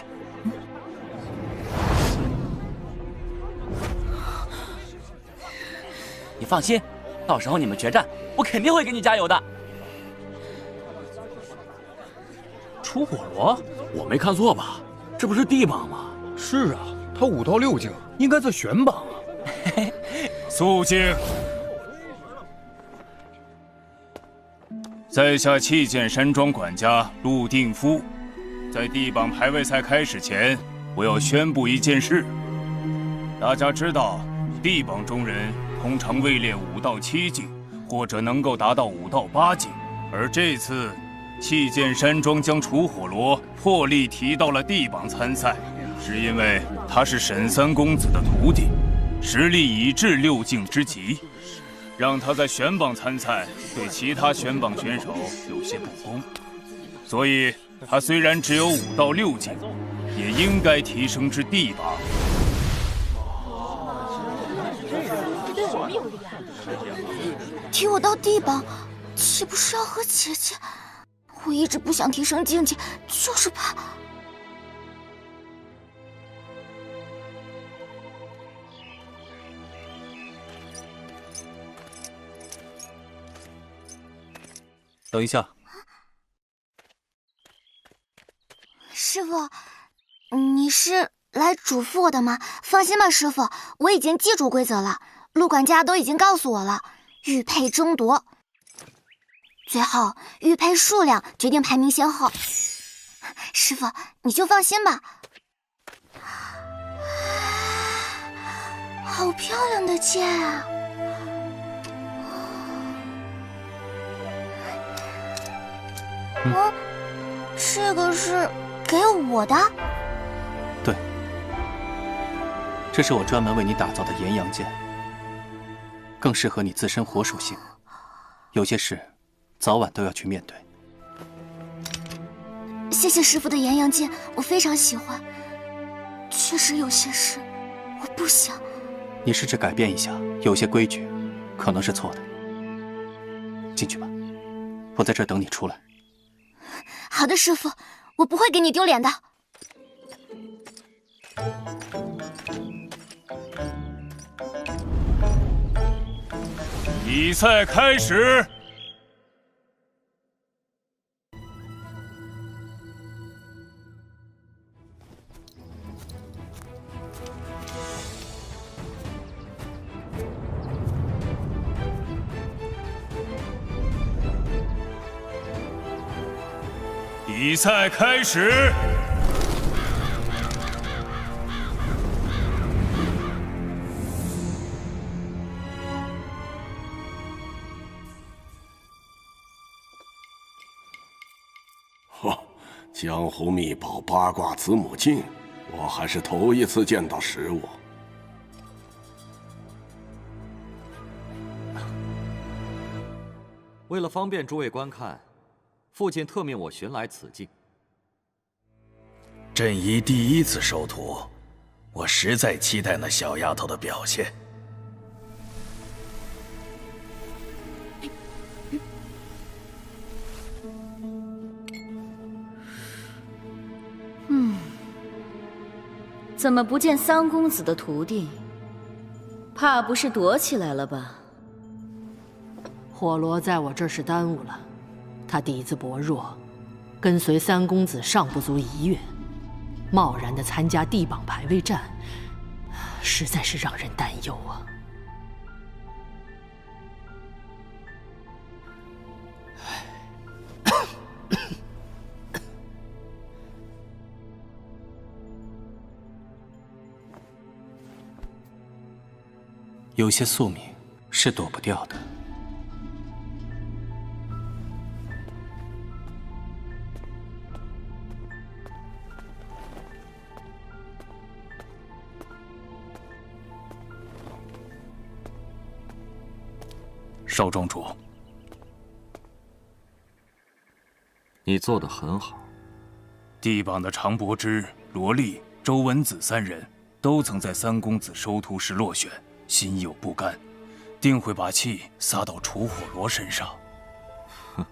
你放心，到时候你们决战，我肯定会给你加油的。出火罗，我没看错吧？这不是地榜吗？是啊，他5到6境应该在选榜啊。肃静！在下弃剑山庄管家陆定夫，在地榜排位赛开始前，我要宣布一件事。大家知道，地榜中人通常位列5到7境，或者能够达到5到8境，而这次弃剑山庄将楚火罗破例提到了地榜参赛，是因为他是沈三公子的徒弟，实力已至6境之极。让他在选榜参赛，对其他选榜选手有些不公，所以他虽然只有5到6境，也应该提升至地榜。提我到地榜，岂不是要和姐姐？我一直不想提升境界，就是怕。等一下，师傅，你是来嘱咐我的吗？放心吧，师傅，我已经记住规则了，陆管家都已经告诉我了，玉佩争夺，最后玉佩数量决定排名先后。师傅，你就放心吧。好漂亮的剑啊！这个是给我的？对，这是我专门为你打造的炎阳剑，更适合你自身火属性。有些事，早晚都要去面对。谢谢师傅的炎阳剑，我非常喜欢。确实有些事，我不想。你试着改变一下，有些规矩可能是错的。进去吧，我在这儿等你出来。好的，师傅，我不会给你丢脸的。比赛开始。比赛开始。江湖秘宝八卦子母镜，我还是头一次见到实物。为了方便诸位观看，父亲特命我寻来此境。朕仪第一次收徒，我实在期待那小丫头的表现。怎么不见三公子的徒弟？怕不是躲起来了吧？火罗在我这儿是耽误了，他底子薄弱，跟随三公子尚不足1月。贸然的参加地榜排位战，实在是让人担忧啊。有些宿命是躲不掉的。少庄主，你做得很好。地榜的常伯之、罗丽、周文子3人都曾在三公子收徒时落选，心有不甘，定会把气撒到楚火罗身上。哼，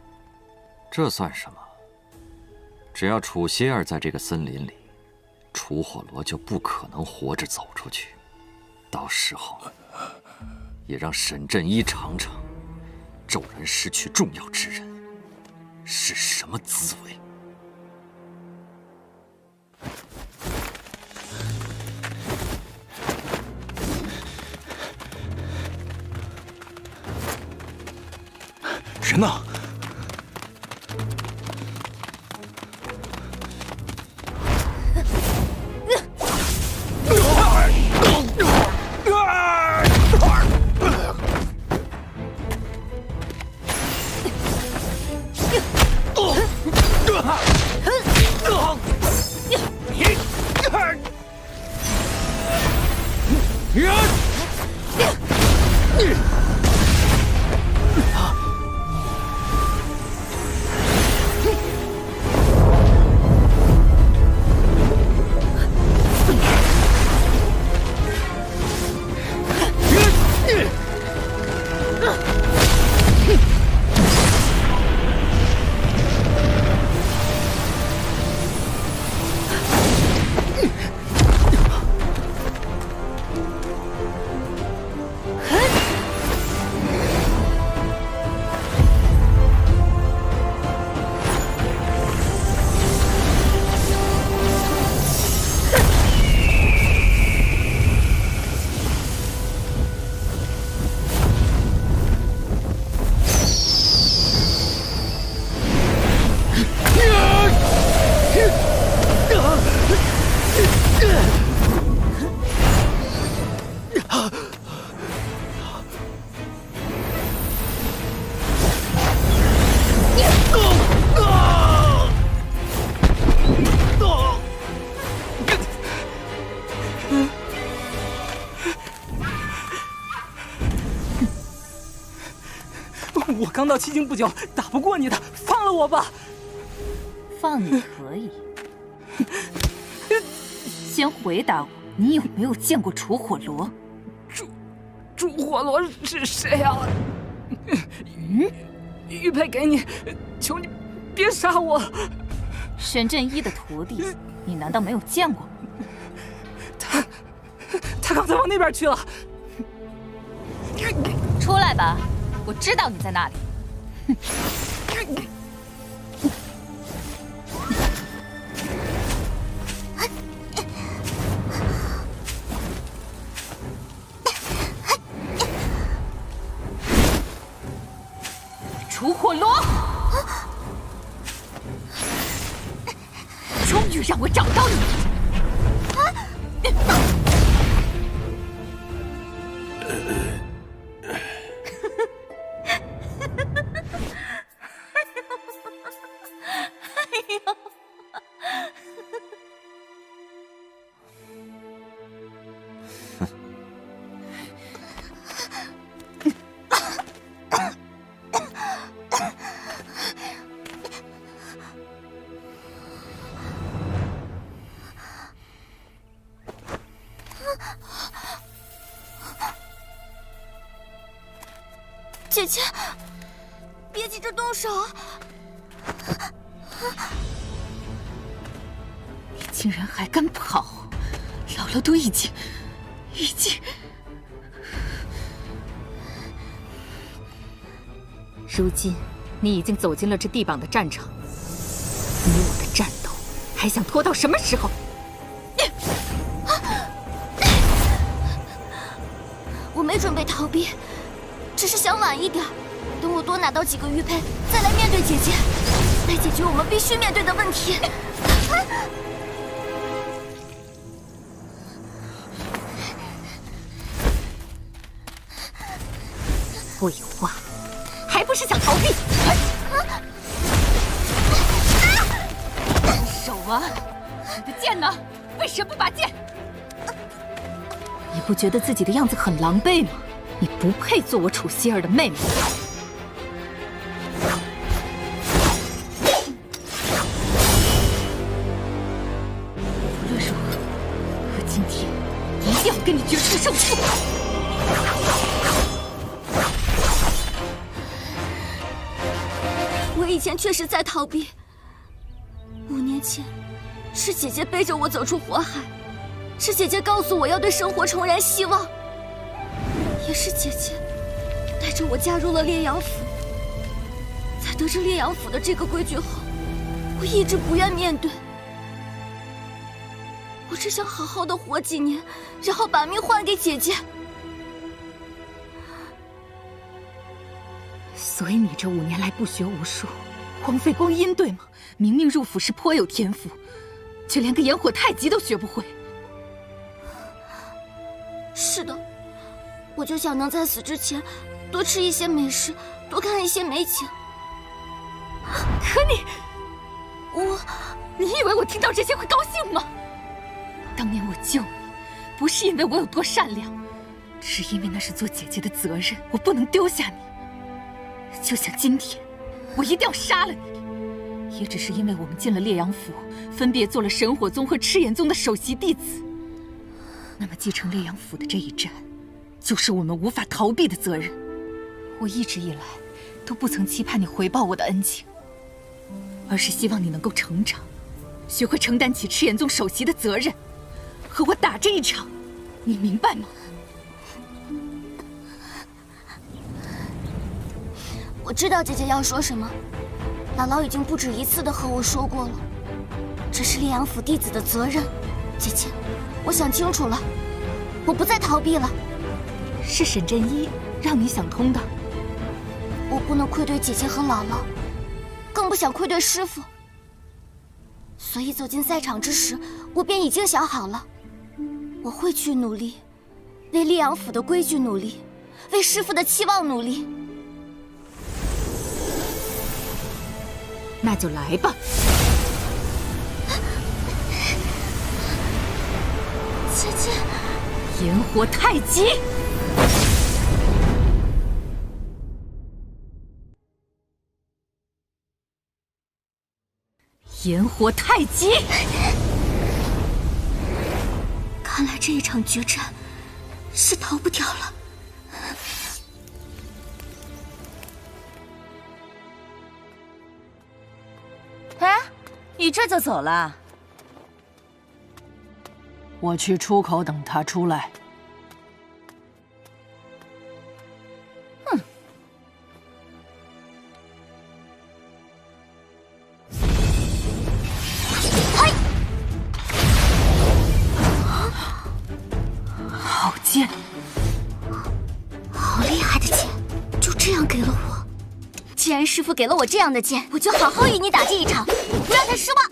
这算什么？只要楚歇儿在这个森林里，楚火罗就不可能活着走出去。到时候，也让沈振一尝尝骤然失去重要之人是什么滋味。人呢？我刚到七境不久，打不过你的，放了我吧。放你可以，先回答我，你有没有见过楚火罗？楚火罗是谁啊？玉佩给你，求你别杀我。沈振一的徒弟，你难道没有见过？他刚才往那边去了。出来吧，我知道你在那里。楚火罗，终于让我找到你！姐姐，别急着动手。你竟然还敢跑！姥姥都已经……如今，你已经走进了这地榜的战场，你我的战斗还想拖到什么时候？我没准备逃避，只是想晚一点，等我多拿到几个玉佩，再来面对姐姐，来解决我们必须面对的问题。废话，还不是想逃避？放手啊！你的剑呢？为什么不拔剑？你不觉得自己的样子很狼狈吗？你不配做我楚希儿的妹妹。无论如何，我今天一定要跟你决出胜负。我以前确实在逃避。5年前，是姐姐背着我走出火海，是姐姐告诉我要对生活重燃希望，也是姐姐带着我加入了烈阳府。在得知烈阳府的这个规矩后，我一直不愿面对。我只想好好的活几年，然后把命还给姐姐。所以你这5年来不学无术，荒废光阴，对吗？明明入府时颇有天赋，却连个炎火太极都学不会。是的，我就想能在死之前多吃一些美食，多看一些美景。可你以为我听到这些会高兴吗？当年我救你，不是因为我有多善良，只因为那是做姐姐的责任，我不能丢下你。就像今天，我一定要杀了你，也只是因为我们进了烈阳府，分别做了神火宗和赤焰宗的首席弟子。那么继承烈阳府的这一战，就是我们无法逃避的责任。我一直以来都不曾期盼你回报我的恩情，而是希望你能够成长，学会承担起赤焰宗首席的责任，和我打这一场，你明白吗？我知道姐姐要说什么，姥姥已经不止一次的和我说过了，这是烈阳府弟子的责任。姐姐，我想清楚了，我不再逃避了。是沈振一让你想通的。我不能愧对姐姐和姥姥，更不想愧对师父，所以走进赛场之时，我便已经想好了，我会去努力，为烈阳府的规矩努力，为师父的期望努力。那就来吧。姐姐，炎火太极，炎火太极。看来这一场决战是逃不掉了。哎，你这就走了？我去出口等他出来。哼！嘿！好剑，好厉害的剑，就这样给了我。既然师父给了我这样的剑，我就好好与你打这一场，不让他失望。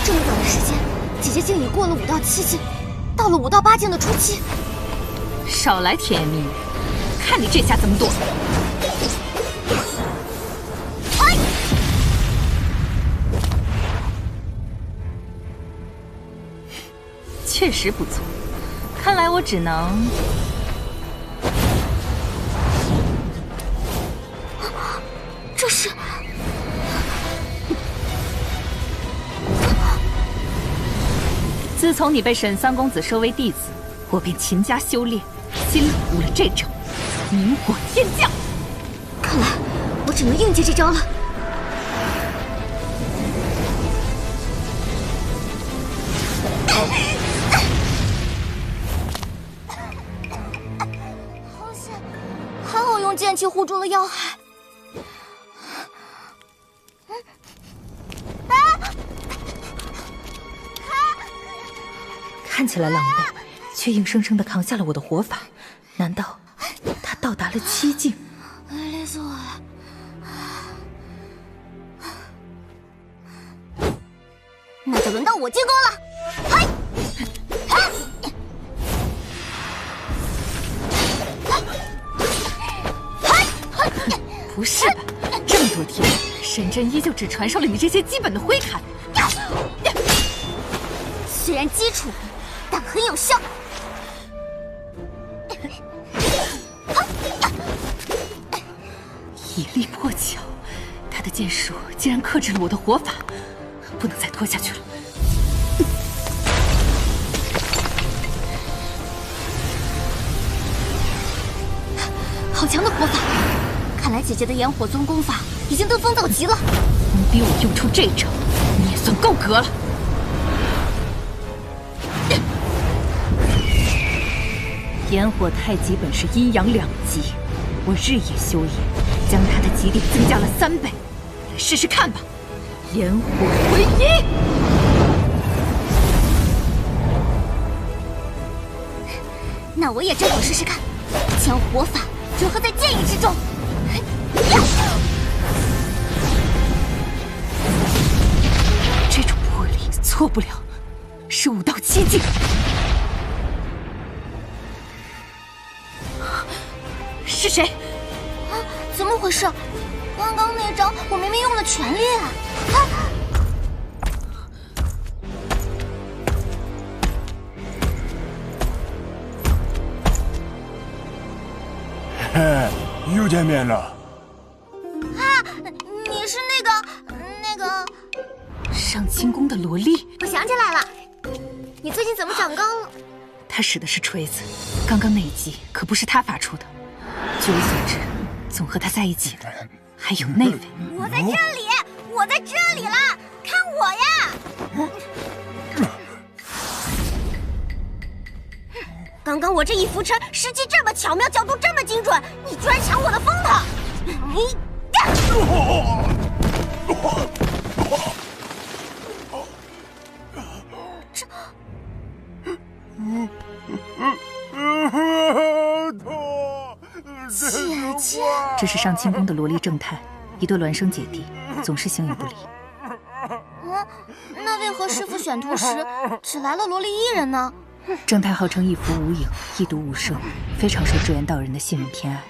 这么短的时间，姐姐竟已过了5到7境，到了5到8境的初期。少来甜言蜜语，看你这下怎么躲！哎！确实不错，看来我只能……这是……自从你被沈三公子收为弟子，我便勤加修炼，新领悟了这招明火天降。看来我只能应接这招了。好险，还好用剑气护住了要害。看起来狼狈，却硬生生地扛下了我的火法。难道他到达了7境？累死我了！那就轮到我进攻了！嘿！不是吧？这么多天，沈真依旧只传授了你这些基本的挥砍。虽然基础，但很有效。以力破巧，他的剑术竟然克制了我的火法，不能再拖下去了。好强的火法！看来姐姐的炎火宗功法已经登峰造极了。能逼我用出这一招，你也算够格了。炎火太极本是阴阳两极，我日夜修炼，将它的极力增加了3倍。来试试看吧，炎火回一。那我也正好试试看，将火法融合在剑意之中。这种魄力错不了，是5到7境。是谁？啊，怎么回事？刚刚那招我明明用了全力啊！嘿，又见面了。啊，你是那个上清宫的萝莉。我想起来了，你最近怎么长高了？他使的是锤子，刚刚那一击可不是他发出的。据我所知，总和他在一起的还有那位。我在这里，我在这里啦！看我呀！刚刚我这一拂尘，时机这么巧妙，角度这么精准，你居然抢我的风头！你姐姐，这是上清宫的萝莉正太，一对孪生姐弟，总是形影不离。那为何师父选徒时只来了萝莉1人呢？正太号称一服无影，一毒无声，非常受智源道人的信任偏爱。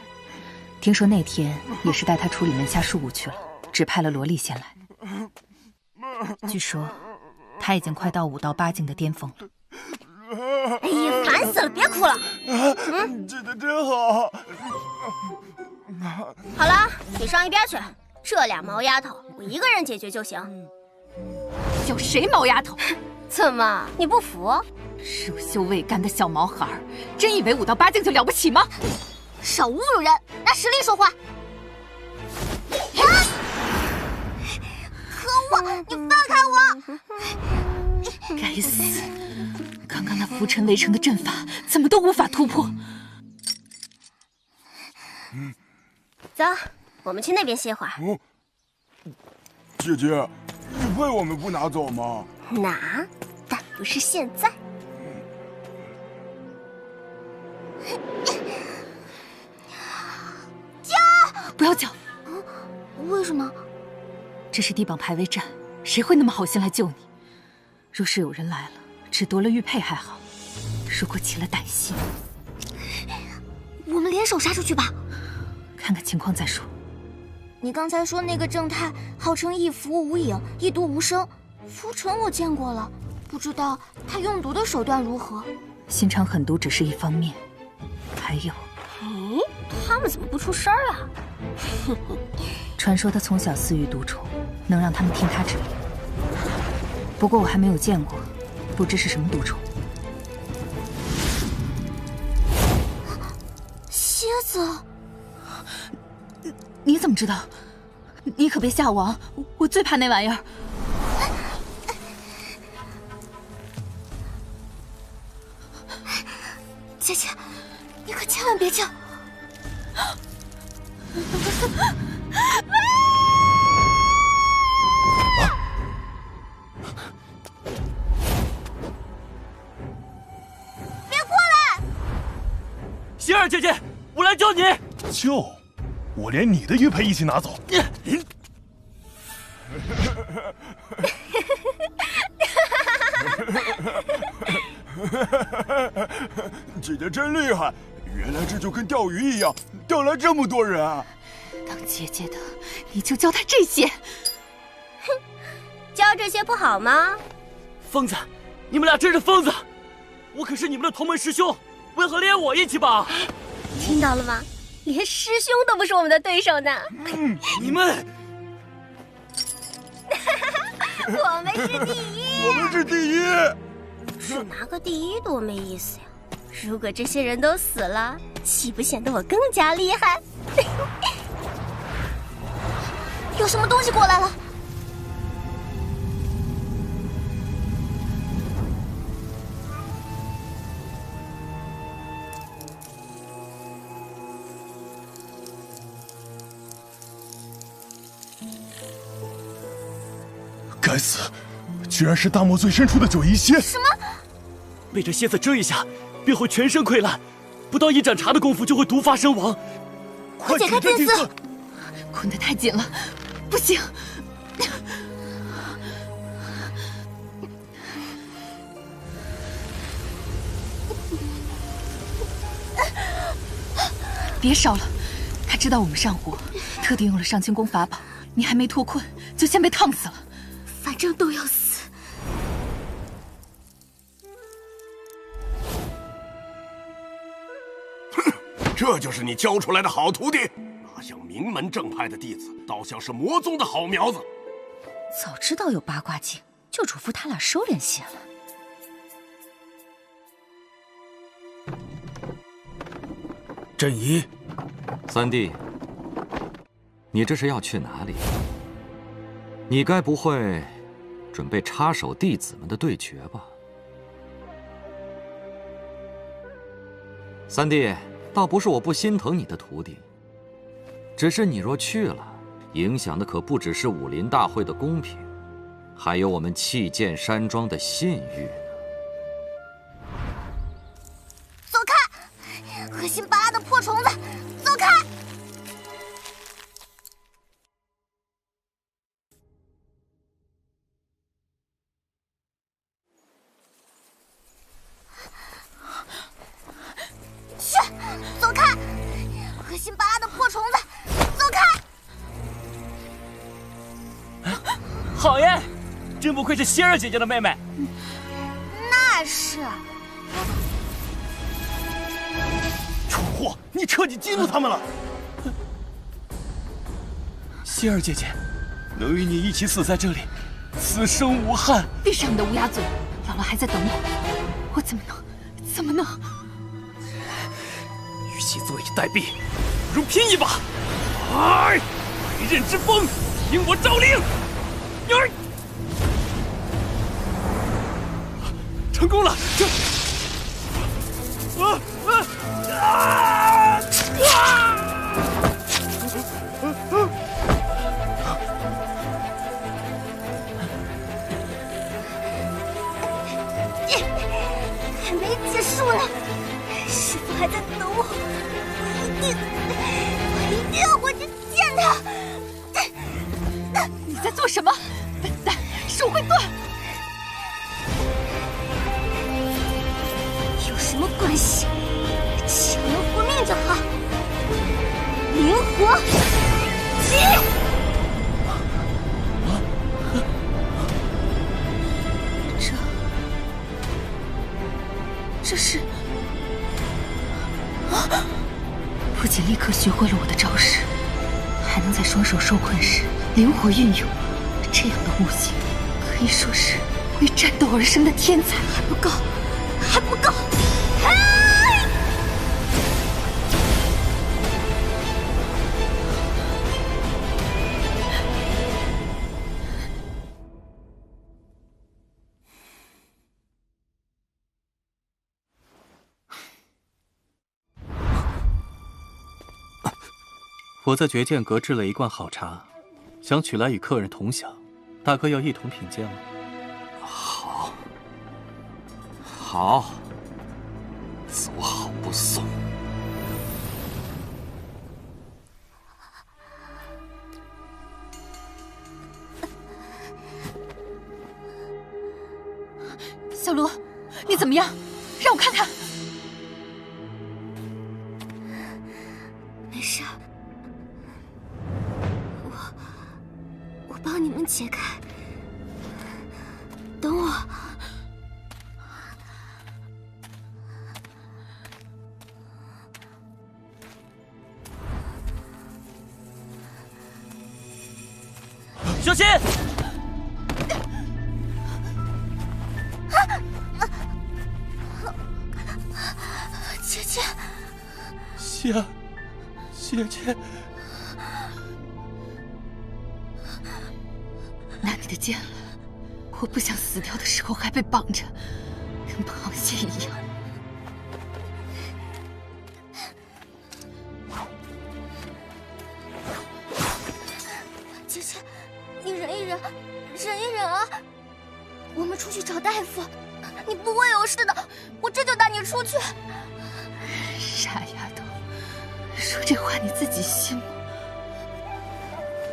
听说那天也是带他处理门下事务去了，只派了萝莉先来。据说他已经快到5到8境的巅峰了。哎呀，烦死了！别哭了。记得真好。好了，你上一边去。这俩毛丫头，我一个人解决就行。叫谁毛丫头？怎么，你不服？乳臭未干的小毛孩，真以为5到8境就了不起吗？少侮辱人，拿实力说话！可恶，你放开我！该死！刚刚那浮尘围城的阵法怎么都无法突破。走，我们去那边歇会儿。姐姐，你为我们不拿走吗？拿，但不是现在。叫！不要叫！为什么？这是地榜排位战，谁会那么好心来救你？若是有人来了，只夺了玉佩还好，如果起了歹心，我们联手杀出去吧。看看情况再说。你刚才说那个正太号称一服无影，一毒无声，浮尘我见过了，不知道他用毒的手段如何。心肠狠毒只是一方面，还有……他们怎么不出声啊？传说他从小饲育毒虫，能让他们听他指令。不过我还没有见过，不知是什么毒虫。蝎子。你怎么知道？你可别吓我啊！我最怕那玩意儿。姐姐，你可千万别叫！别过来！希儿姐姐，我来救你。救？我连你的玉佩一起拿走。姐姐真厉害，原来这就跟钓鱼一样，钓来这么多人啊！当姐姐的，你就教她这些。哼，教这些不好吗？疯子，你们俩真是疯子！我可是你们的同门师兄，为何连我一起绑？听到了吗？连师兄都不是我们的对手呢。你们，我们是第一，我们是第一。只拿个第一多没意思呀！如果这些人都死了，岂不显得我更加厉害？有什么东西过来了？该死，居然是大漠最深处的九夷仙！什么？被这蝎子蛰一下，便会全身溃烂，不到一盏茶的功夫就会毒发身亡。快解开电丝！捆得太紧了，不行。别烧了，他知道我们上火，特地用了上清宫法宝。你还没脱困，就先被烫死了。反正都要死。这就是你教出来的好徒弟？哪像名门正派的弟子，倒像是魔宗的好苗子。早知道有八卦镜，就嘱咐他俩收敛些了。振一，三弟，你这是要去哪里？你该不会准备插手弟子们的对决吧？三弟，倒不是我不心疼你的徒弟，只是你若去了，影响的可不只是武林大会的公平，还有我们弃剑山庄的信誉呢。走开！恶心巴拉的破虫子，走开！去，走开！恶心巴拉的破虫子，走开！好耶！真不愧是仙儿姐姐的妹妹。那是。蠢货，你彻底激怒他们了。仙儿姐姐，能与你一起死在这里，此生无憾。闭上你的乌鸦嘴！姥姥还在等我，我怎么能？与其坐以待毙，不如拼一把！百刃之锋，听我诏令！成功了！还没结束呢，师父还在等我，我一定要回去见他。你在做什么？笨蛋，手会断。有什么关系？只要能活命就好。灵活击！这是……不仅立刻学会了我的招式，还能在双手受困时灵活运用。这样的悟性，可以说是为战斗而生的天才。还不够，还不够！我在绝剑阁制了一罐好茶，想取来与客人同享，大哥要一同品鉴吗？好，好，走好不送。小罗，你怎么样？让我看看。没事，我帮你们解开。等我。小心！姐姐，姐姐，拿你的剑来，我不想死掉的时候还被绑着，跟螃蟹一样。姐姐，你忍一忍，忍一忍啊！我们出去找大夫，你不会有事的，我这就带你出去。傻丫头，说这话你自己信吗？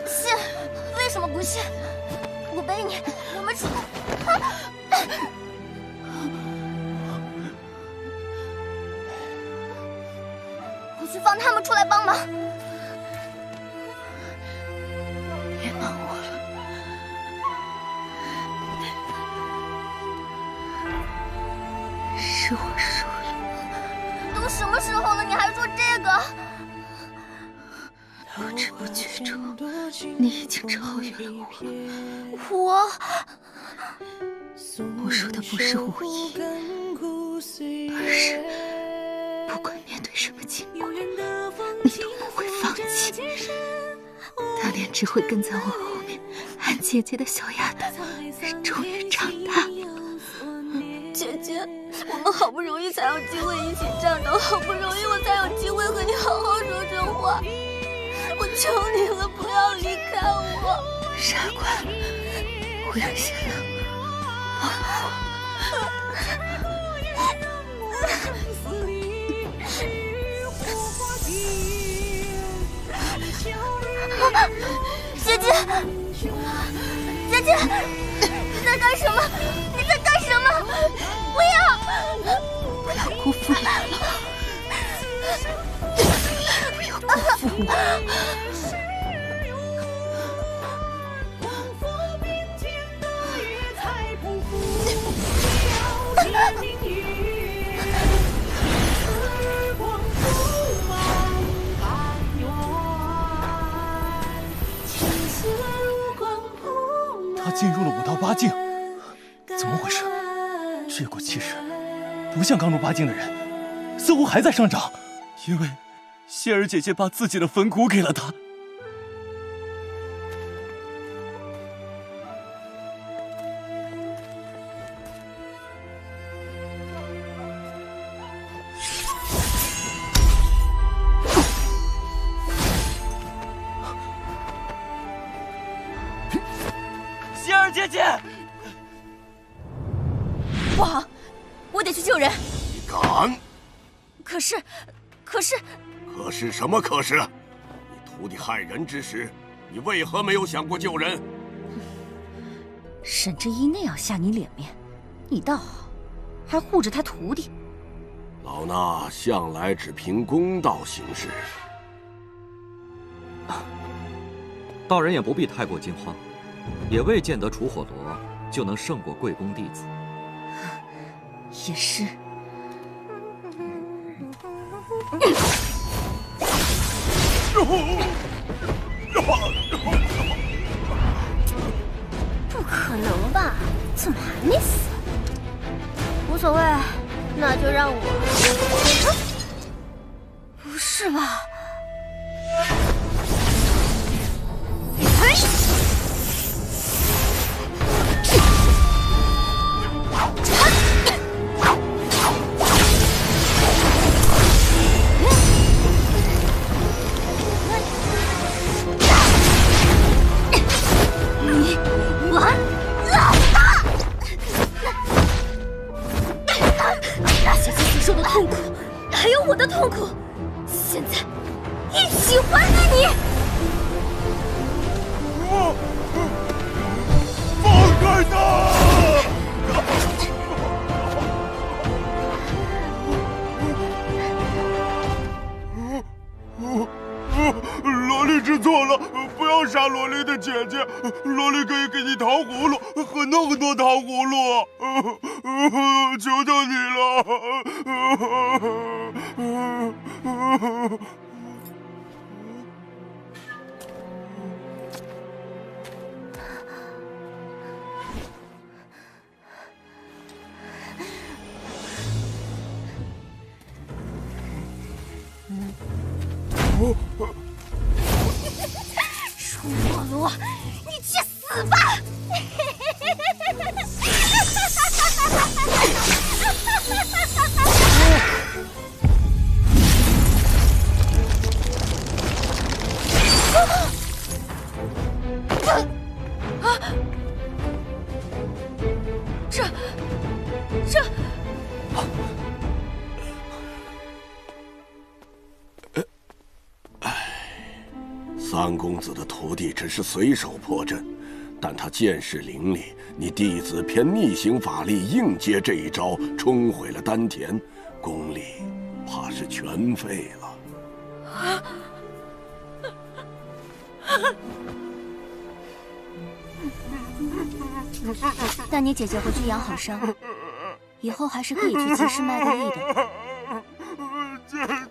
信，为什么不信？我背你，我们出。我去放他们出来帮忙。别忙我了，是我输了。都什么时候了，你还说这个？不知不觉中，你已经超越了我。我说的不是无意，而是不管面对什么情况，你都不会放弃。当年只会跟在我后面喊姐姐的小丫头，终于长大了。姐姐，我们好不容易才有机会一起战斗，好不容易我才有机会和你好好说说话。我求你了，不要离开我。傻瓜，我有些冷。姐姐，姐姐，你在干什么？你在干什么？不要！不要辜负姥姥，不要辜负我。他进入了5道8境，怎么回事？这股气势不像刚入8境的人，似乎还在上涨。因为谢儿姐姐把自己的坟骨给了他。谢儿姐姐，不好，我得去救人。你敢？可是可是什么？可是？你徒弟害人之时，你为何没有想过救人？沈真一那样下你脸面，你倒好，还护着他徒弟。老衲向来只凭公道行事。道人也不必太过惊慌，也未见得楚火罗就能胜过贵公弟子。也是。不可能吧？怎么还没死？无所谓，那就让我……不是吧？受的痛苦，还有我的痛苦，现在一起还给你！放开他！萝莉知错了，不要杀萝莉的姐姐。萝莉可以给你糖葫芦，很多很多糖葫芦，求求你了。楚莫罗，你去死吧！这。三公子的徒弟只是随手破阵，但他剑势凌厉，你弟子偏逆行法力，硬接这一招，冲毁了丹田，功力怕是全废了。带你姐姐回去养好伤，以后还是可以去集市卖个艺的。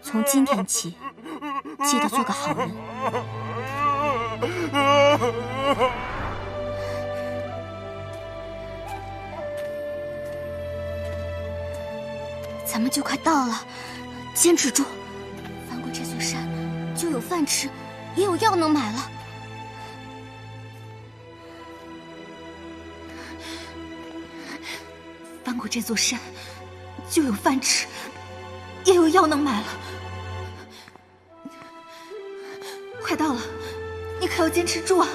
从今天起，记得做个好人。咱们就快到了，坚持住！翻过这座山，就有饭吃，也有药能买了。翻过这座山，就有饭吃，也有药能买了。快到了，你可要坚持住啊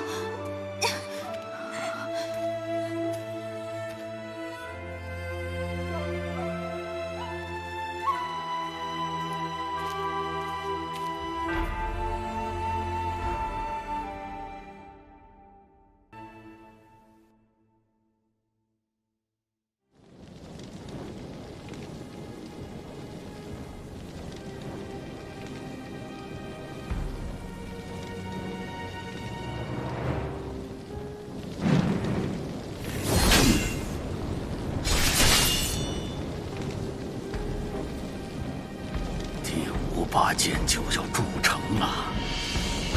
！8剑就要铸成了，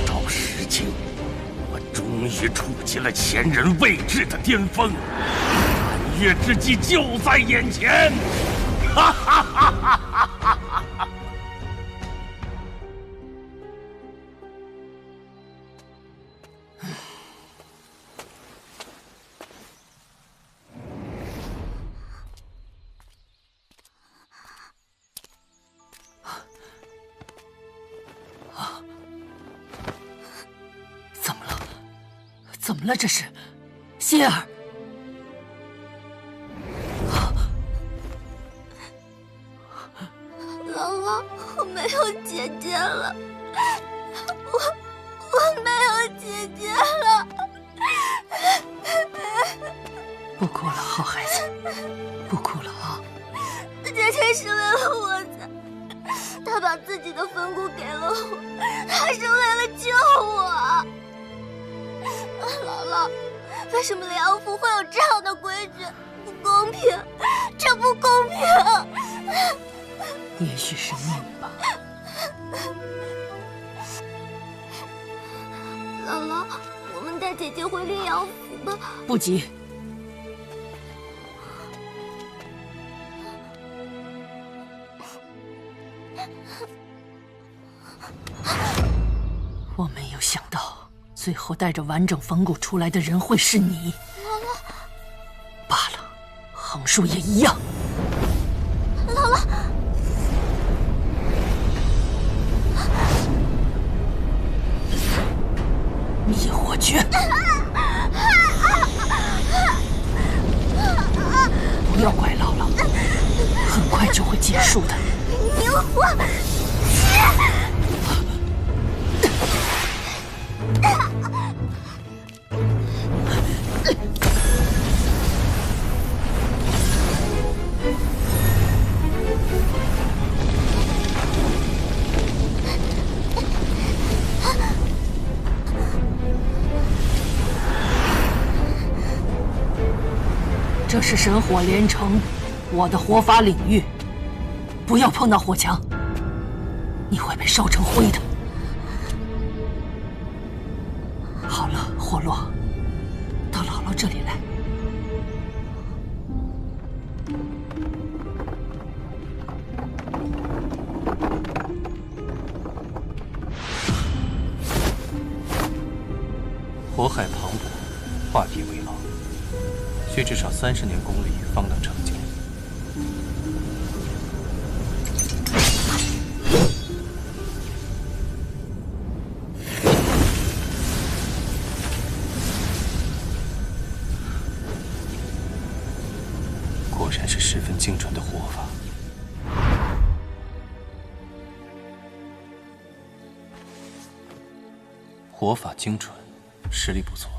照时经，我终于触及了前人未至的巅峰，满月之际就在眼前！哈哈哈哈哈哈！怎么了？这是，希儿。姥姥，我没有姐姐了，我没有姐姐了。不哭了，好孩子，不哭了啊！姐姐是为了我才，她把自己的坟骨给了我，她是为了救我。姥姥，为什么梁府会有这样的规矩？不公平，这不公平！也许是命吧。姥姥，我们带姐姐回灵阳府吧。不急。我没有想到。最后带着完整坟骨出来的人会是你，姥姥。罢了，横竖也一样。姥姥，灭火诀，不要怪姥姥，很快快就会结束的。萤火，这是神火连城，我的火法领域，不要碰到火墙，你会被烧成灰的。好了，火落，到姥姥这里来。火海磅礴，画地为牢，需至少30年功力方能成就。果然是十分精准的火法。火法精准，实力不错。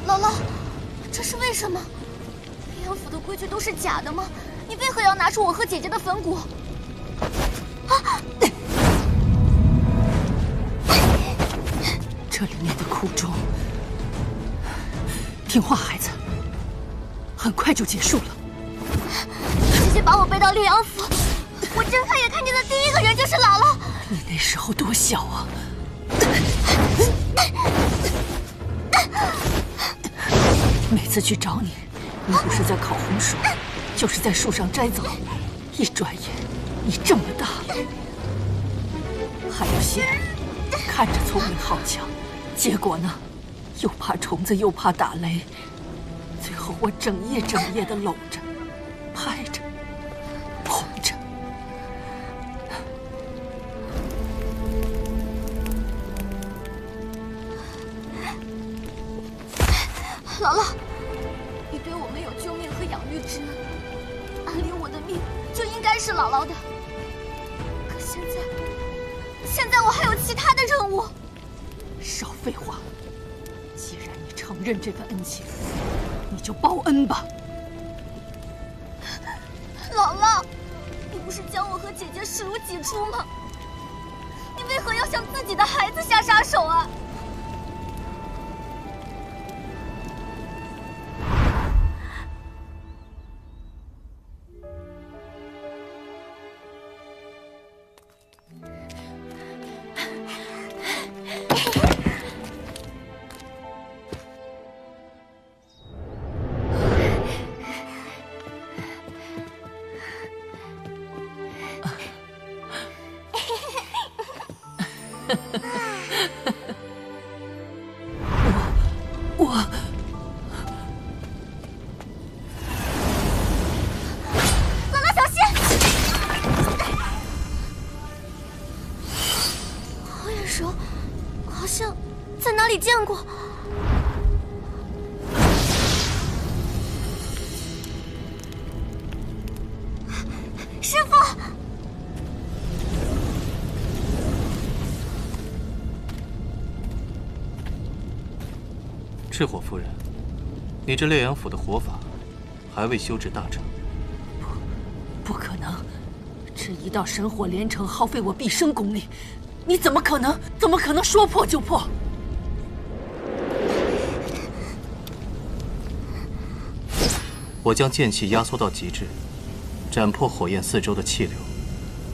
姥姥，这是为什么？烈阳府的规矩都是假的吗？你为何要拿出我和姐姐的坟骨？啊！这里面的苦衷，听话，孩子，很快就结束了。姐姐把我背到烈阳府，我睁开眼看见的第一个人就是姥姥。你那时候多小啊！每次去找你，你不是在烤红薯，就是在树上摘枣。一转眼，你这么大了。还有些看着聪明好强，结果呢，又怕虫子又怕打雷，最后我整夜的搂着、拍着、哄着。姥姥，你对我们有救命和养育之恩，按理我的命就应该是姥姥的。可现在我还有其他的任务。少废话！既然你承认这份恩情，你就报恩吧。姥姥，你不是将我和姐姐视如己出吗？你为何要向自己的孩子下杀手啊？姥姥小心！好眼熟，好像在哪里见过。师父。赤火夫人，你这烈阳府的火法还未修至大成。不可能！这一道神火连城耗费我毕生功力，你怎么可能说破就破？我将剑气压缩到极致，斩破火焰四周的气流，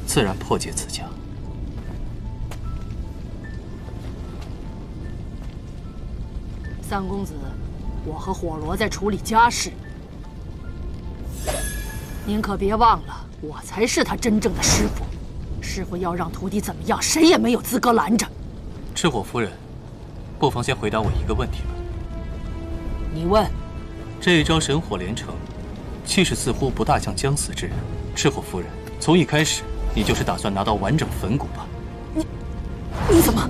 自然破解此墙。三公子，我和火罗在处理家事，您可别忘了，我才是他真正的师傅。师傅要让徒弟怎么样，谁也没有资格拦着。赤火夫人，不妨先回答我一个问题吧。你问。这一招神火连城，气势似乎不大像将死之人。赤火夫人，从一开始你就是打算拿到完整坟骨吧？你怎么？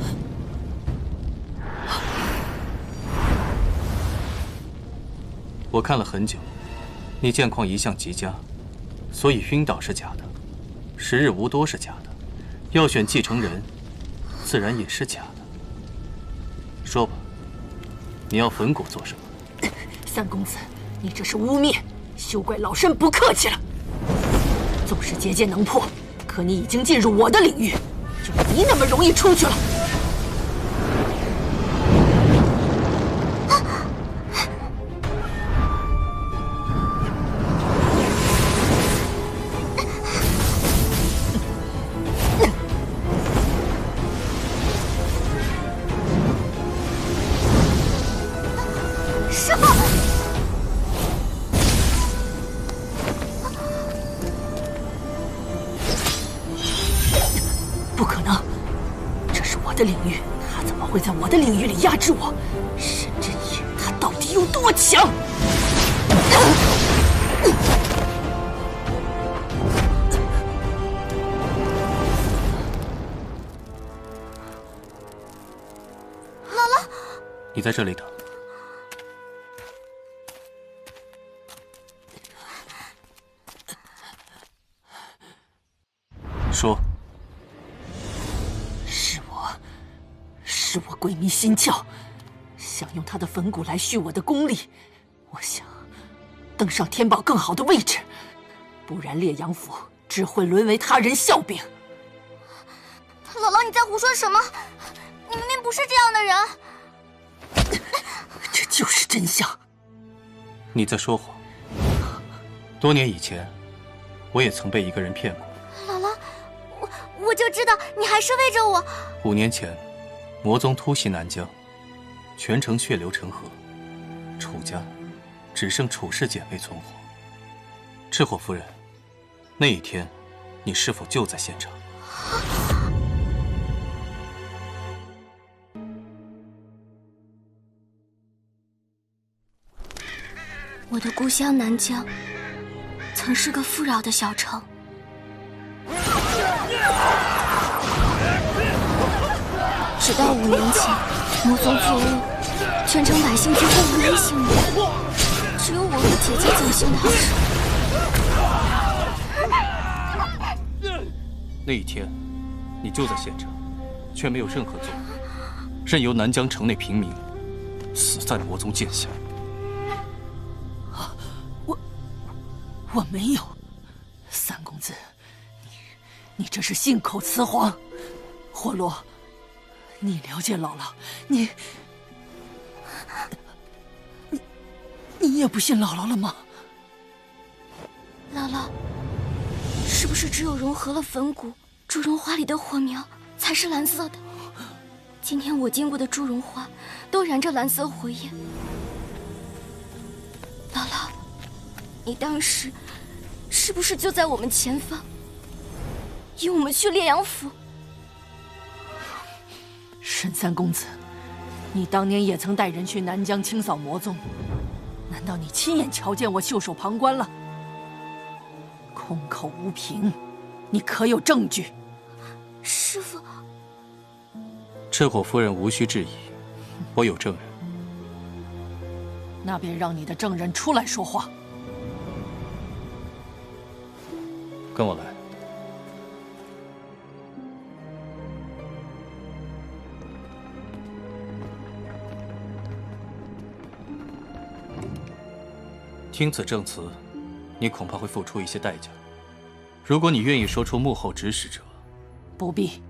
我看了很久，你剑况一向极佳，所以晕倒是假的，时日无多是假的，要选继承人，自然也是假的。说吧，你要坟骨做什么？三公子，你这是污蔑，休怪老身不客气了。纵使结界能破，可你已经进入我的领域，就没那么容易出去了。师父，不可能，这是我的领域，他怎么会在我的领域里压制我？沈真一，他到底有多强？姥姥，你在这里等。说，是我鬼迷心窍，想用他的坟骨来续我的功力。我想登上天宝更好的位置，不然烈阳府只会沦为他人笑柄。姥姥，你在胡说什么？你明明不是这样的人。这就是真相。你在说谎。多年以前，我也曾被一个人骗过。姥姥，我就知道你还是为着我。5年前，魔宗突袭南疆，全城血流成河，楚家只剩楚氏姐妹存活。赤火夫人，那一天，你是否就在现场？我的故乡南疆，曾是个富饶的小城。直到5年前，魔宗作恶，全城百姓几乎无人幸免，只有我和姐姐侥幸逃生。那一天，你就在现场，却没有任何作为，任由南疆城内平民死在魔宗剑下。我没有，三公子，你这是信口雌黄。火罗，你了解姥姥，你也不信姥姥了吗？姥姥，是不是只有融合了坟骨，祝融花里的火苗才是蓝色的？今天我经过的祝融花都燃着蓝色火焰。姥姥，你当时是不是就在我们前方，引我们去烈阳府？沈三公子，你当年也曾带人去南疆清扫魔宗，难道你亲眼瞧见我袖手旁观了？空口无凭，你可有证据？师父，赤火夫人无需质疑，我有证人。那便让你的证人出来说话。跟我来。听此证词，你恐怕会付出一些代价。如果你愿意说出幕后指使者，不必。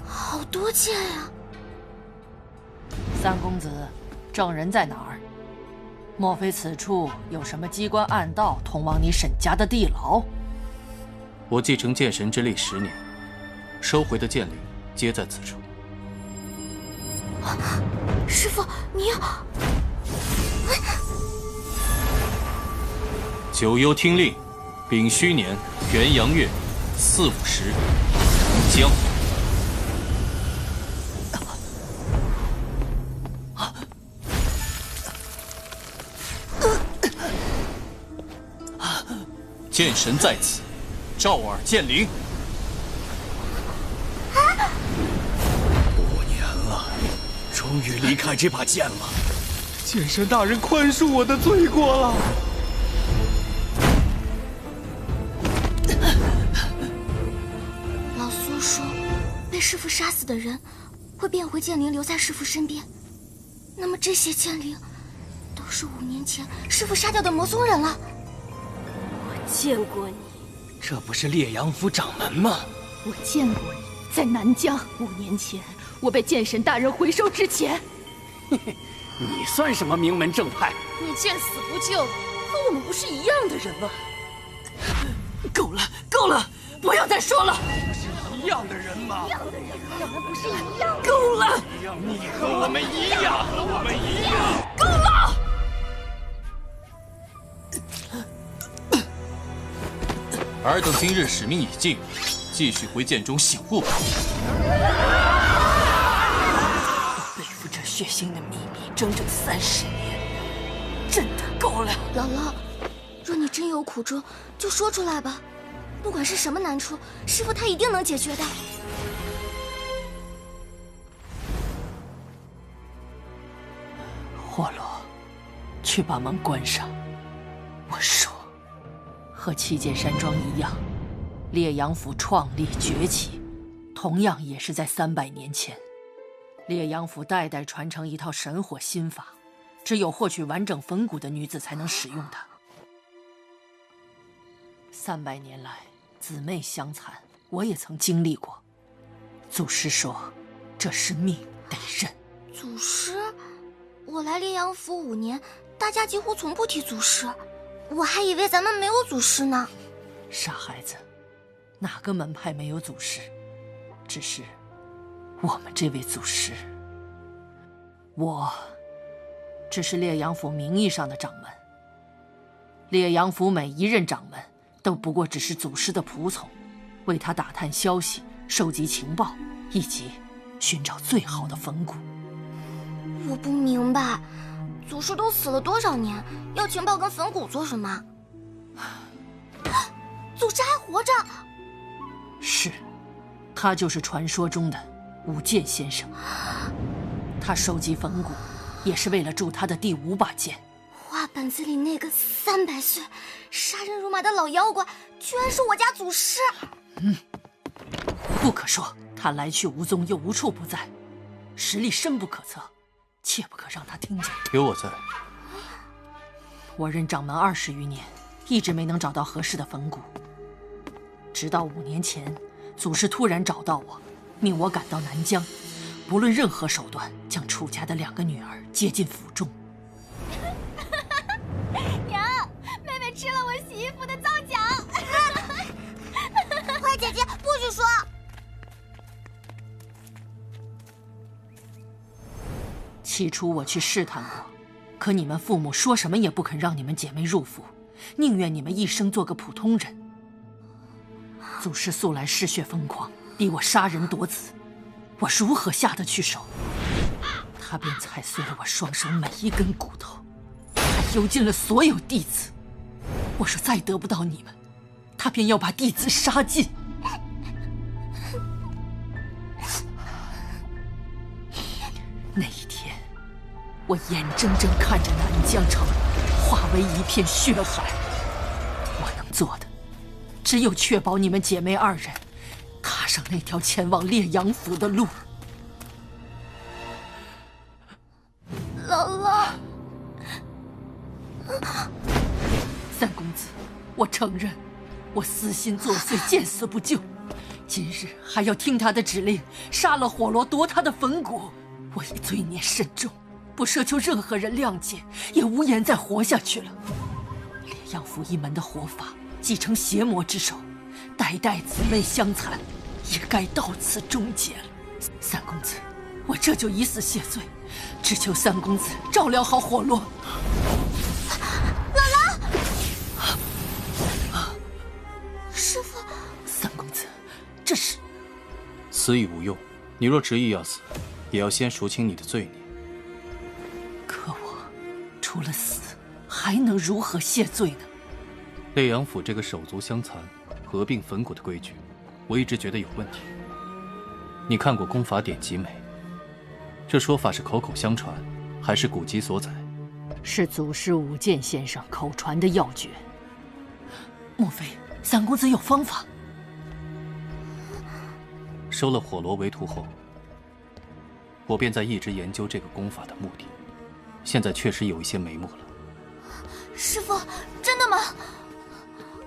好多剑呀！三公子，证人在哪儿？莫非此处有什么机关暗道通往你沈家的地牢？我继承剑神之力10年，收回的剑灵皆在此处。师父，你要九幽听令，丙戌年元阳月4、5时，将。剑神在此，照尔剑灵。5年了，终于离开这把剑了。剑神大人宽恕我的罪过了。老苏说，被师父杀死的人会变回剑灵，留在师父身边。那么这些剑灵都是5年前师父杀掉的魔宗人了。我见过你，这不是烈阳府掌门吗？我见过你，在南疆5年前，我被剑神大人回收之前。你算什么名门正派？你见死不救，和我们不是一样的人吗？够了，够了，不要再说了。一样的人吗？一样的人，我们不是一样的。够了！你和我们一样，和我们一样。够了！尔等今日使命已尽，继续回剑中醒悟吧。背负着血腥的秘密整整30年，真的够了。姥姥，若你真有苦衷，就说出来吧。不管是什么难处，师父他一定能解决的。霍罗，去把门关上。我说，和七剑山庄一样，烈阳府创立崛起，同样也是在300年前。烈阳府代代传承一套神火心法，只有获取完整坟骨的女子才能使用它。300年来，姊妹相残，我也曾经历过。祖师说，这是命，得认。祖师？我来烈阳府5年，大家几乎从不提祖师，我还以为咱们没有祖师呢。傻孩子，哪个门派没有祖师？只是我们这位祖师，我只是烈阳府名义上的掌门。烈阳府每一任掌门都不过只是祖师的仆从，为他打探消息、收集情报，以及寻找最好的坟骨。我不明白，祖师都死了多少年，要情报跟坟骨做什么？祖师还活着？是，他就是传说中的舞剑先生。他收集坟骨，也是为了铸他的第5把剑。画本子里那个300岁、杀人如麻的老妖怪，居然是我家祖师！不可说，他来去无踪，又无处不在，实力深不可测，切不可让他听见。有我在。我任掌门20余年，一直没能找到合适的坟骨。直到5年前，祖师突然找到我，命我赶到南疆，不论任何手段，将楚家的2个女儿接进府中。娘，妹妹吃了我洗衣服的皂角。坏姐姐，不许说。起初我去试探过，可你们父母说什么也不肯让你们姐妹入府，宁愿你们一生做个普通人。祖师素来嗜血疯狂，逼我杀人夺子，我如何下得去手？他便踩碎了我双手每一根骨头，还幽禁了所有弟子。我说再得不到你们，他便要把弟子杀尽。那一天，我眼睁睁看着南疆城化为一片血海，我能做的只有确保你们姐妹2人踏上那条前往烈阳府的路。姥姥，三公子，我承认，我私心作祟，见死不救。今日还要听他的指令，杀了火罗，夺他的坟骨。我已罪孽深重，不奢求任何人谅解，也无颜再活下去了。烈阳府一门的活法，继承邪魔之手，代代姊妹相残，也该到此终结了。三公子，我这就以死谢罪，只求三公子照料好火罗。姥姥，师父，三公子，这是……死已无用，你若执意要死，也要先赎清你的罪孽。可我除了死，还能如何谢罪呢？烈阳府这个手足相残、合并坟骨的规矩，我一直觉得有问题。你看过功法典籍没？这说法是口口相传，还是古籍所载？是祖师舞剑先生口传的要诀。莫非三公子有方法？收了火罗为徒后，我便在一直研究这个功法的目的。现在确实有一些眉目了。师父，真的吗？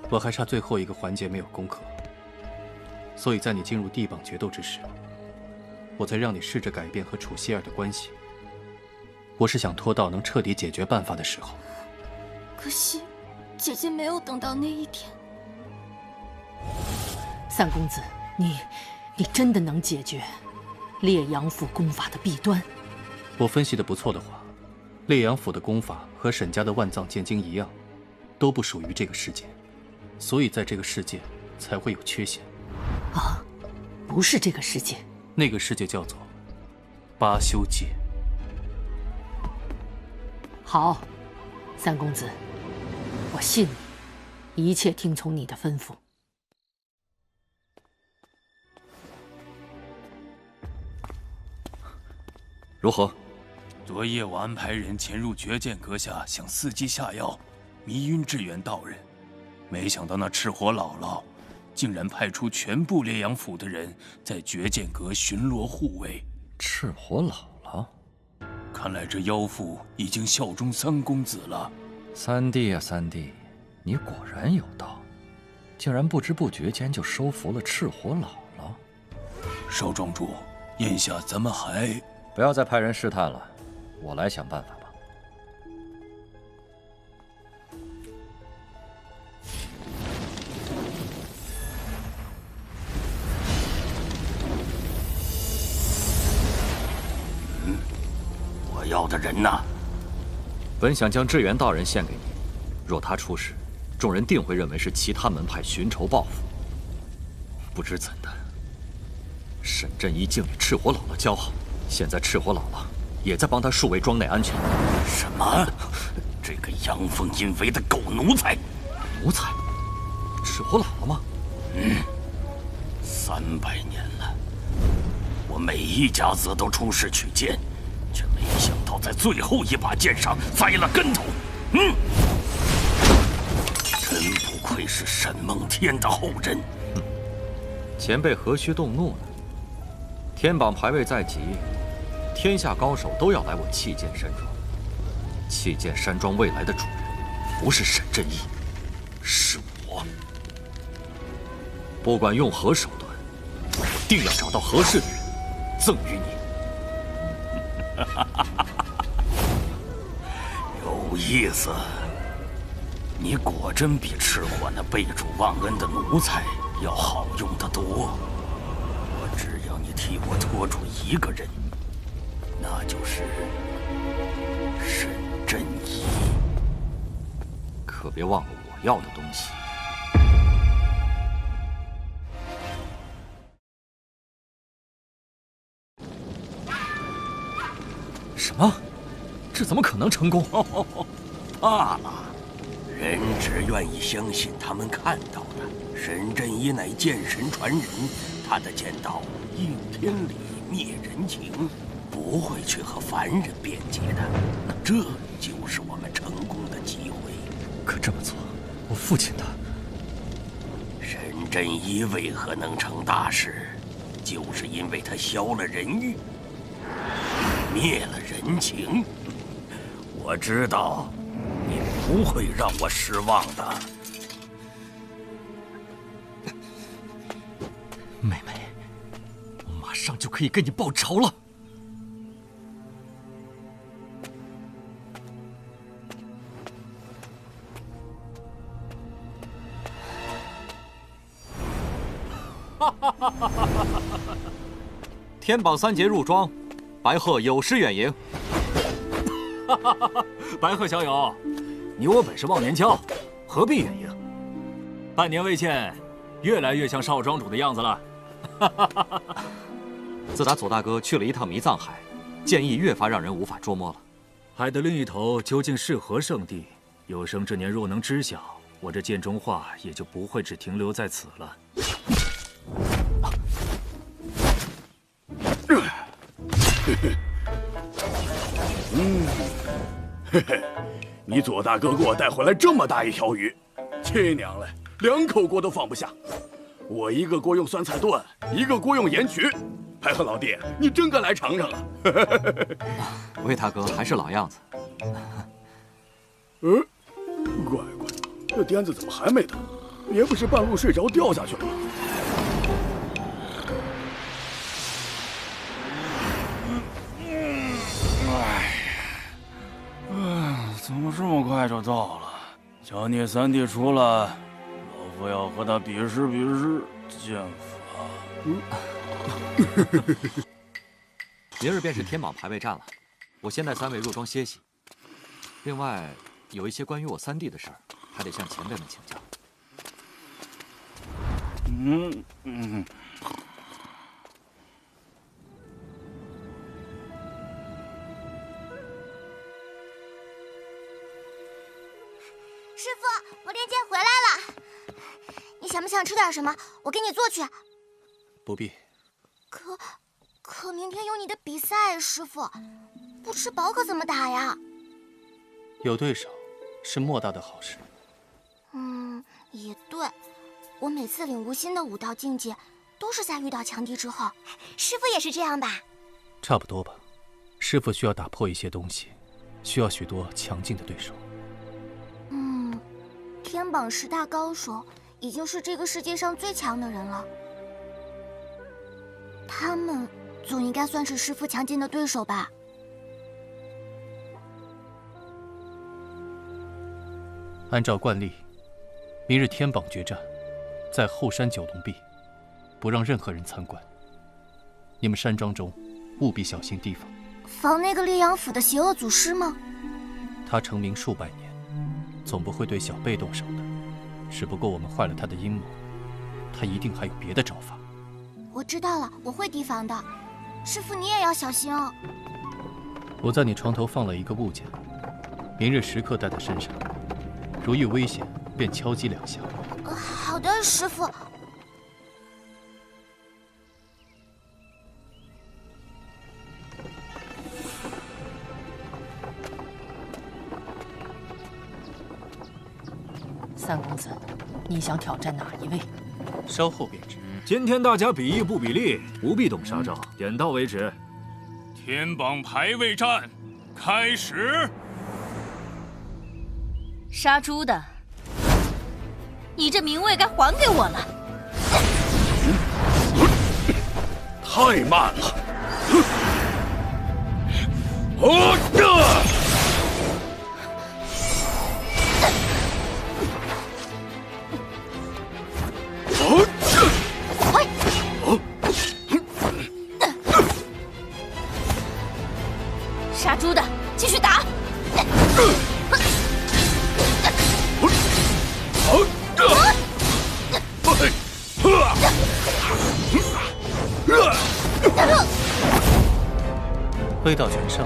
我还差最后一个环节没有攻克，所以在你进入地榜决斗之时，我才让你试着改变和楚希儿的关系。我是想拖到能彻底解决办法的时候。可惜，姐姐没有等到那一天。三公子，你真的能解决烈阳府功法的弊端？我分析的不错的话，烈阳府的功法和沈家的万藏剑经一样，都不属于这个世界，所以在这个世界才会有缺陷。啊，不是这个世界。那个世界叫做芭修界。好，三公子，我信你，一切听从你的吩咐。如何？昨夜我安排人潜入绝剑阁下，想伺机下药，迷晕智远道人。没想到那赤火姥姥竟然派出全部烈阳府的人在绝剑阁巡逻护卫。赤火姥姥，看来这妖妇已经效忠三公子了。三弟啊，三弟，你果然有道，竟然不知不觉间就收服了赤火姥姥。少庄主，眼下咱们还不要再派人试探了，我来想办法吧。我要的人呢？本想将智远道人献给你，若他出事，众人定会认为是其他门派寻仇报复。不知怎的，沈振一竟与赤火姥姥交好，现在赤火姥姥也在帮他数位庄内安全。什么？这个阳奉阴违的狗奴才！奴才？赤火姥姥吗？300年了，我每一家子都出仕取剑，却没想到在最后一把剑上栽了跟头。真不愧是沈梦天的后人。前辈何须动怒呢？天榜排位在即，天下高手都要来我弃剑山庄。弃剑山庄未来的主人，不是沈振一，是我。不管用何手段，我定要找到合适的人，赠予你。有意思，你果真比赤火那背主忘恩的奴才要好用得多。我只要你替我拖住一个人，那就是沈振一。可别忘了我要的东西。什么？这怎么可能成功？罢了，人只愿意相信他们看到的。沈振一乃剑神传人，他的剑道应天理，灭人情，不会去和凡人辩解的。那这就是我们成功的机会。可这么做，我父亲他……沈振一为何能成大事，就是因为他消了人欲，灭了人情。我知道你不会让我失望的。妹妹，我马上就可以给你报仇了。天榜3节入庄，白鹤有失远迎。白鹤小友，你我本是忘年交，何必远迎？半年未见，越来越像少庄主的样子了。自打左大哥去了一趟迷藏海，剑意越发让人无法捉摸了。海的另一头究竟是何圣地？有生之年若能知晓，我这剑中话也就不会只停留在此了。嘿嘿，你左大哥给我带回来这么大一条鱼，亲娘嘞，2口锅都放不下。我一个锅用酸菜炖，一个锅用盐焗。排河老弟，你真该来尝尝啊！魏大哥还是老样子。乖乖，这鞭子怎么还没到？别不是半路睡着掉下去了吧？怎么这么快就到了？叫你三弟出来，老夫要和他比试比试剑法。明日便是天榜排位战了，我先带3位入庄歇息。另外，有一些关于我三弟的事儿，还得向前辈们请教。师傅，魔莲剑回来了，你想不想吃点什么？我给你做去。不必。可明天有你的比赛，师傅，不吃饱可怎么打呀？有对手是莫大的好事。也对，我每次领悟新的武道境界，都是在遇到强敌之后。师傅也是这样吧？差不多吧。师傅需要打破一些东西，需要许多强劲的对手。天榜10大高手已经是这个世界上最强的人了，他们总应该算是师傅强劲的对手吧？按照惯例，明日天榜决战在后山九龙壁，不让任何人参观。你们山庄中务必小心提防。防那个烈阳府的邪恶祖师吗？他成名数百年，总不会对小辈动手的。只不过我们坏了他的阴谋，他一定还有别的招法。我知道了，我会提防的。师傅，你也要小心哦。我在你床头放了一个物件，明日时刻带在身上，如遇危险便敲击2下。好的，师傅。三公子，你想挑战哪一位？稍后便知。今天大家比翼不比力，不必动杀招，点到为止。天榜排位战开始。杀猪的，你这名位该还给我了。太慢了。杀猪的，继续打！飞到全胜。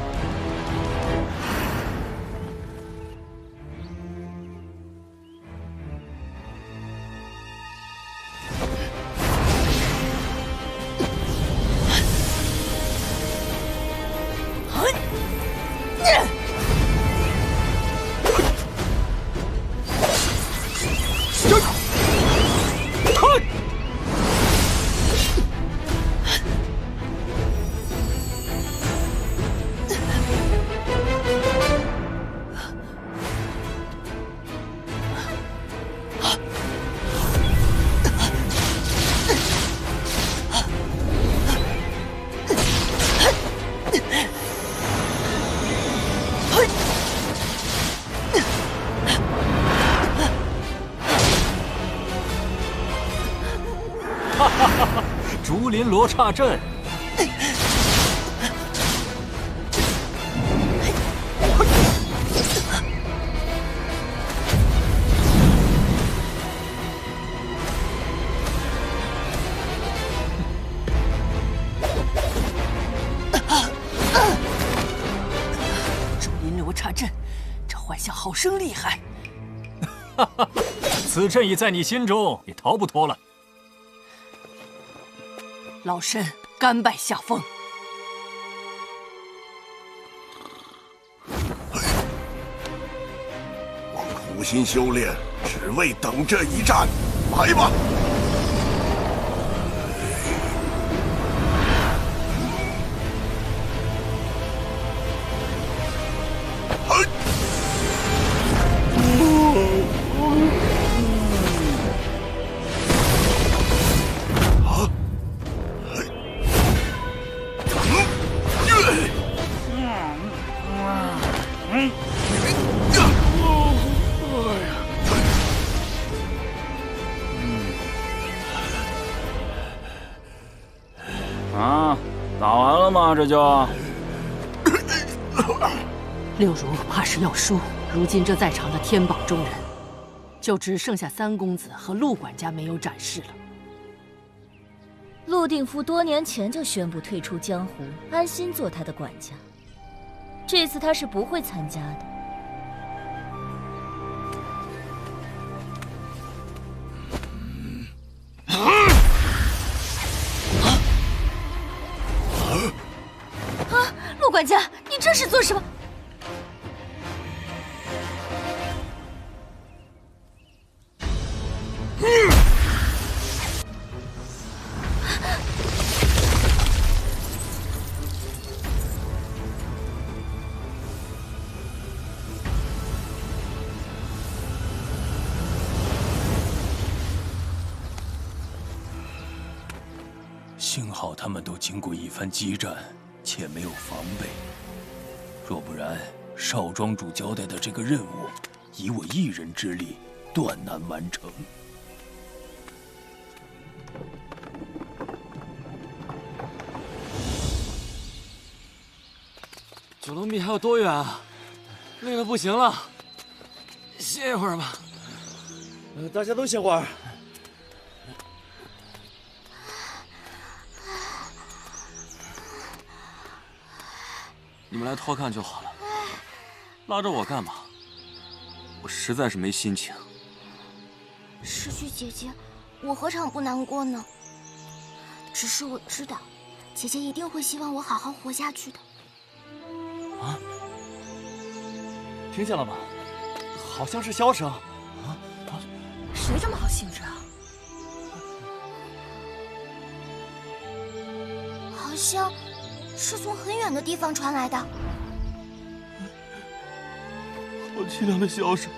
竹林罗刹阵。竹林罗刹阵，这幻象好生厉害。此阵已在你心中，也逃不脱了。老身甘拜下风。我苦心修炼，只为等这一战。来吧！啊，打完了吗？这就。六如怕是要输。如今这在场的天榜中人，就只剩下三公子和陆管家没有展示了。陆定夫多年前就宣布退出江湖，安心做他的管家。这次他是不会参加的。啊，陆管家，你这是做什么？幸好他们都经过一番激战，且没有防备。若不然，少庄主交代的这个任务，以我一人之力，断难完成。九龙壁还有多远啊？累得不行了，歇一会儿吧。大家都歇会儿。你们来偷看就好了，拉着我干嘛？我实在是没心情。失去姐姐，我何尝不难过呢？只是我知道，姐姐一定会希望我好好活下去的。啊！听见了吗？好像是箫声。谁这么好兴致啊？好像是从很远的地方传来的。好凄凉的箫声，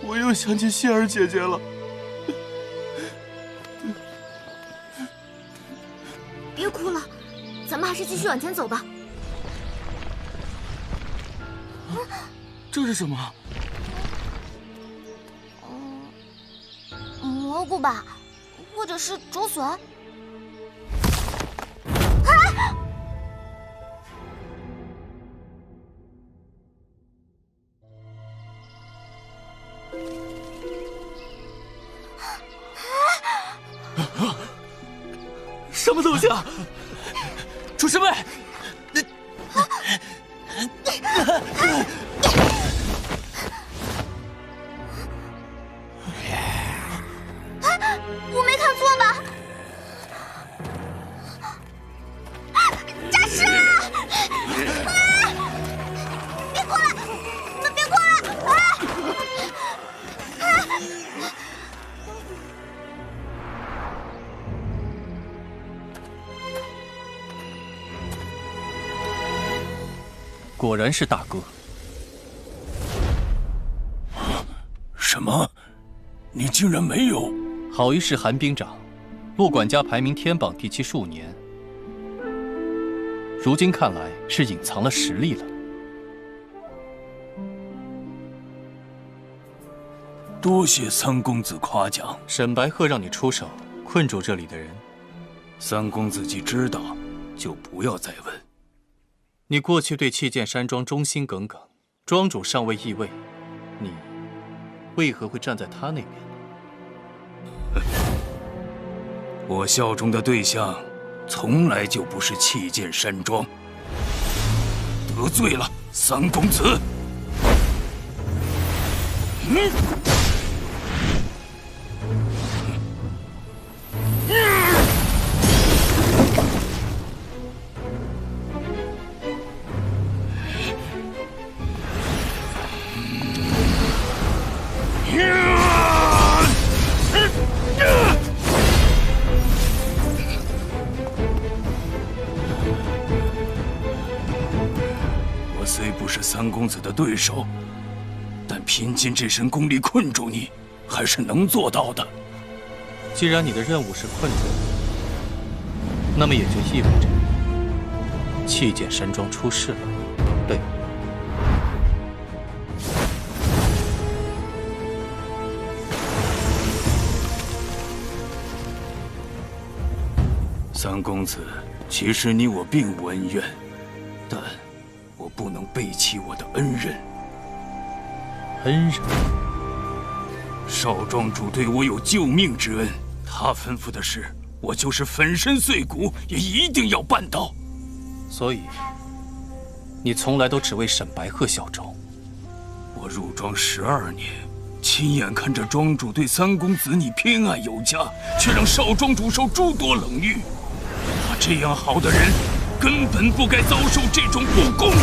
我又想起希儿姐姐了。别哭了，咱们还是继续往前走吧。这是什么？蘑菇吧，或者是竹笋。什么东西啊！楚师妹，我没看错吧？诈尸啊！别过来！你们别过来！果然是大哥。什么？你竟然没有？好一世寒冰掌，陆管家排名天榜第7数年，如今看来是隐藏了实力了。多谢三公子夸奖。沈白鹤让你出手困住这里的人，三公子既知道，就不要再问。你过去对弃剑山庄忠心耿耿，庄主尚未易位，你为何会站在他那边呢？我效忠的对象，从来就不是弃剑山庄。得罪了三公子。子的对手，但凭借这身功力困住你，还是能做到的。既然你的任务是困住我，那么也就意味着弃剑山庄出事了，对吗？三公子，其实你我并无恩怨，但我不能背弃我的恩人。恩人？少庄主对我有救命之恩，他吩咐的事，我就是粉身碎骨也一定要办到。所以，你从来都只为沈白鹤效忠。我入庄12年，亲眼看着庄主对三公子你偏爱有加，却让少庄主受诸多冷遇。他这样好的人，根本不该遭受这种不公。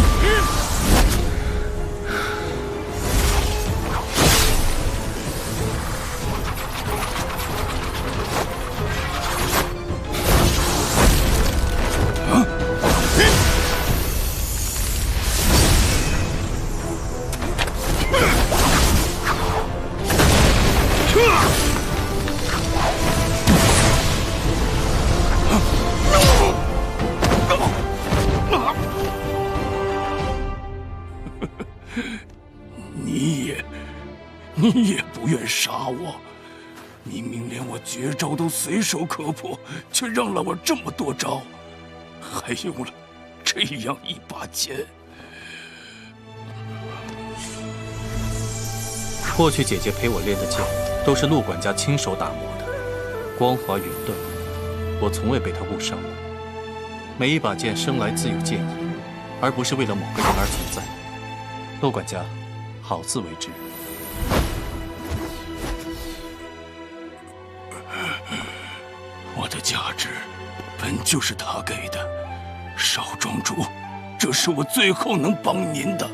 你也不愿杀我，明明连我绝招都随手可破，却让了我这么多招，还用了这样一把剑。过去姐姐陪我练的剑，都是陆管家亲手打磨的，光滑圆润，我从未被她误伤过。每一把剑生来自有剑意，而不是为了某个人而存在。陆管家，好自为之。我的价值本就是他给的，少庄主，这是我最后能帮您的。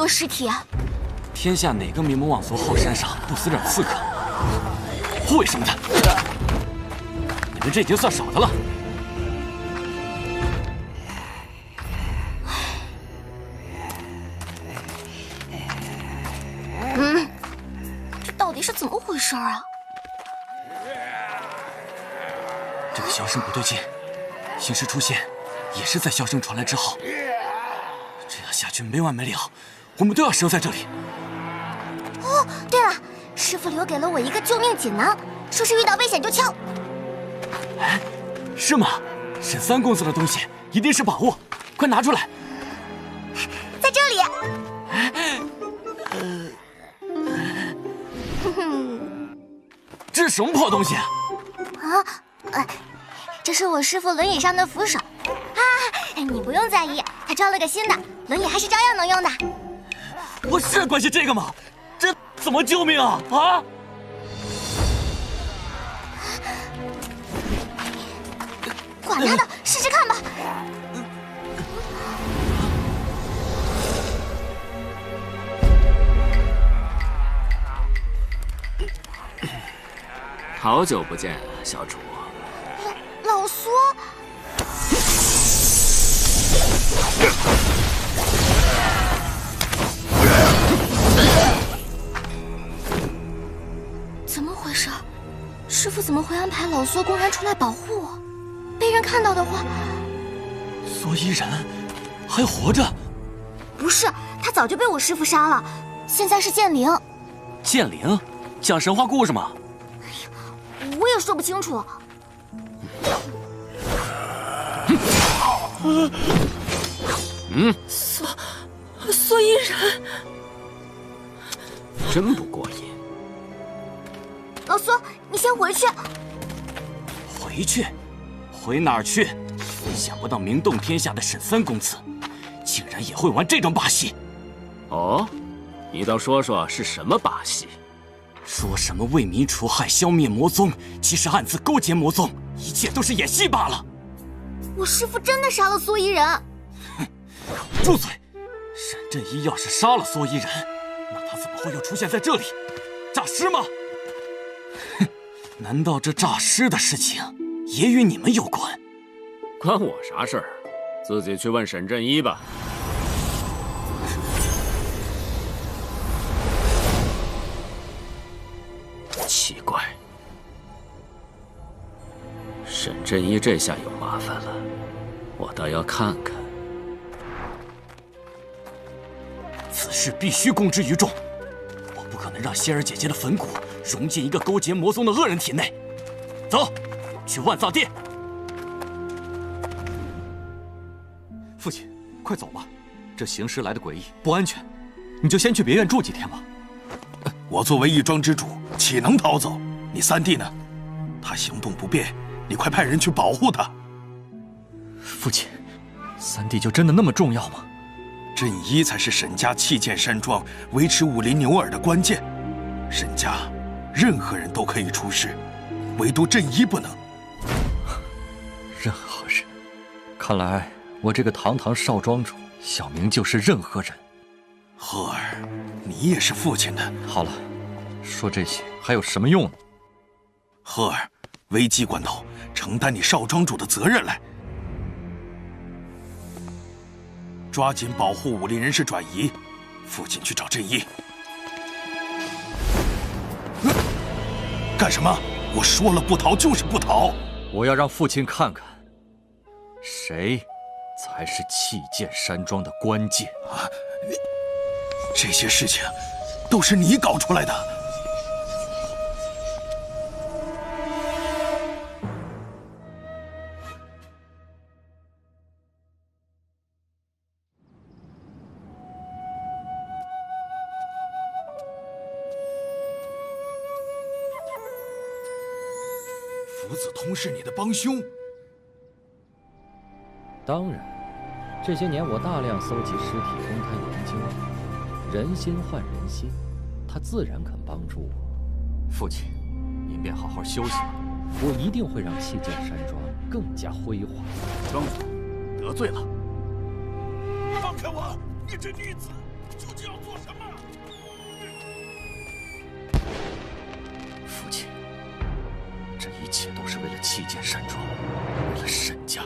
尸体啊！天下哪个名门望族后山上不死点刺客、护卫什么的？你们这已经算少的了。这到底是怎么回事啊？这个箫声不对劲，形势出现也是在箫声传来之后。这样下去没完没了。我们都要折在这里。哦，对了，师傅留给了我一个救命锦囊，说是遇到危险就敲。哎，是吗？沈三公子的东西一定是宝物，快拿出来。在这里。这是什么破东西啊？这是我师傅轮椅上的扶手。啊，你不用在意，他装了个新的，轮椅还是照样能用的。我是关心这个吗？这怎么救命啊？啊！管他的，试试看吧。好久不见，小主。老苏。怎么回事？师傅怎么会安排老苏公然出来保护我？被人看到的话，苏依然还活着？不是，他早就被我师傅杀了，现在是剑灵。剑灵？讲神话故事吗？我也说不清楚。苏依然，真不过瘾。老苏，你先回去。回去？回哪儿去？想不到名动天下的沈三公子，竟然也会玩这种把戏。哦，你倒说说是什么把戏？说什么为民除害、消灭魔宗，其实暗自勾结魔宗，一切都是演戏罢了。我师父真的杀了苏伊人。哼，住嘴！沈振一要是杀了苏伊人，那他怎么会又出现在这里？诈尸吗？哼，难道这诈尸的事情也与你们有关？关我啥事儿？自己去问沈振一吧。奇怪，沈振一这下有麻烦了，我倒要看看。此事必须公之于众，我不可能让仙儿姐姐的粉骨融进一个勾结魔宗的恶人体内。走，去万藏殿。父亲，快走吧，这形势来得诡异，不安全，你就先去别院住几天吧。我作为义庄之主，岂能逃走？你三弟呢？他行动不便，你快派人去保护他。父亲，三弟就真的那么重要吗？振一才是沈家弃剑山庄、维持武林牛耳的关键。沈家任何人都可以出事，唯独振一不能。任何人？看来我这个堂堂少庄主，小名就是任何人。赫儿，你也是父亲的。好了，说这些还有什么用呢？赫儿，危机关头，承担你少庄主的责任来，抓紧保护武林人士转移。父亲去找振一。干什么？我说了不逃就是不逃。我要让父亲看看，谁才是弃剑山庄的关键啊！这些事情都是你搞出来的。福子通是你的帮凶？当然，这些年我大量搜集尸体，公开研究。人心换人心，他自然肯帮助我。父亲，您便好好休息吧。我一定会让弃剑山庄更加辉煌。庄主，得罪了。放开我！你这女子究竟要做什么？父亲，这一切都是为了弃剑山庄，为了沈家。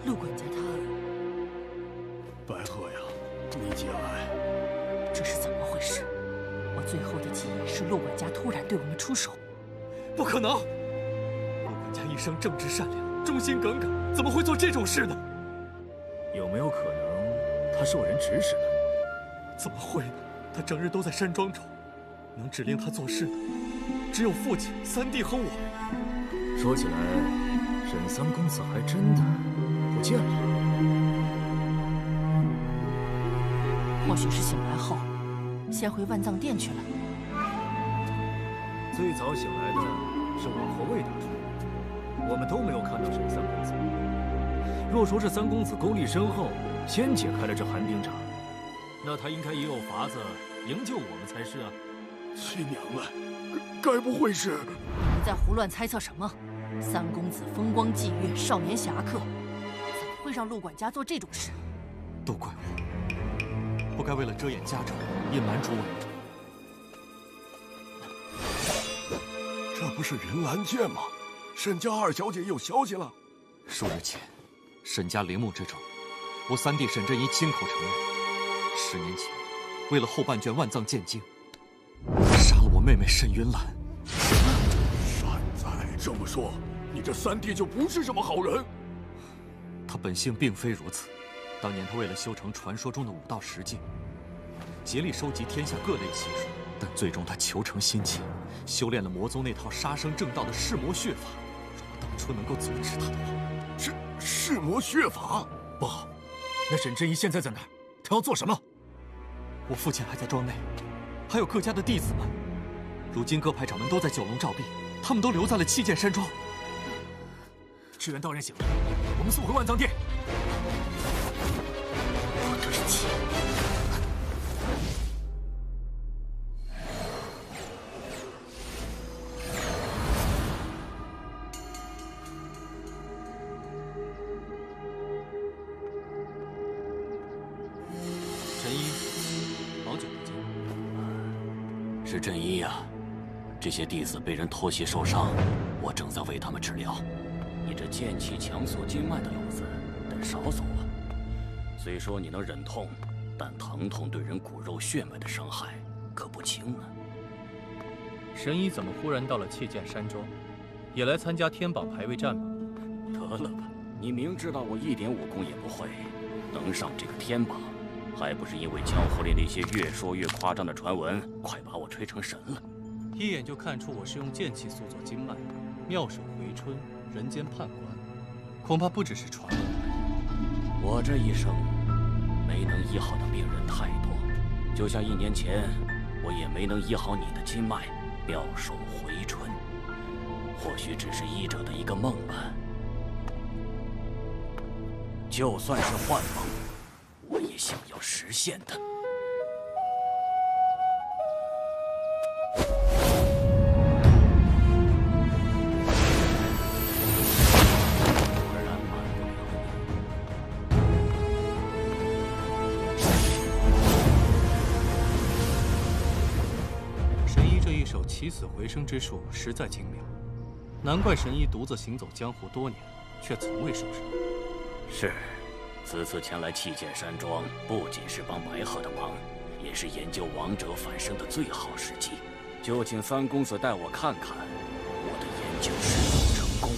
陆管家他……白鹤呀，你节哀。这是怎么回事？我最后的记忆是陆管家突然对我们出手。不可能！陆管家一生正直善良，忠心耿耿，怎么会做这种事呢？有没有可能他受人指使呢？怎么会？他整日都在山庄中，能指令他做事的只有父亲、三弟和我。说起来，沈三公子还真的不见了。或许是醒来后，先回万藏殿去了。最早醒来的是我和魏大厨，我们都没有看到沈三公子。若说是三公子功力深厚，先解开了这寒冰掌，那他应该也有法子营救我们才是啊！亲娘了，该不会是……你在胡乱猜测什么？三公子风光霁月，少年侠客，怎么会让陆管家做这种事？都怪我，不该为了遮掩家丑，隐瞒诸位。这不是人兰剑吗？沈家二小姐有消息了。数日前，沈家陵墓之中，我三弟沈振一亲口承认，10年前，为了后半卷万藏剑经，杀了我妹妹沈云兰。善哉，这么说，你这三弟就不是什么好人。他本性并非如此，当年他为了修成传说中的武道10境，竭力收集天下各类奇术，但最终他求成心切，修炼了魔宗那套杀生正道的噬魔血法。如果当初能够阻止他的话，噬魔血法？不好，那沈真一现在在哪儿？他要做什么？我父亲还在庄内，还有各家的弟子们。如今各派掌门都在九龙照壁，他们都留在了七剑山庄。赤元道人醒了，我们速回万藏殿。不对劲。神医，好久不见。是镇医呀，这些弟子被人偷袭受伤，我正在为他们治疗。你这剑气强锁经脉的路子，得少走啊。虽说你能忍痛，但疼痛对人骨肉血脉的伤害可不轻啊。神医怎么忽然到了弃剑山庄，也来参加天榜排位战吗？得了吧，你明知道我一点武功也不会，能上这个天榜，还不是因为江湖里那些越说越夸张的传闻，快把我吹成神了。一眼就看出我是用剑气塑作经脉，妙手回春，人间判官，恐怕不只是传闻而已。我这一生没能医好的病人太多，就像1年前我也没能医好你的经脉，妙手回春。或许只是医者的一个梦吧。就算是幻梦，我也想要实现的。起死回生之术实在精妙，难怪神医独自行走江湖多年，却从未受伤。是，此次前来弃剑山庄，不仅是帮白鹤的忙，也是研究王者返生的最好时机。就请三公子带我看看，我的研究是否成功。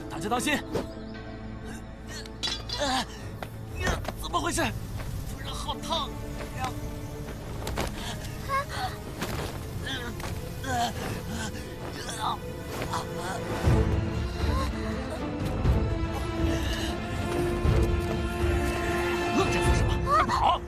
大家当心！怎么回事？突然好烫！愣着做什么？快跑！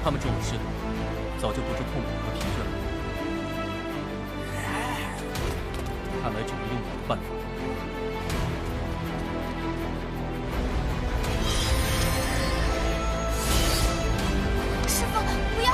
他们中了尸毒，早就不知痛苦和疲倦了。看来只能用我的办法。师父，不要！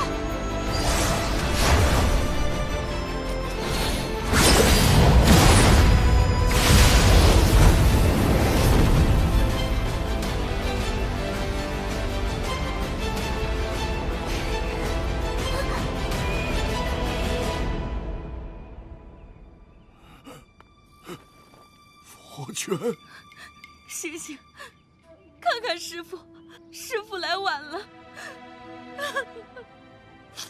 佛拳，醒醒，看看师父，师父来晚了。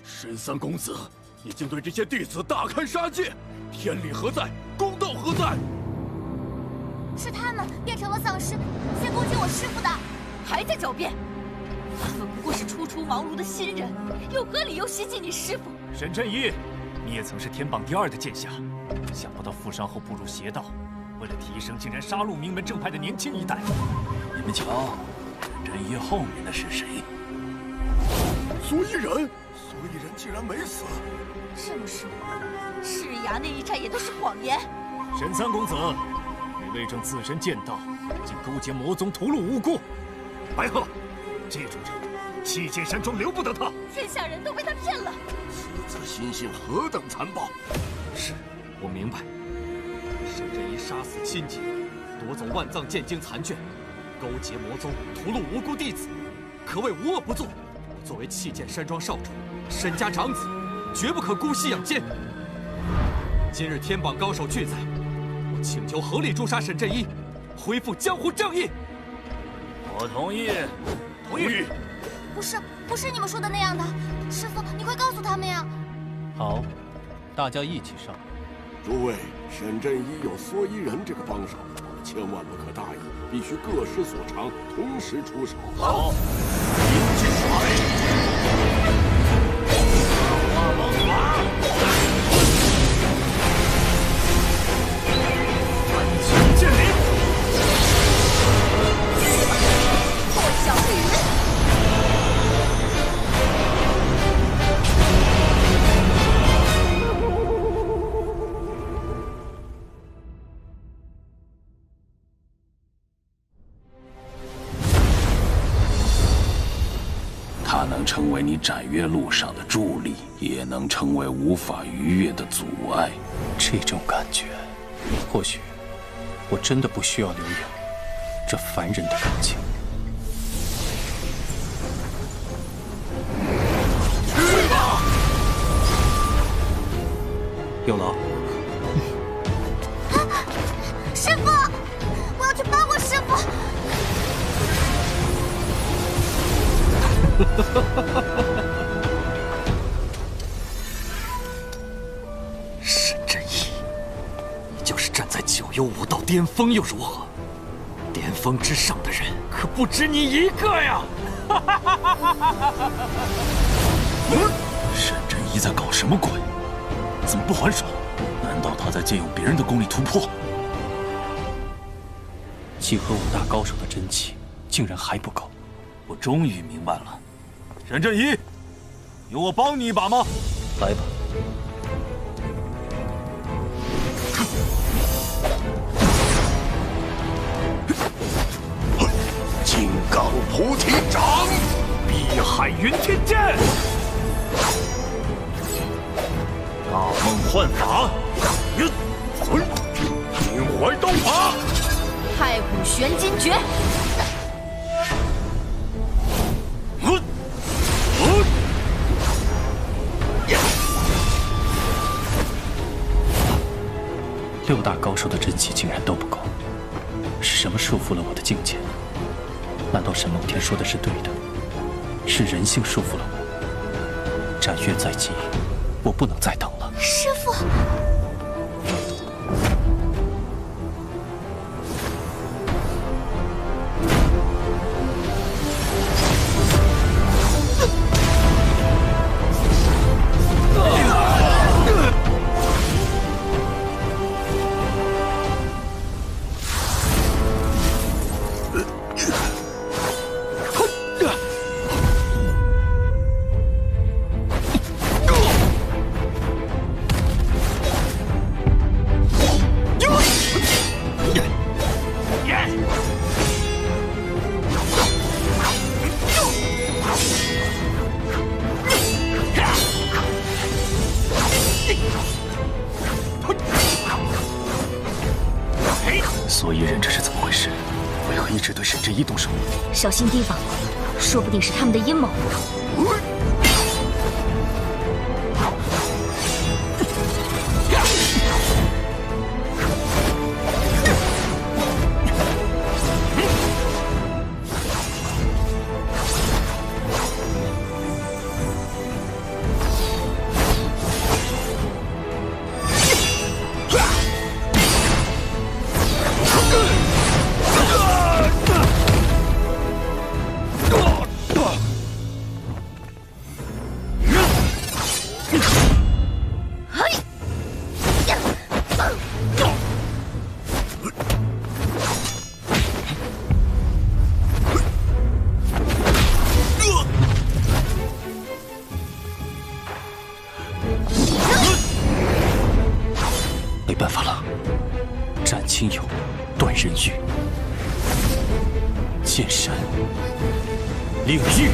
神三公子已经对这些弟子大开杀戒，天理何在？公道何在？是他们变成了丧尸，先攻击我师父的。还在狡辩？他们不过是初出茅庐的新人，有何理由袭击你师父？沈振一，你也曾是天榜第2的剑侠，想不到负伤后步入邪道，为了提升，竟然杀戮名门正派的年轻一代。你们瞧，沈振一后面的是谁？所以人竟然没死。这么说，赤崖那一战也都是谎言。沈三公子，你为证自身剑道，竟勾结魔宗，屠戮无辜。白鹤，记住这个，弃剑山庄留不得他。天下人都被他骗了。此心性何等残暴！是，我明白。沈振一杀死亲戚，夺走万藏剑经残卷，勾结魔宗，屠戮无辜弟子，可谓无恶不作。作为弃剑山庄少主，沈家长子，绝不可姑息养奸。今日天榜高手俱在，我请求合理诛杀沈振一，恢复江湖正义。我同意，同意。不是你们说的那样的，师父，你快告诉他们呀！好，大家一起上。诸位，沈振一有蓑衣人这个帮手，千万不可大意，必须各施所长，同时出手。好，一起甩。剑灵，破晓绿云。它能成为你斩月路上的助力，也能成为无法逾越的阻碍。这种感觉，或许我真的不需要留有这凡人的感情。去吧，有劳。师父，我要去帮我师父。沈振一，你就是站在九幽武道巅峰又如何？巅峰之上的人可不止你一个呀！沈振一在搞什么鬼？怎么不还手？难道他在借用别人的功力突破？集合5大高手的真气，竟然还不够。我终于明白了，沈振一，有我帮你一把吗？来吧。金刚菩提掌，碧海云天剑，大梦幻法，心怀刀法，太古玄金诀。6大高手的真气竟然都不够，是什么束缚了我的境界？难道沈梦天说的是对的？是人性束缚了我？斩月在即，我不能再等了。师父。所以人这是怎么回事？为何一直对沈振一动手？小心提防，说不定是他们的阴谋。领域。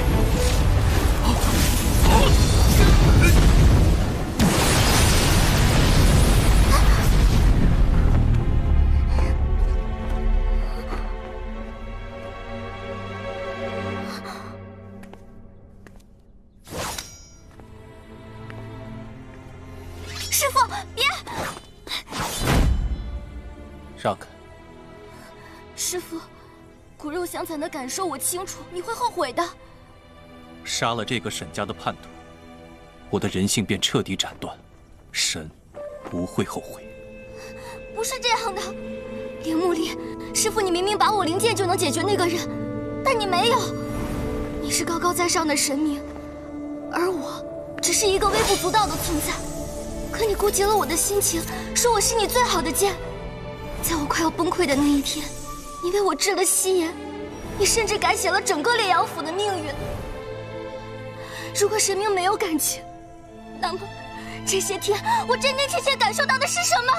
师父，别！让开！师父，骨肉相残的感受我清楚，你会后悔的。杀了这个沈家的叛徒，我的人性便彻底斩断，神不会后悔。不是这样的，铃木里，师父，你明明把我灵剑就能解决那个人，但你没有。你是高高在上的神明，而我只是一个微不足道的存在。可你顾及了我的心情，说我是你最好的剑。在我快要崩溃的那一天，你为我治了夕颜，你甚至改写了整个烈阳府的命运。如果神明没有感情，那么这些天我真真切切感受到的是什么？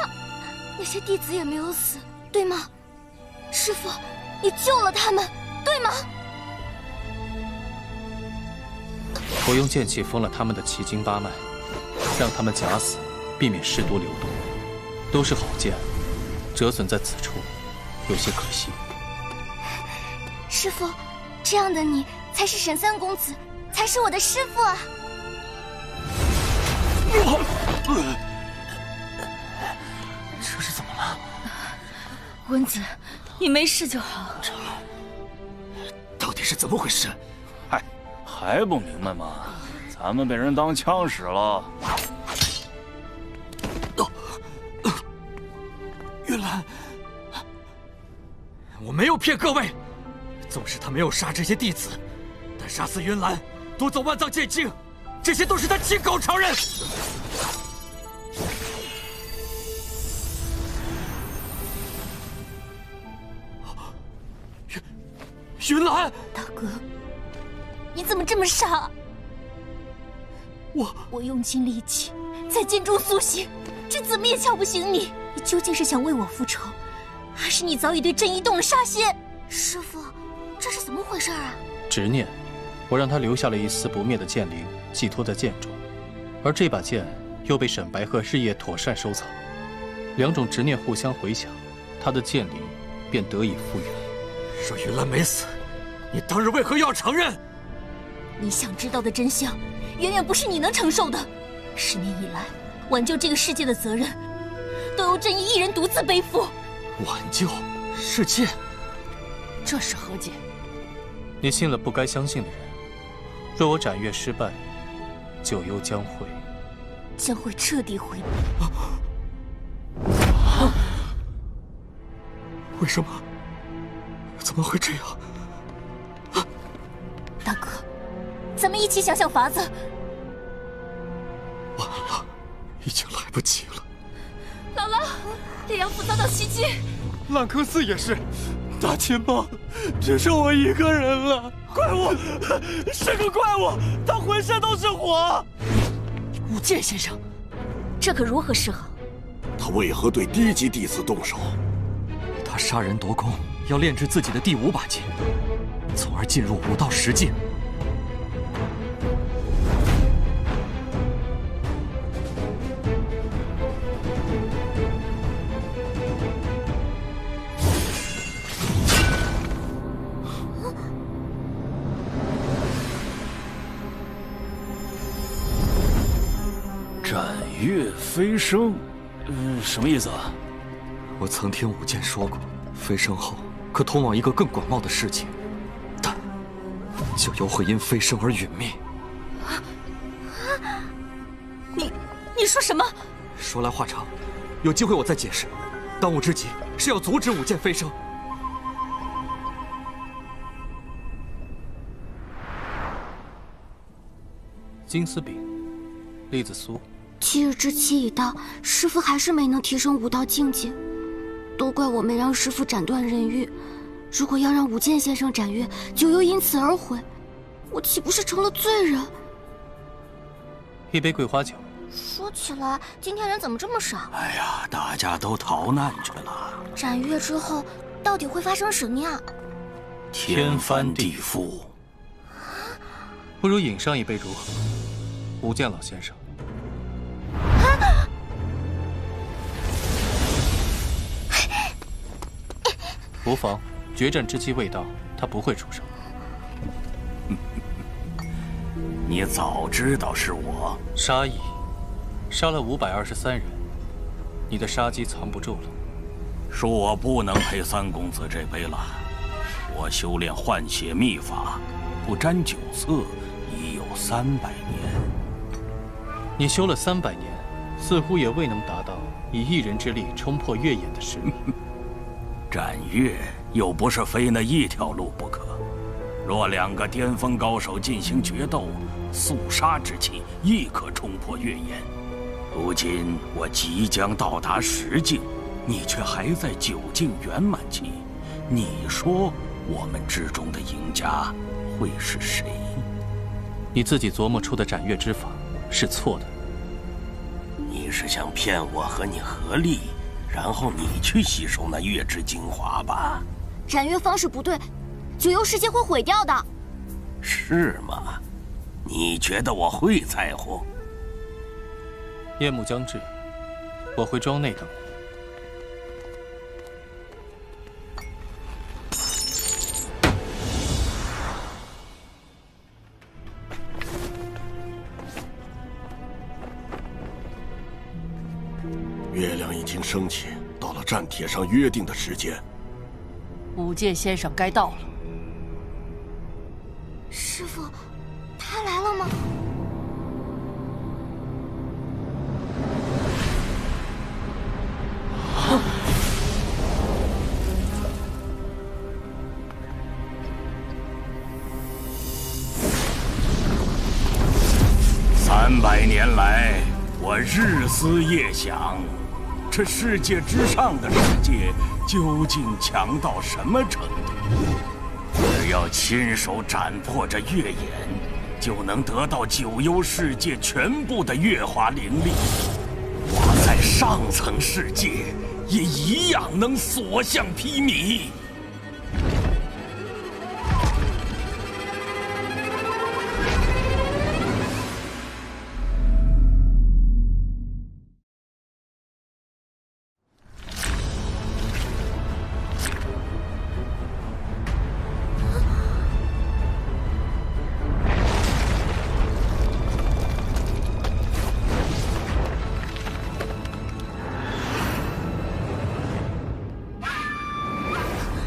那些弟子也没有死，对吗？师父，你救了他们，对吗？我用剑气封了他们的奇经八脉，让他们假死，避免尸毒流动。都是好剑，折损在此处，有些可惜。师父，这样的你才是沈三公子，才是我的师父啊！这是怎么了？温子，你没事就好。到底是怎么回事？嗨，还不明白吗？咱们被人当枪使了。云岚，我没有骗各位。纵使他没有杀这些弟子，但杀死云岚，夺走万藏剑经，这些都是他亲口承认。云岚，大哥，你怎么这么傻？我用尽力气在剑中苏醒，却怎么也撬不醒你。你究竟是想为我复仇，还是你早已对正义动了杀心？师父，这是怎么回事啊？执念，我让他留下了一丝不灭的剑灵，寄托在剑中，而这把剑又被沈白鹤日夜妥善收藏。两种执念互相回响，他的剑灵便得以复原。若云岚没死，你当日为何要承认？你想知道的真相，远远不是你能承受的。10年以来，挽救这个世界的责任，都由正义一人独自背负。挽救世界，这是何解？你信了不该相信的人。若我斩月失败，九幽将会彻底毁灭。为什么？怎么会这样？大哥，咱们一起想想法子。晚了，已经来不及了。姥姥，烈阳府遭到袭击，烂柯寺也是，大秦帮只剩我一个人了。怪物，是个怪物，他浑身都是火。武剑先生，这可如何是好？他为何对低级弟子动手？他杀人夺功，要炼制自己的第5把剑，从而进入武道10境。斩月飞升，什么意思啊？我曾听武剑说过，飞升后可通往一个更广袤的世界，但九幽会因飞升而殒灭。你说什么？说来话长，有机会我再解释。当务之急是要阻止武剑飞升。金丝饼，栗子酥。7日之期已到，师父还是没能提升武道境界，都怪我没让师父斩断人欲。如果要让武剑先生斩月，九幽因此而毁，我岂不是成了罪人？一杯桂花酒。说起来，今天人怎么这么少？哎呀，大家都逃难去了。斩月之后，到底会发生什么呀？天翻地覆。不如饮上一杯如何？舞剑老先生。无妨，决战之机未到，他不会出手。你早知道是我，杀意，杀了523人，你的杀机藏不住了。恕我不能陪三公子这杯了。我修炼换血秘法，不沾酒色，已有300年。你修了300年，似乎也未能达到以一人之力冲破月眼的实力。斩月又不是非那一条路不可。若2个巅峰高手进行决斗，肃杀之气亦可冲破月眼。如今我即将到达10境，你却还在9境圆满期。你说我们之中的赢家会是谁？你自己琢磨出的斩月之法是错的。你是想骗我和你合力，然后你去吸收那月之精华吧？斩月方式不对，9幽世界会毁掉的。是吗？你觉得我会在乎？夜幕将至，我回庄内等你。月亮已经升起，到了战帖上约定的时间。舞剑先生该到了。师父，他来了吗？300年来，我日思夜想，这世界之上的世界究竟强到什么程度？只要亲手斩破这月眼，就能得到9幽世界全部的月华灵力。我在上层世界也一样能所向披靡。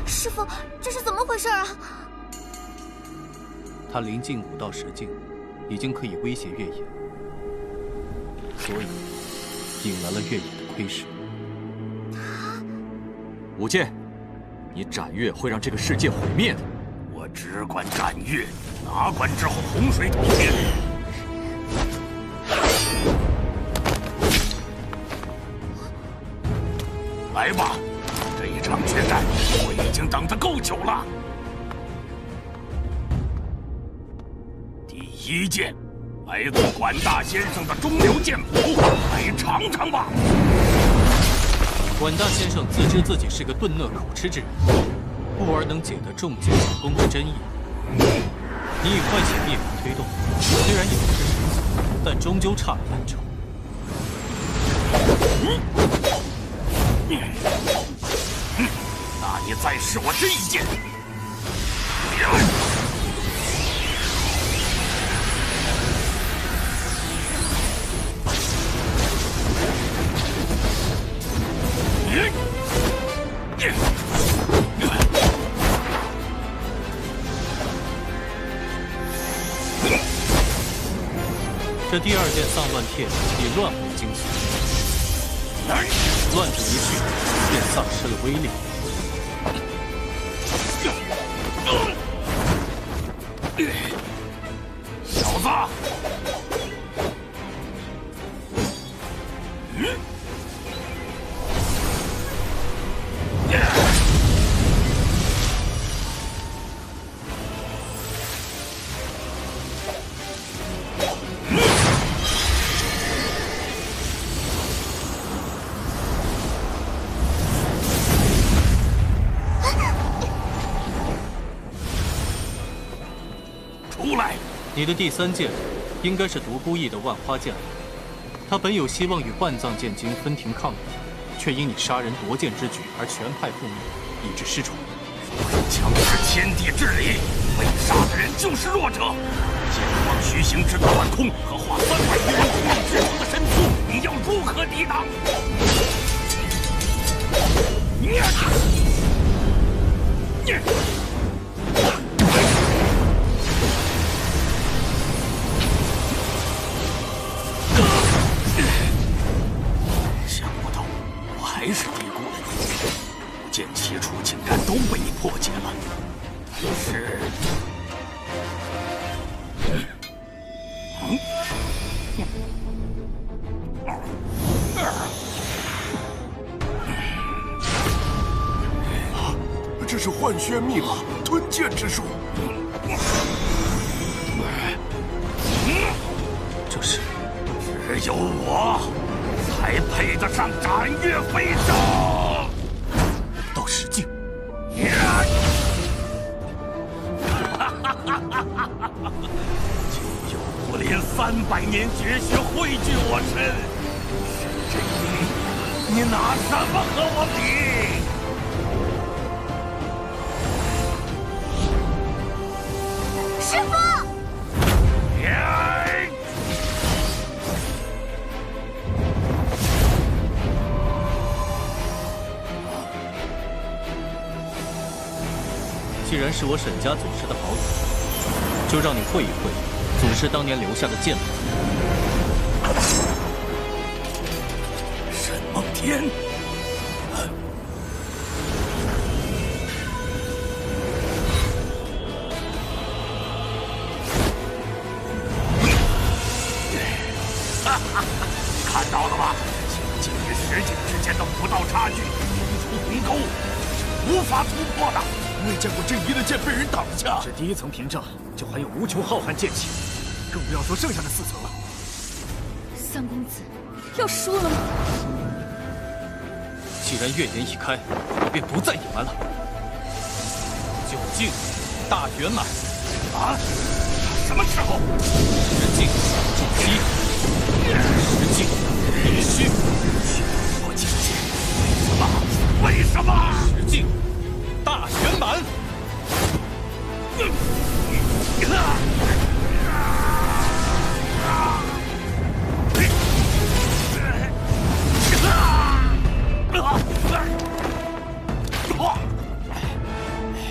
师父，这是怎么回事啊？他临近5到10境，已经可以威胁月眼，所以引来了月眼的窥视。舞剑，你斩月会让这个世界毁灭的。我只管斩月，哪管之后洪水滔天。来吧，这一场决战我已经等得够久了。第1剑，来自管大先生的中流剑谱，来尝尝吧。管大先生自知自己是个钝讷口吃之人，故而能解得重剑小弓之真意。你以换血秘法推动，虽然有失神速，但终究差了半筹。那你再试我这一剑。这第2件丧乱帖以乱为精髓，乱子一去，便丧失了威力。小子，出来！你的第3剑，应该是独孤义的万花剑。他本有希望与万藏剑经分庭抗礼，却因你杀人夺剑之举而全派覆灭，以致失宠。强视天地之理，被杀的人就是弱者。剑王虚行之断空和化300余人空力之中的神速，你要如何抵挡？想不到我还是低估了你，五剑起初竟然都被你破解了。但是，这是幻轩密码，吞剑之术。这是，只有我才配得上斩月飞刀。到石境。就有武林300年绝学汇聚我身，沈真一，你拿什么和我比？师父！既然是我沈家祖师的好友，就让你会一会祖师当年留下的剑法。沈梦天，看到了吧？境与实境之间的武道差距，重出鸿沟，是无法突破的。未见过真一的剑被人挡下，是第1层屏障，就还有无穷浩瀚剑气，更不要说剩下的4层了。三公子要输了吗？既然月颜已开，我便不再隐瞒了。九境大圆满。啊？什么时候？10境筑基，10境必须。我姐姐，为什么？为什么？10境大圆满。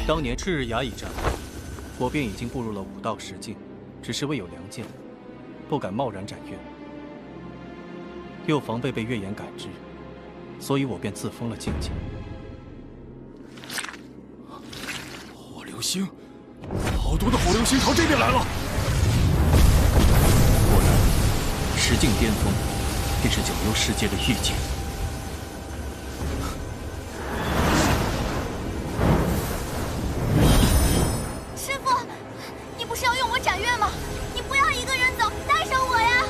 当年赤日崖一战，我便已经步入了武道10境，只是未有良剑，不敢贸然斩月，又防备被月颜感知，所以我便自封了境界。火流星，好多的火流星朝这边来了。果然，10境巅峰便是9幽世界的御界。师傅，你不是要用我斩月吗？你不要一个人走，带上我呀！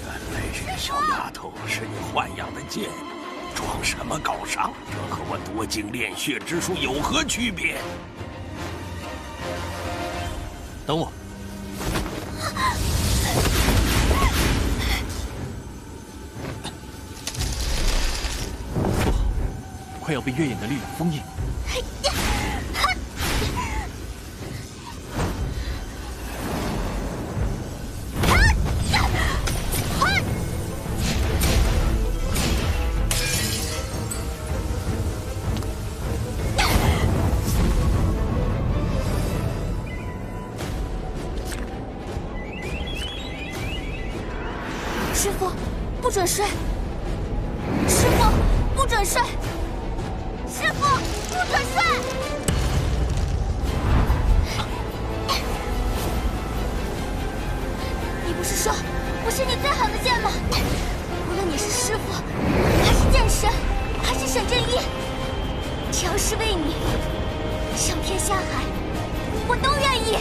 原来这个小丫头是你豢养的剑，装什么高尚？这和我夺境炼血之术有何区别？等我。不好，快要被月眼的力量封印。师傅，不准睡！师傅，不准睡！师傅，不准睡！你不是说我是你最好的剑吗？无论你是师傅，还是剑神，还是沈真一，只要是为你，上天下海，我都愿意。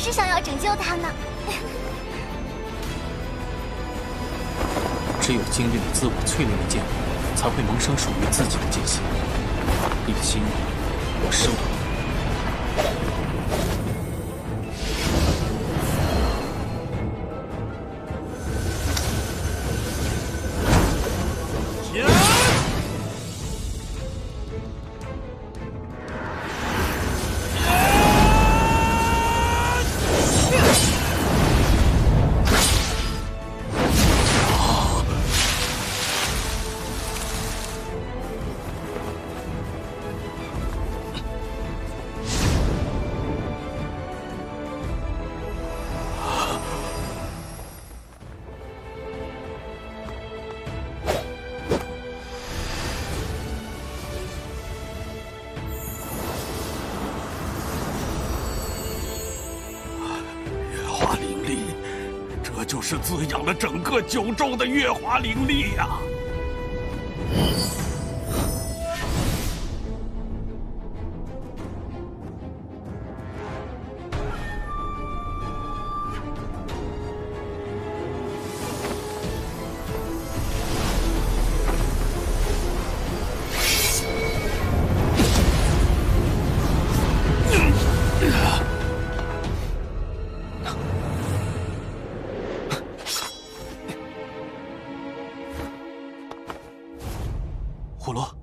是想要拯救他呢。只有经历了自我淬炼的剑灵，才会萌生属于自己的剑心。你的心意，我收到。就是滋养了整个九州的月华灵力呀！火罗，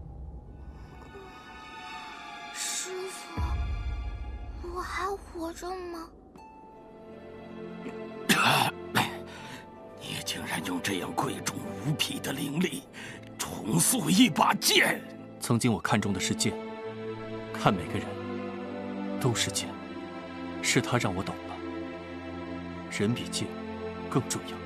师傅，我还活着吗？你竟然用这样贵重无匹的灵力重塑一把剑！曾经我看重的是剑，看每个人都是剑，是他让我懂了，人比剑更重要。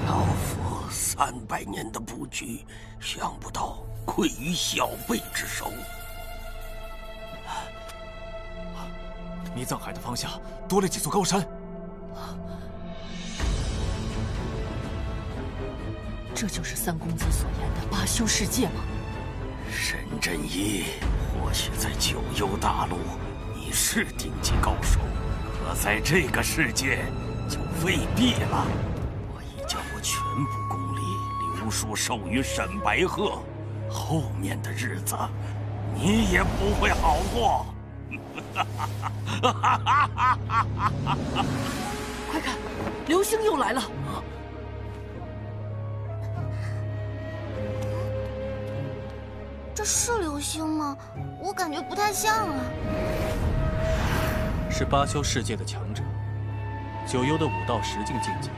老夫300年的布局，想不到愧于小辈之手。弥藏海的方向多了几座高山，这就是三公子所言的罢休世界吗？沈振一，或许在九幽大陆你是顶级高手，可在这个世界就未必了。我已将我全部功力留书授予沈白鹤，后面的日子你也不会好过。快看，流星又来了！这是流星吗？我感觉不太像啊。是芭修世界的强者，九幽的武道10境境界，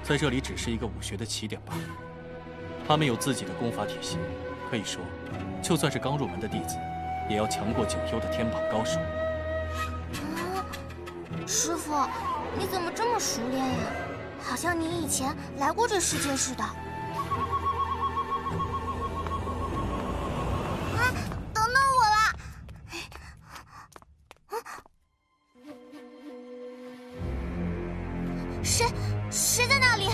在这里只是一个武学的起点罢了。他们有自己的功法体系，可以说，就算是刚入门的弟子，也要强过九幽的天榜高手。师傅，你怎么这么熟练呀？好像你以前来过这世界似的。啊，等等我啦！谁在那里？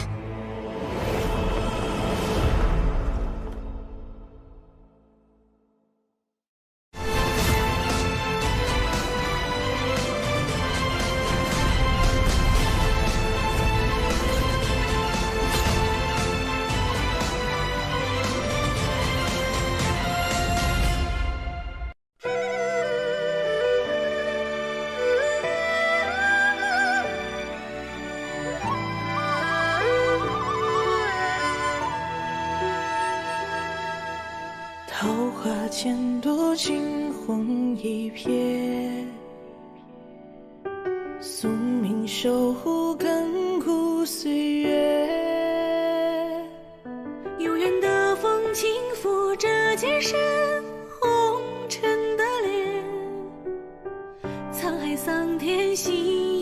桃花间多惊鸿一瞥，宿命守护亘古岁月。悠远的风轻拂着剑身红尘的脸，沧海桑田心